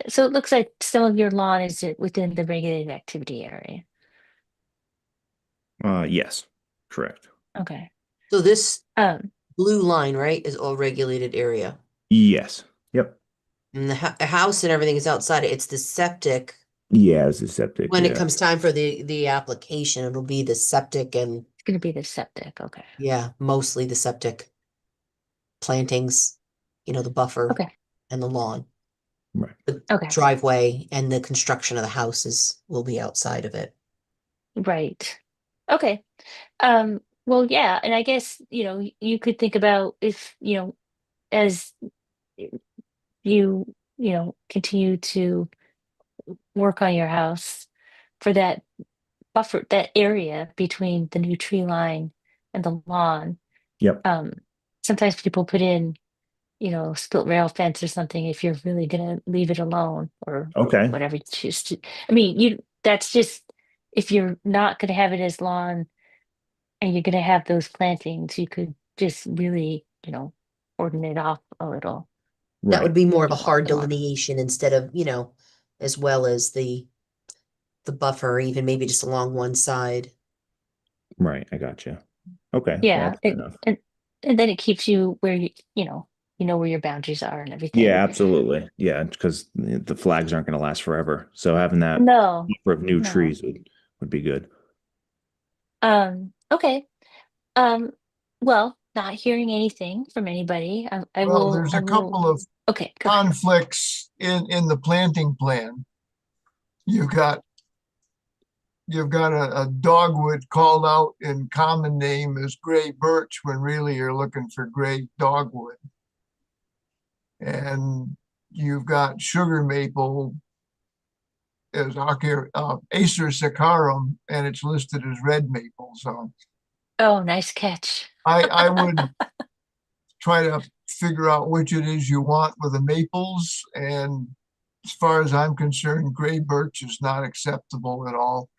S2: So it looks like some of your lawn is within the regulated activity area.
S11: Yes, correct.
S2: Okay.
S4: So this
S2: Um,
S4: blue line, right, is all regulated area.
S11: Yes. Yep.
S4: And the house and everything is outside. It's the septic.
S11: Yeah, it's a septic.
S4: When it
S11: Yeah.
S4: comes time for the application, it'll be the septic and
S2: it's gonna be the septic. Okay.
S4: yeah, mostly the septic plantings, the buffer
S2: Okay.
S4: and the lawn.
S11: Right.
S4: The
S2: Okay.
S4: driveway and the construction of the houses will be outside of it.
S2: Right. Okay. Well, yeah, and I guess, you could think about if, as continue to work on your house for that buffer, that area between the new tree line and the lawn.
S11: Yep.
S2: Sometimes people put in, split rail fence or something if you're really gonna leave it alone or
S11: Okay.
S2: whatever you choose to. I mean, that's just if you're not gonna have it as lawn and you're gonna have those plantings, you could just really, cordon it off a little.
S4: That would
S11: Right.
S4: be more of a
S2: Don't want
S4: hard
S2: them on.
S4: delineation instead of, as well as the buffer, even maybe just along one side.
S11: Right. I got you. Okay. Yeah,
S2: Yeah,
S11: that's fair enough.
S2: and then it keeps you where you know where your boundaries are and
S11: Yeah,
S2: everything.
S11: absolutely. Yeah, because the flags aren't going to last forever. So having that
S2: No,
S11: number of new
S2: no.
S11: trees would be good.
S2: Okay. Um, well, not hearing anything from anybody. I
S5: Well,
S2: will.
S5: there's
S2: I
S5: a couple
S2: will.
S5: of
S2: Okay, go ahead.
S5: conflicts in the planting plan. You've got you've got a dogwood called out in common name as gray birch when really you're looking for gray dogwood. And you've got sugar maple as Acer saccharum, and it's listed as red maple. So
S2: Oh, nice catch.
S5: I would try to figure out which it is you want with the maples. And as far as I'm concerned, gray birch is not acceptable at all.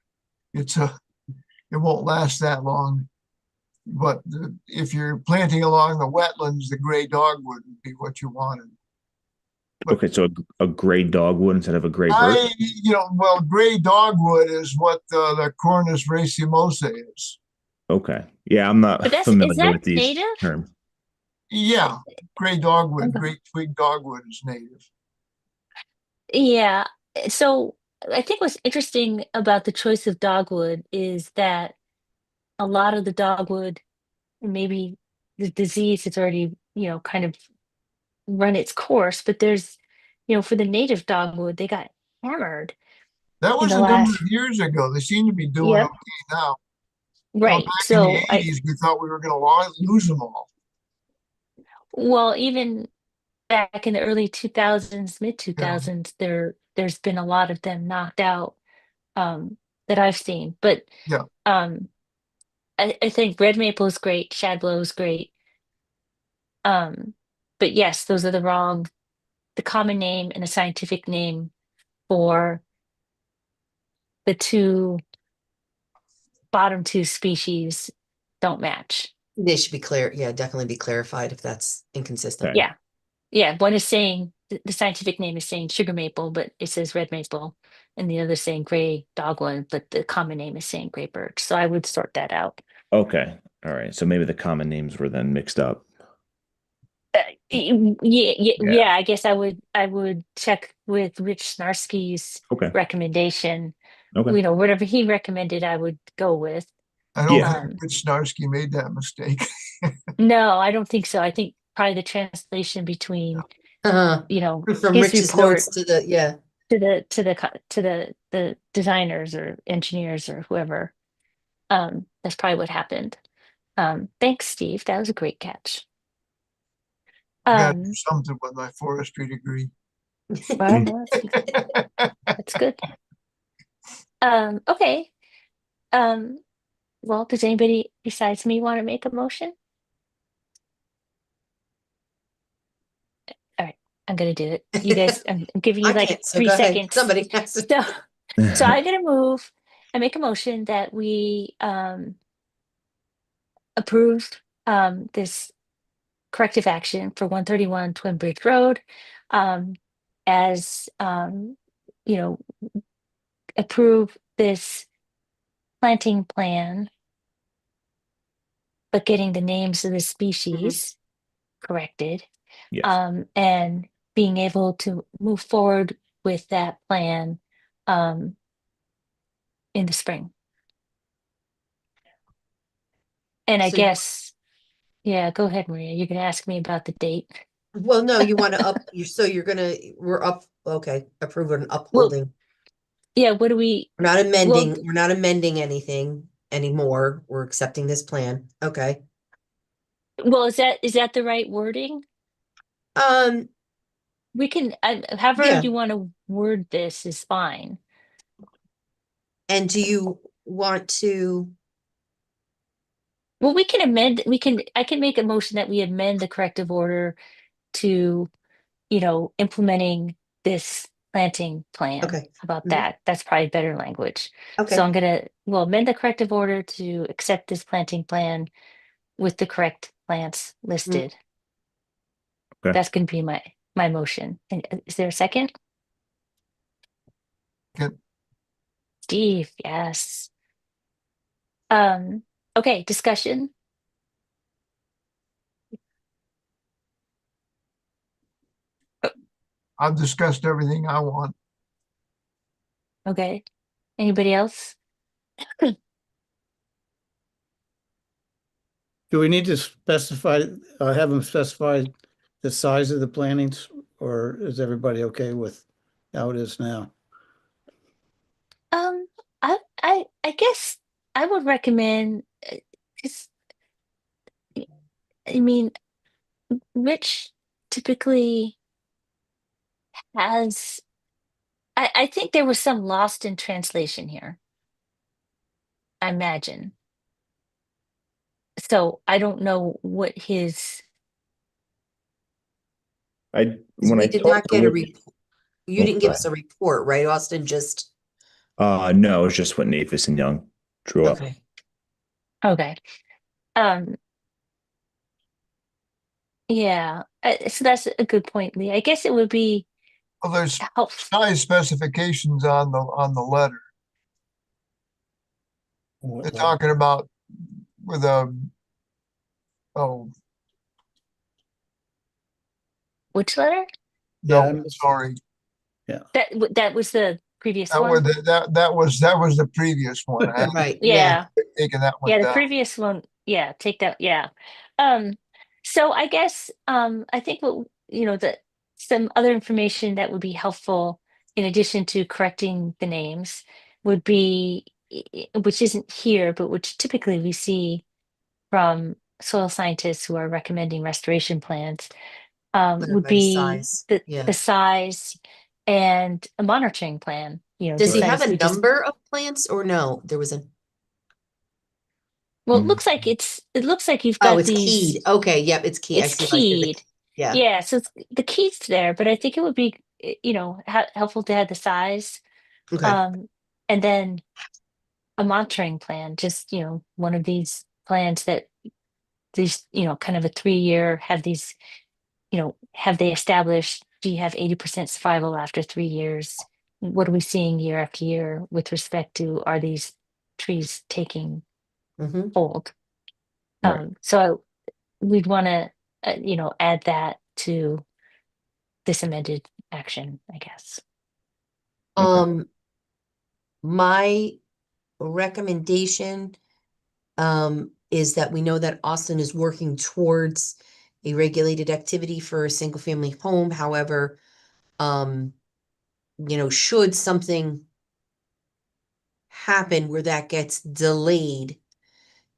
S5: It won't last that long. But if you're planting along the wetlands, the gray dogwood would be what you wanted. But
S11: Okay, so a gray dogwood instead of a gray birch.
S5: well, gray dogwood is what the Cornus racemosa is.
S11: Okay. Yeah, I'm not
S2: But is
S11: familiar
S2: that
S11: with these
S2: native?
S11: terms.
S5: Yeah, gray dogwood,
S2: Okay.
S5: great twig dogwood is native.
S2: Yeah. So I think what's interesting about the choice of dogwood is that a lot of the dogwood, maybe the disease has already, kind of run its course, but for the native dogwood, they got hammered
S5: That
S2: in
S5: was
S2: the
S5: a number of
S2: last.
S5: years ago. They seem to be doing
S2: Yep.
S5: okay now.
S2: Right.
S5: Back in the
S2: So
S5: 80s, we thought we were going to lose them all.
S2: well, even back in the early 2000s, mid
S5: Yeah.
S2: 2000s, there's been a lot of them knocked out, that I've seen. But
S5: Yeah.
S2: um, I think red maple is great, shadblow is great. Um, but yes, those are the common name and the scientific name for the bottom two species don't match.
S4: They should be clear. Yeah, definitely be clarified if that's inconsistent.
S11: Okay.
S2: Yeah. Yeah. One is saying the scientific name is saying sugar maple, but it says red maple, and the other is saying gray dogwood, but the common name is saying gray birch. So I would sort that out.
S11: Okay. All right. So maybe the common names were then mixed up.
S2: Yeah,
S11: Yeah.
S2: I guess I would check with Rich Snarski's
S11: Okay.
S2: recommendation.
S11: Okay.
S2: Whatever he recommended, I would go with.
S5: I don't
S11: Yeah.
S5: think Rich Snarsky made that mistake.
S2: No, I don't think so. I think probably the translation between,
S4: Uh-huh. From
S2: his
S4: Rich's
S2: report
S4: notes to the, yeah.
S2: to the designers or engineers or whoever. That's probably what happened. Thanks, Steve. That was a great catch.
S5: I gotta do
S2: Um,
S5: something with my forestry degree.
S2: well, no, that's good. Okay. Well, does anybody besides me want to make a motion? All right, I'm gonna do it. You guys, I'm giving you
S4: I
S2: like
S4: can't, so
S2: 3
S4: go ahead.
S2: seconds.
S4: Somebody has to.
S2: So I'm gonna move and make a motion that we approve this corrective action for 131 Twin Bridge Road, as you know, approve this planting plan, but getting the names of the species corrected,
S11: Yes.
S2: and being able to move forward with that plan um, in the spring. And I
S4: So you-
S2: guess, yeah, go ahead, Maria. You're gonna ask me about the date.
S4: Well, no, you want to we're up, okay, approve an
S2: Well,
S4: upholding.
S2: yeah, what do we, well,
S4: We're not amending anything anymore. We're accepting this plan. Okay.
S2: well, is that the right wording?
S4: Um,
S2: We can, however
S4: yeah.
S2: you want to word this is fine.
S4: And do you want to,
S2: Well, I can make a motion that we amend the corrective order to, implementing this planting plan.
S4: okay,
S2: How about
S4: Mhm.
S2: that? That's probably better language.
S4: okay.
S2: So we'll amend the corrective order to accept this planting plan with the correct plants listed.
S11: Okay.
S2: That's gonna be my motion. And is there a second?
S5: Second.
S2: Steve, yes. Okay, discussion.
S5: I've discussed everything I want.
S2: Okay. Anybody else?
S1: Do we need to specify, have them specify the size of the plantings, or is everybody okay with how it is now?
S2: Um, I guess I would recommend, 'cause, I mean, Rich typically has, I think there was some lost in translation here. I imagine. So I don't know what his,
S11: When
S4: We
S11: I
S4: did
S11: talked
S4: not
S11: to
S4: get a
S11: Rich,
S4: report. You
S11: oh,
S4: didn't
S11: go
S4: give us a report, right, Austin? Just,
S11: ahead. No, it's just what Nathis and Young drew up.
S4: okay.
S2: okay. Um, yeah, so that's a good point, Lee. I guess it would be
S5: Well, there's
S2: helpful.
S5: size specifications on the letter. They're talking about with oh,
S2: Which letter?
S1: Yeah,
S5: no, sorry.
S2: That was the previous
S5: That was
S2: one.
S5: that was the previous one. I haven't
S4: Right, yeah.
S5: taken that one
S2: Yeah, the
S5: down.
S2: previous one. Yeah, take that. Yeah. So I guess I think what that some other information that would be helpful in addition to correcting the names would be which isn't here, but which typically we see from soil scientists who are recommending restoration plans, would
S4: Everybody's
S2: be
S4: size.
S2: the
S4: Yeah.
S2: the size and a monitoring plan.
S4: Does
S2: just
S4: he have
S2: as
S4: a
S2: we just
S4: number of plants or no? There was a,
S2: well,
S11: Mm.
S2: it looks like you've
S4: oh,
S2: got
S4: it's
S2: these.
S4: keyed. Okay, yep, it's key. I
S2: It's
S4: see how I see the,
S2: keyed.
S4: yeah,
S2: Yeah, so the key's there, but I think it would be, helpful to have the size,
S4: okay.
S2: um, and then a monitoring plan, just, one of these plans that these, kind of a 3 year, have these, have they established, do you have 80% survival after 3 years? What are we seeing year after year with respect to, are these trees taking
S4: Mm-hmm.
S2: hold?
S11: Right.
S2: So we'd want to, add that to this amended action, I guess.
S11: Okay.
S4: My recommendation is that we know that Austin is working towards a regulated activity for a single family home. However, should something happen where that gets delayed,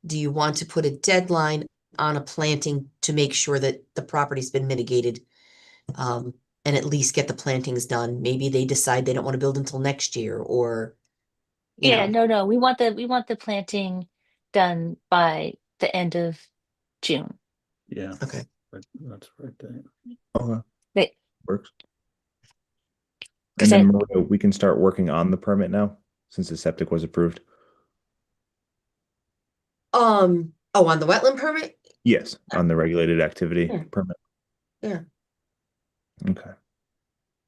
S4: do you want to put a deadline on a planting to make sure that the property's been mitigated? And at least get the plantings done. Maybe they decide they don't want to build until next year, or
S2: Yeah, no, we want the planting done by the end of June.
S1: Yeah,
S4: Okay.
S1: that's right there.
S11: Okay,
S2: They,
S11: works.
S2: Because
S11: And then Maria, we can start working on the permit now, since the septic was approved.
S4: on the wetland permit?
S11: Yes, on the regulated activity
S4: Yeah.
S11: permit.
S4: Yeah.
S11: Okay,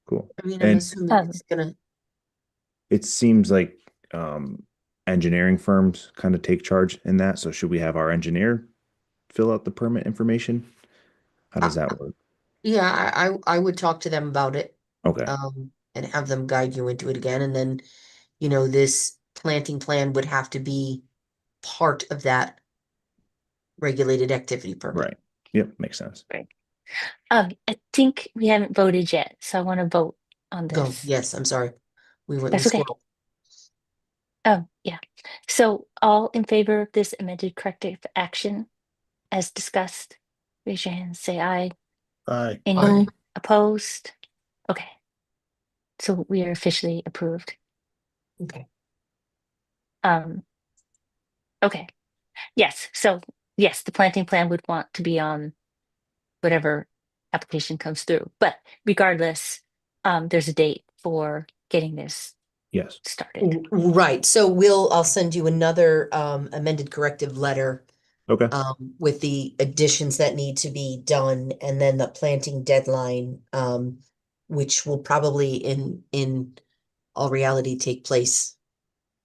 S11: cool.
S4: I mean, I'm
S11: And
S4: assuming it's gonna,
S11: it seems like engineering firms kind of take charge in that. So should we have our engineer fill out the permit information? How does that work?
S4: yeah, I would talk to them about it.
S11: Okay,
S4: And have them guide you into it again, and then, this planting plan would have to be part of that regulated activity permit.
S11: right. Yep, makes sense.
S2: right. I think we haven't voted yet, so I want to vote on
S4: Go,
S2: this.
S4: yes, I'm sorry. We
S2: That's okay.
S4: squirreled.
S2: Yeah. So all in favor of this amended corrective action as discussed? Raise your hand, say aye.
S1: Aye.
S2: Any
S3: Aye.
S2: opposed? Okay. So we are officially approved.
S4: Okay.
S2: Okay. Yes. So yes, the planting plan would want to be on whatever application comes through. But regardless, there's a date for getting this
S11: Yes.
S2: started.
S4: Right, so I'll send you another amended corrective letter
S11: Okay.
S4: with the additions that need to be done, and then the planting deadline, which will probably in all reality take place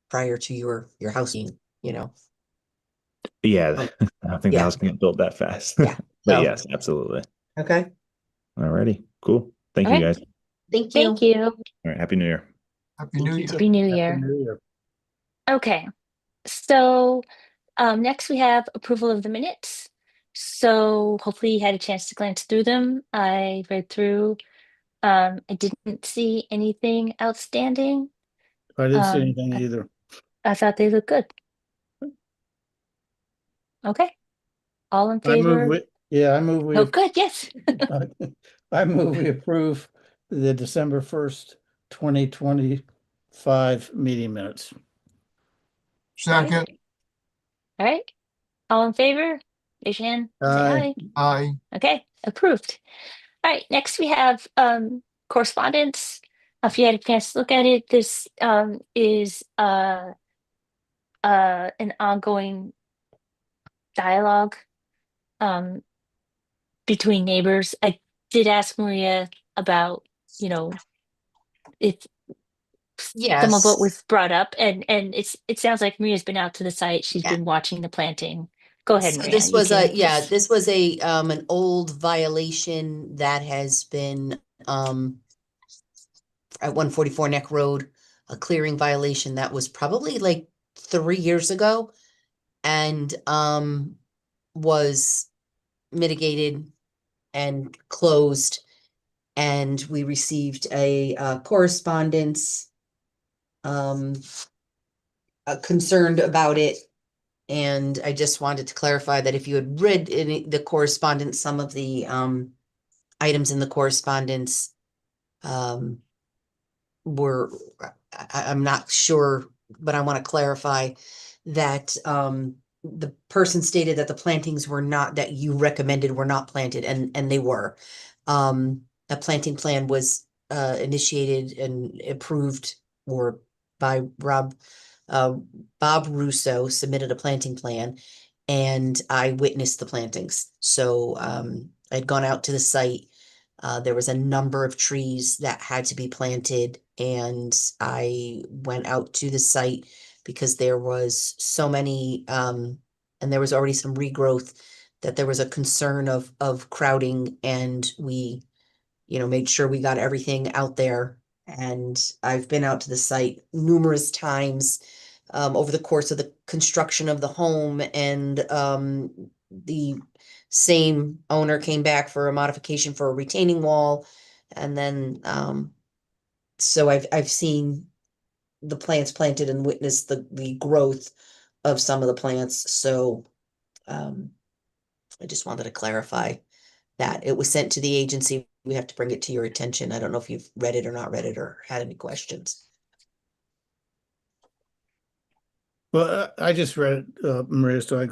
S4: prior to your house being,
S11: Yeah, I don't think the
S4: Yeah.
S11: house can get built that fast.
S4: Yeah,
S11: But
S4: so-
S11: yes, absolutely.
S4: Okay,
S11: Alrighty, cool. Thank
S2: All
S11: you
S2: right.
S11: guys.
S4: thank you.
S2: Thank you.
S11: All right, Happy New Year.
S5: Happy New Year.
S2: Happy New
S1: Happy
S2: Year.
S1: New Year.
S2: Okay. So next we have approval of the minutes. So hopefully you had a chance to glance through them. I read through. I didn't see anything outstanding.
S1: I didn't see
S2: Um,
S1: anything either.
S2: I thought they looked good. Okay. All in
S1: I move,
S2: favor?
S1: I move
S2: Oh, good. Yes.
S1: I move we approve the December 1st, 2025 meeting minutes.
S5: Second,
S2: All right. All in favor? Raise your hand. Say
S1: Aye.
S2: aye.
S5: aye.
S2: Okay. Approved. All right. Next we have correspondence. If you had a chance to look at it, this is an ongoing dialogue between neighbors. I did ask Maria about, if some of what
S4: Yes.
S2: was brought up, and it sounds like Maria's been out to the site. She's
S4: Yeah.
S2: been watching the planting. Go ahead,
S4: So
S2: Maria.
S4: this
S2: You
S4: was
S2: can-
S4: this was an old violation that has been at 144 Neck Road, a clearing violation that was probably like 3 years ago, and was mitigated and closed, and we received a correspondence concerned about it. And I just wanted to clarify that if you had read the correspondence, some of the items in the correspondence were, I'm not sure, but I want to clarify that the person stated that the plantings were not, that you recommended were not planted, and they were. A planting plan was initiated and approved or by Bob Russo submitted a planting plan, and I witnessed the plantings. So I'd gone out to the site. There was a number of trees that had to be planted, and I went out to the site because there was so many, and there was already some regrowth, that there was a concern of crowding, and we, made sure we got everything out there. And I've been out to the site numerous times, over the course of the construction of the home, and the same owner came back for a modification for a retaining wall, and then so I've seen the plants planted and witnessed the growth of some of the plants. So I just wanted to clarify that it was sent to the agency. We have to bring it to your attention. I don't know if you've read it or not read it or had any questions.
S1: Well, I just read it, Maria, so I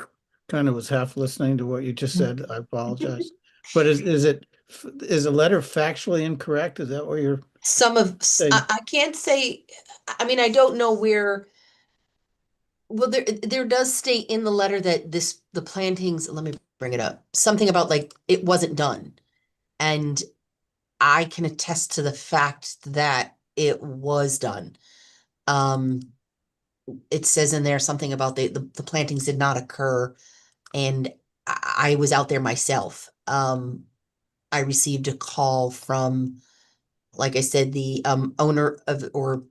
S1: kind of was half listening to what you just said. I apologize. But is the letter factually incorrect? Is that what you're
S4: Some of,
S1: saying?
S4: I can't say, I mean, I don't know where, well, there does state in the letter that the plantings, let me bring it up, something about like, it wasn't done. And I can attest to the fact that it was done. It says in there something about the plantings did not occur, and I was out there myself. I received a call from, like I said, the owner of, or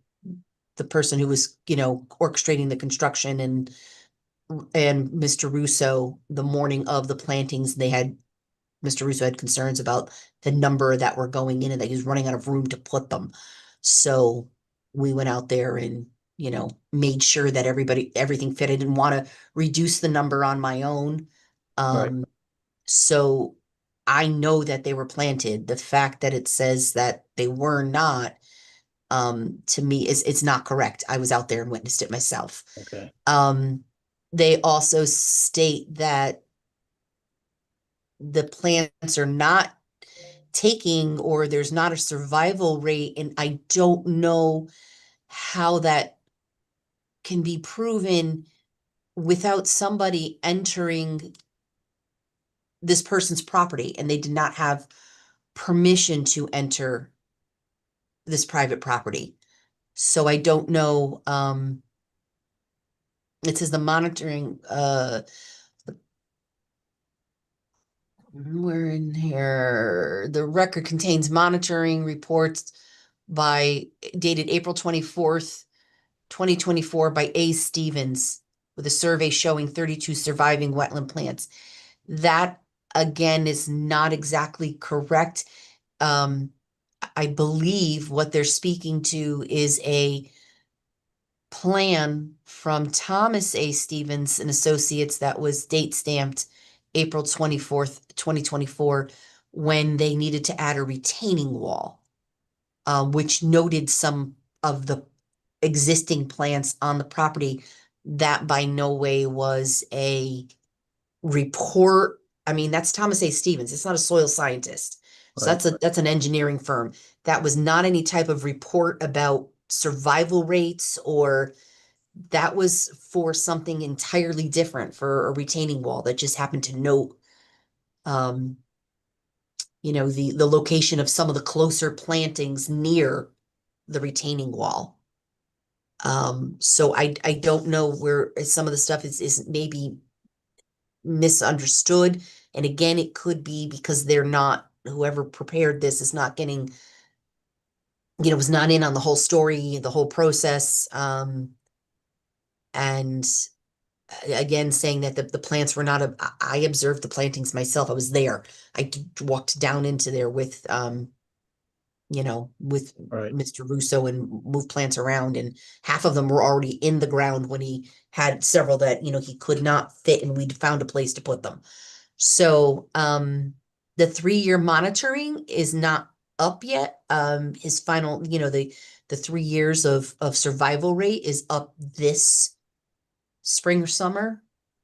S4: the person who was, orchestrating the construction, and Mr. Russo, the morning of the plantings, Mr. Russo had concerns about the number that were going in and that he was running out of room to put them. So we went out there and, made sure that everything fit. I didn't want to reduce the number on my own.
S1: Right.
S4: So I know that they were planted. The fact that it says that they were not, to me it's not correct. I was out there and witnessed it myself.
S1: Okay.
S4: They also state that the plants are not taking, or there's not a survival rate, and I don't know how that can be proven without somebody entering this person's property, and they did not have permission to enter this private property. So I don't know. It says the monitoring, we're in here. The record contains monitoring reports dated April 24th, 2024 by A. Stevens, with a survey showing 32 surviving wetland plants. That again is not exactly correct. I believe what they're speaking to is a plan from Thomas A. Stevens and Associates that was date stamped April 24th, 2024, when they needed to add a retaining wall, which noted some of the existing plants on the property. That by no way was a report. I mean, that's Thomas A. Stevens. It's not a soil scientist. So
S1: Right.
S4: that's an engineering firm. That was not any type of report about survival rates, or that was for something entirely different, for a retaining wall that just happened to note the location of some of the closer plantings near the retaining wall. So I don't know where some of the stuff is maybe misunderstood. And again, it could be because whoever prepared this is not getting, was not in on the whole story, the whole process. And again, saying that the plants were not, I observed the plantings myself. I was there. I walked down into there with
S1: Right.
S4: Mr. Russo and moved plants around, and half of them were already in the ground when he had several that, he could not fit, and we'd found a place to put them. So, the 3-year monitoring is not up yet. His final, the 3 years of survival rate is up this spring or summer.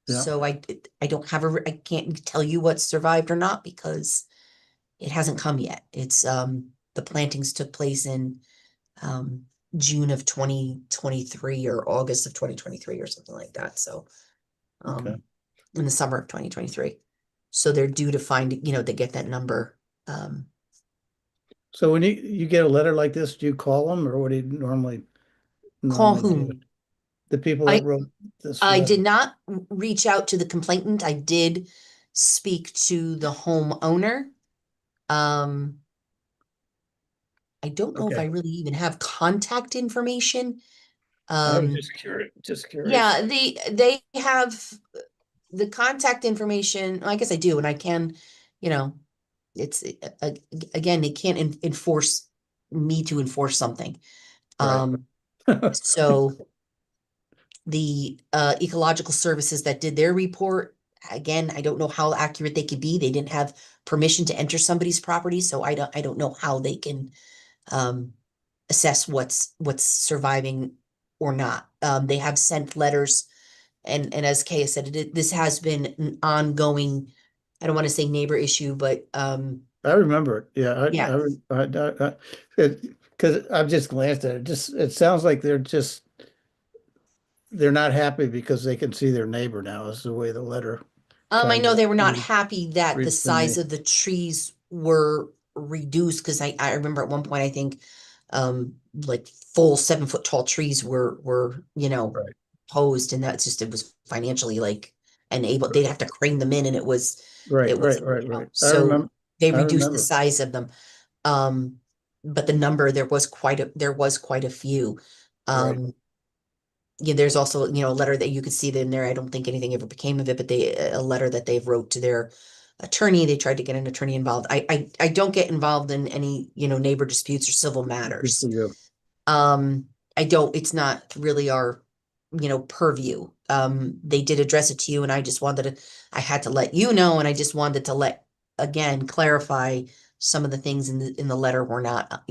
S1: Yeah.
S4: So I don't have I can't tell you what survived or not because it hasn't come yet. It's, the plantings took place in, June of 2023 or August of 2023 or something like that. So,
S1: Okay.
S4: in the summer of 2023. So they're due to find, they get that number.
S1: So when you get a letter like this, do you call them, or what do you normally
S4: Call
S1: do?
S4: whom?
S1: The people that wrote this
S4: I
S1: letter.
S4: did not reach out to the complainant. I did speak to the homeowner. I don't know if I
S1: Okay.
S4: really even have contact information.
S1: I was
S4: Um,
S1: just curious.
S4: yeah, they have the contact information. I guess I do, and I can, you know, it's again, they can't enforce me to enforce something.
S1: Right.
S4: So the ecological services that did their report, again, I don't know how accurate they could be. They didn't have permission to enter somebody's property, so I don't know how they can assess what's surviving or not. They have sent letters, and as Kay has said, this has been an ongoing, I don't want to say neighbor issue, but
S1: I remember it. Yeah,
S4: yeah.
S1: because I've just glanced at it. It sounds like they're not happy because they can see their neighbor now. Is the way the letter
S4: I
S1: kind
S4: know
S1: of
S4: they were not happy that the
S1: reads to me.
S4: size of the trees were reduced because I remember at one point I think like full 7 foot tall trees were
S1: Right.
S4: posed, and that's just, it was financially like unable, they'd have to crane them in, and
S1: Right,
S4: it was,
S1: right, right, right.
S4: so they
S1: I
S4: reduced the
S1: remember.
S4: size of them. Um, but the number, there was quite a few.
S1: Right,
S4: Yeah, there's also, a letter that you could see in there. I don't think anything ever became of it, but a letter that they wrote to their attorney. They tried to get an attorney involved. I don't get involved in any, neighbor disputes or civil
S1: good for
S4: matters.
S1: you.
S4: Um, I don't, it's not really our, purview. They did address it to you, and I had to let you know, and I just wanted to again, clarify some of the things in the letter were not,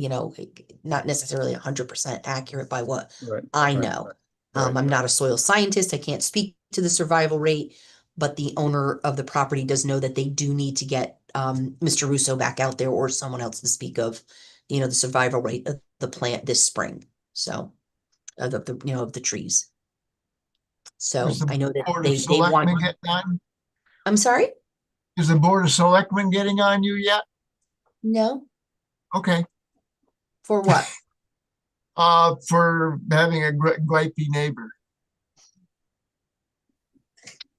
S4: not necessarily 100% accurate by what
S1: Right,
S4: I
S1: right,
S4: know.
S1: right.
S4: I'm not a soil scientist. I can't speak to the survival rate, but the owner of the property does know that they do need to get Mr. Russo back out there, or someone else to speak of, the survival rate of the plant this spring. So of of the trees.
S5: Is
S4: So
S5: the
S4: I know that
S5: Board of
S4: they want.
S5: Selectmen getting on?
S4: I'm sorry?
S5: Is the Board of Selectmen getting on you yet?
S4: No,
S5: Okay.
S4: for what?
S5: For having a gripey neighbor.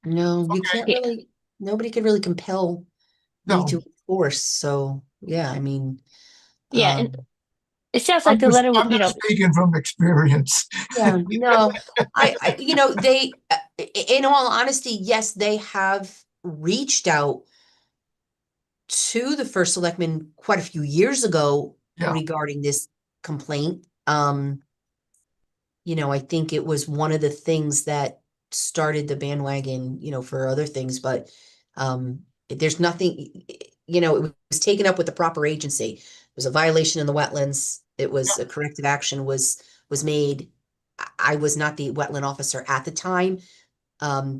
S4: No, you
S5: Okay.
S4: can't
S2: Yeah,
S4: really, nobody could really compel me
S5: No,
S4: to enforce. So yeah, I mean,
S2: yeah, and
S4: um,
S2: it sounds like the letter,
S5: I'm just speaking from experience.
S4: yeah, no, they, in all honesty, yes, they have reached out to the first selectman quite a few years ago
S5: Yeah,
S4: regarding this complaint. I think it was one of the things that started the bandwagon, for other things, but there's nothing, it was taken up with the proper agency. It was a violation in the wetlands. It was a corrective action was made. I was not the wetland officer at the time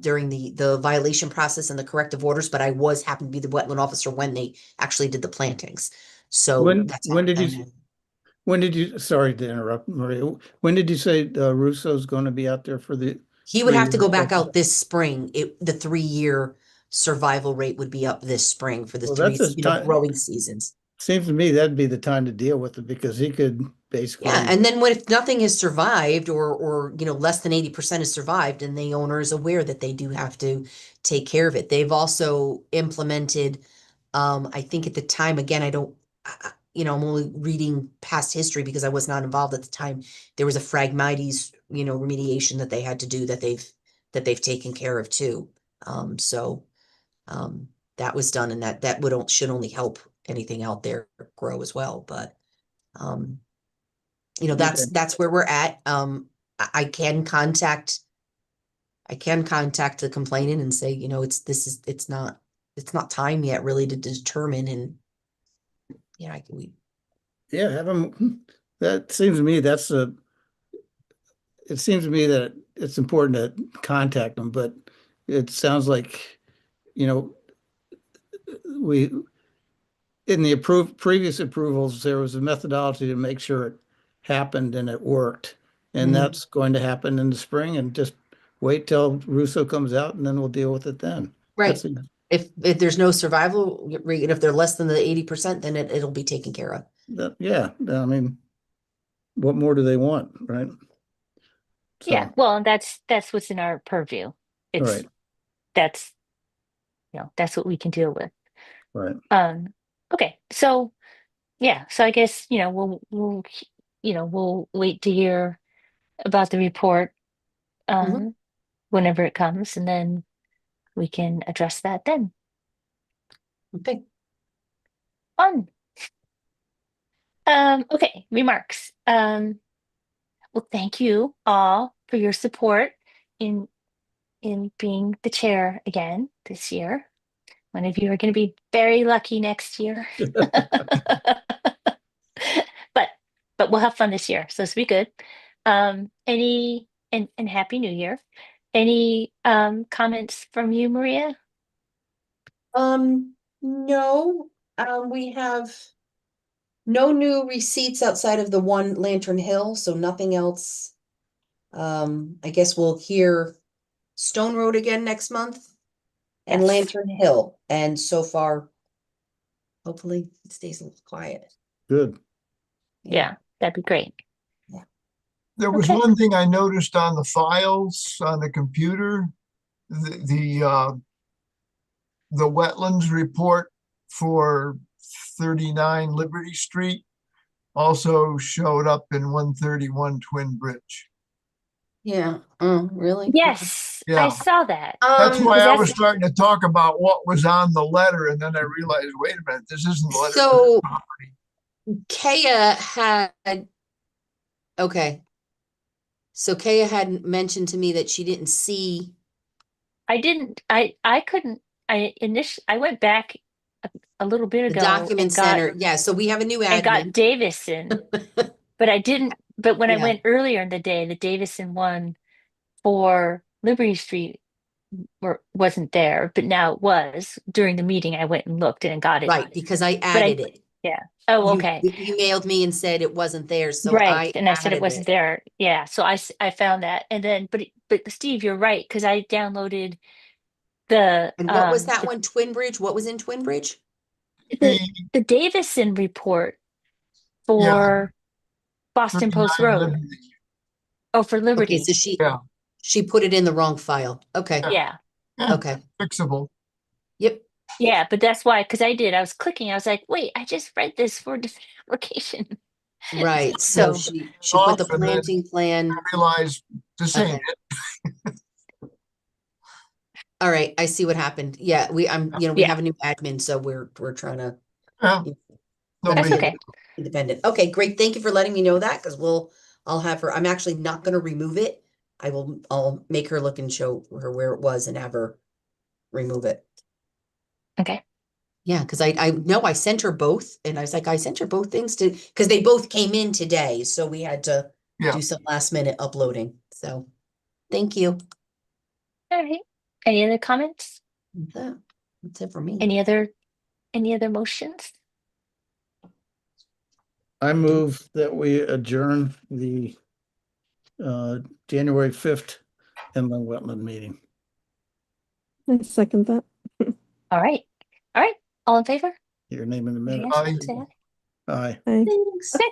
S4: during the violation process and the corrective orders, but I happened to be the wetland officer when they actually did the plantings. So
S1: When
S4: that's how
S1: when
S4: it
S1: did
S4: kind
S1: you
S4: of.
S1: when did you sorry to interrupt, Maria. When did you say Russo's going to be out there for the
S4: He would have to
S1: 3 year
S4: go back
S1: cycle?
S4: out this spring. The 3 year survival rate would be up this spring for the
S1: Well,
S4: three,
S1: that's a time.
S4: growing seasons.
S1: Seems to me that'd be the time to deal with it because he could
S4: Yeah,
S1: basically.
S4: and then if nothing has survived, or less than 80% has survived, and the owner is aware that they do have to take care of it. They've also implemented, I think at the time, again, I don't, I'm only reading past history because I was not involved at the time. There was a Phragmites, remediation that they had to do that they've taken care of too. So that was done, and that should only help anything out there grow as well. But um,
S1: Okay.
S4: that's where we're at. I can contact the complainant and say, it's not time yet really to determine, and we.
S1: Yeah, have him. That seems to me it seems to me that it's important to contact them, but it sounds like, you know, we in the previous approvals, there was a methodology to make sure it happened and it worked. And
S4: Mhm.
S1: that's going to happen in the spring and just wait till Russo comes out and then we'll deal with it then.
S4: Right.
S1: That's
S4: If there's no survival rate, and if they're less than the 80%, then it'll be taken care of.
S1: yeah, I mean, what more do they want, right?
S2: yeah,
S1: So,
S2: well, that's what's in our purview. It's
S1: right,
S2: that's that's what we can deal with.
S1: right.
S2: Okay, so yeah, so I guess we'll wait to hear about the report
S4: Mhm.
S2: whenever it comes, and then we can address that then.
S4: Okay.
S2: Fun. Okay, remarks. Well, thank you all for your support in being the chair again this year. One of you are going to be very lucky next year. but we'll have fun this year, so this will be good. Any and Happy New Year. Any comments from you, Maria?
S4: No, we have no new receipts outside of the one Lantern Hill, so nothing else. I guess we'll hear Stone Road again next month and
S2: Yes.
S4: Lantern Hill. And so far, hopefully it stays a little quiet.
S1: Good.
S2: Yeah, that'd be great.
S5: There was
S2: Okay.
S5: one thing I noticed on the files on the computer, the wetlands report for 39 Liberty Street also showed up in 131 Twin Bridge.
S4: Yeah. Oh, really?
S2: Yes, I
S5: Yeah.
S2: saw that.
S5: That's
S4: Um,
S5: why I
S2: that's-
S5: was starting to talk about what was on the letter, and then I realized, wait a minute, this isn't the letter.
S4: so Kaya had, okay. So Kaya had mentioned to me that she didn't see,
S2: I didn't. I couldn't. I went back a little bit
S4: the
S2: ago
S4: document
S2: and got
S4: center. Yeah, so we have a new
S2: and got
S4: admin.
S2: Davison, but I didn't. But when I
S4: Yeah.
S2: went earlier in the day, the Davison one for Liberty Street wasn't there, but now it was. During the meeting, I went and looked and got it.
S4: Right, because I
S2: But
S4: added it.
S2: yeah. Oh,
S4: You
S2: okay.
S4: emailed me and said it wasn't there, so
S2: Right.
S4: I
S2: And I said it
S4: added
S2: wasn't
S4: it.
S2: there. Yeah. So I found that, and then but Steve, you're right, because I downloaded the
S4: And what was that one? Twin Bridge? What was in Twin Bridge?
S2: the Davison report
S5: Yeah,
S2: for Boston
S5: 39
S2: Post Road.
S5: Liberty.
S2: Oh, for
S4: Okay,
S2: Liberty.
S4: so
S5: Yeah.
S4: she put it in the wrong file. Okay,
S2: Yeah.
S4: okay.
S5: Fixable.
S4: Yep,
S2: Yeah, but that's why, because I was clicking, I was like, wait, I just read this for different application.
S4: right. So
S2: So
S4: she put the
S5: Off and then
S4: planting plan.
S5: Realized this ain't
S4: Okay.
S5: it.
S4: All right, I see what happened. Yeah, we we
S2: Yeah.
S4: have a new admin, so we're trying to
S5: Yeah, no
S2: that's
S5: big
S2: okay.
S4: independent. Okay, great. Thank you for letting me know that because I'll have her. I'm actually not going to remove it. I'll make her look and show her where it was and have her remove it.
S2: Okay.
S4: Yeah, because I know I sent her both, and I was like, I sent her both things because they both came in today, so we had to
S5: Yeah.
S4: do some last minute uploading. So, thank you.
S2: All right. Any other comments?
S4: That's it for me.
S2: Any other motions?
S1: I move that we adjourn the January 5th inland wetland meeting.
S12: I second that.
S2: All right. All right. All in favor?
S1: Your name in the minutes.
S2: Yes,
S5: Aye.
S2: say aye.
S1: Aye.
S12: Aye.
S4: Thanks.
S2: Okay.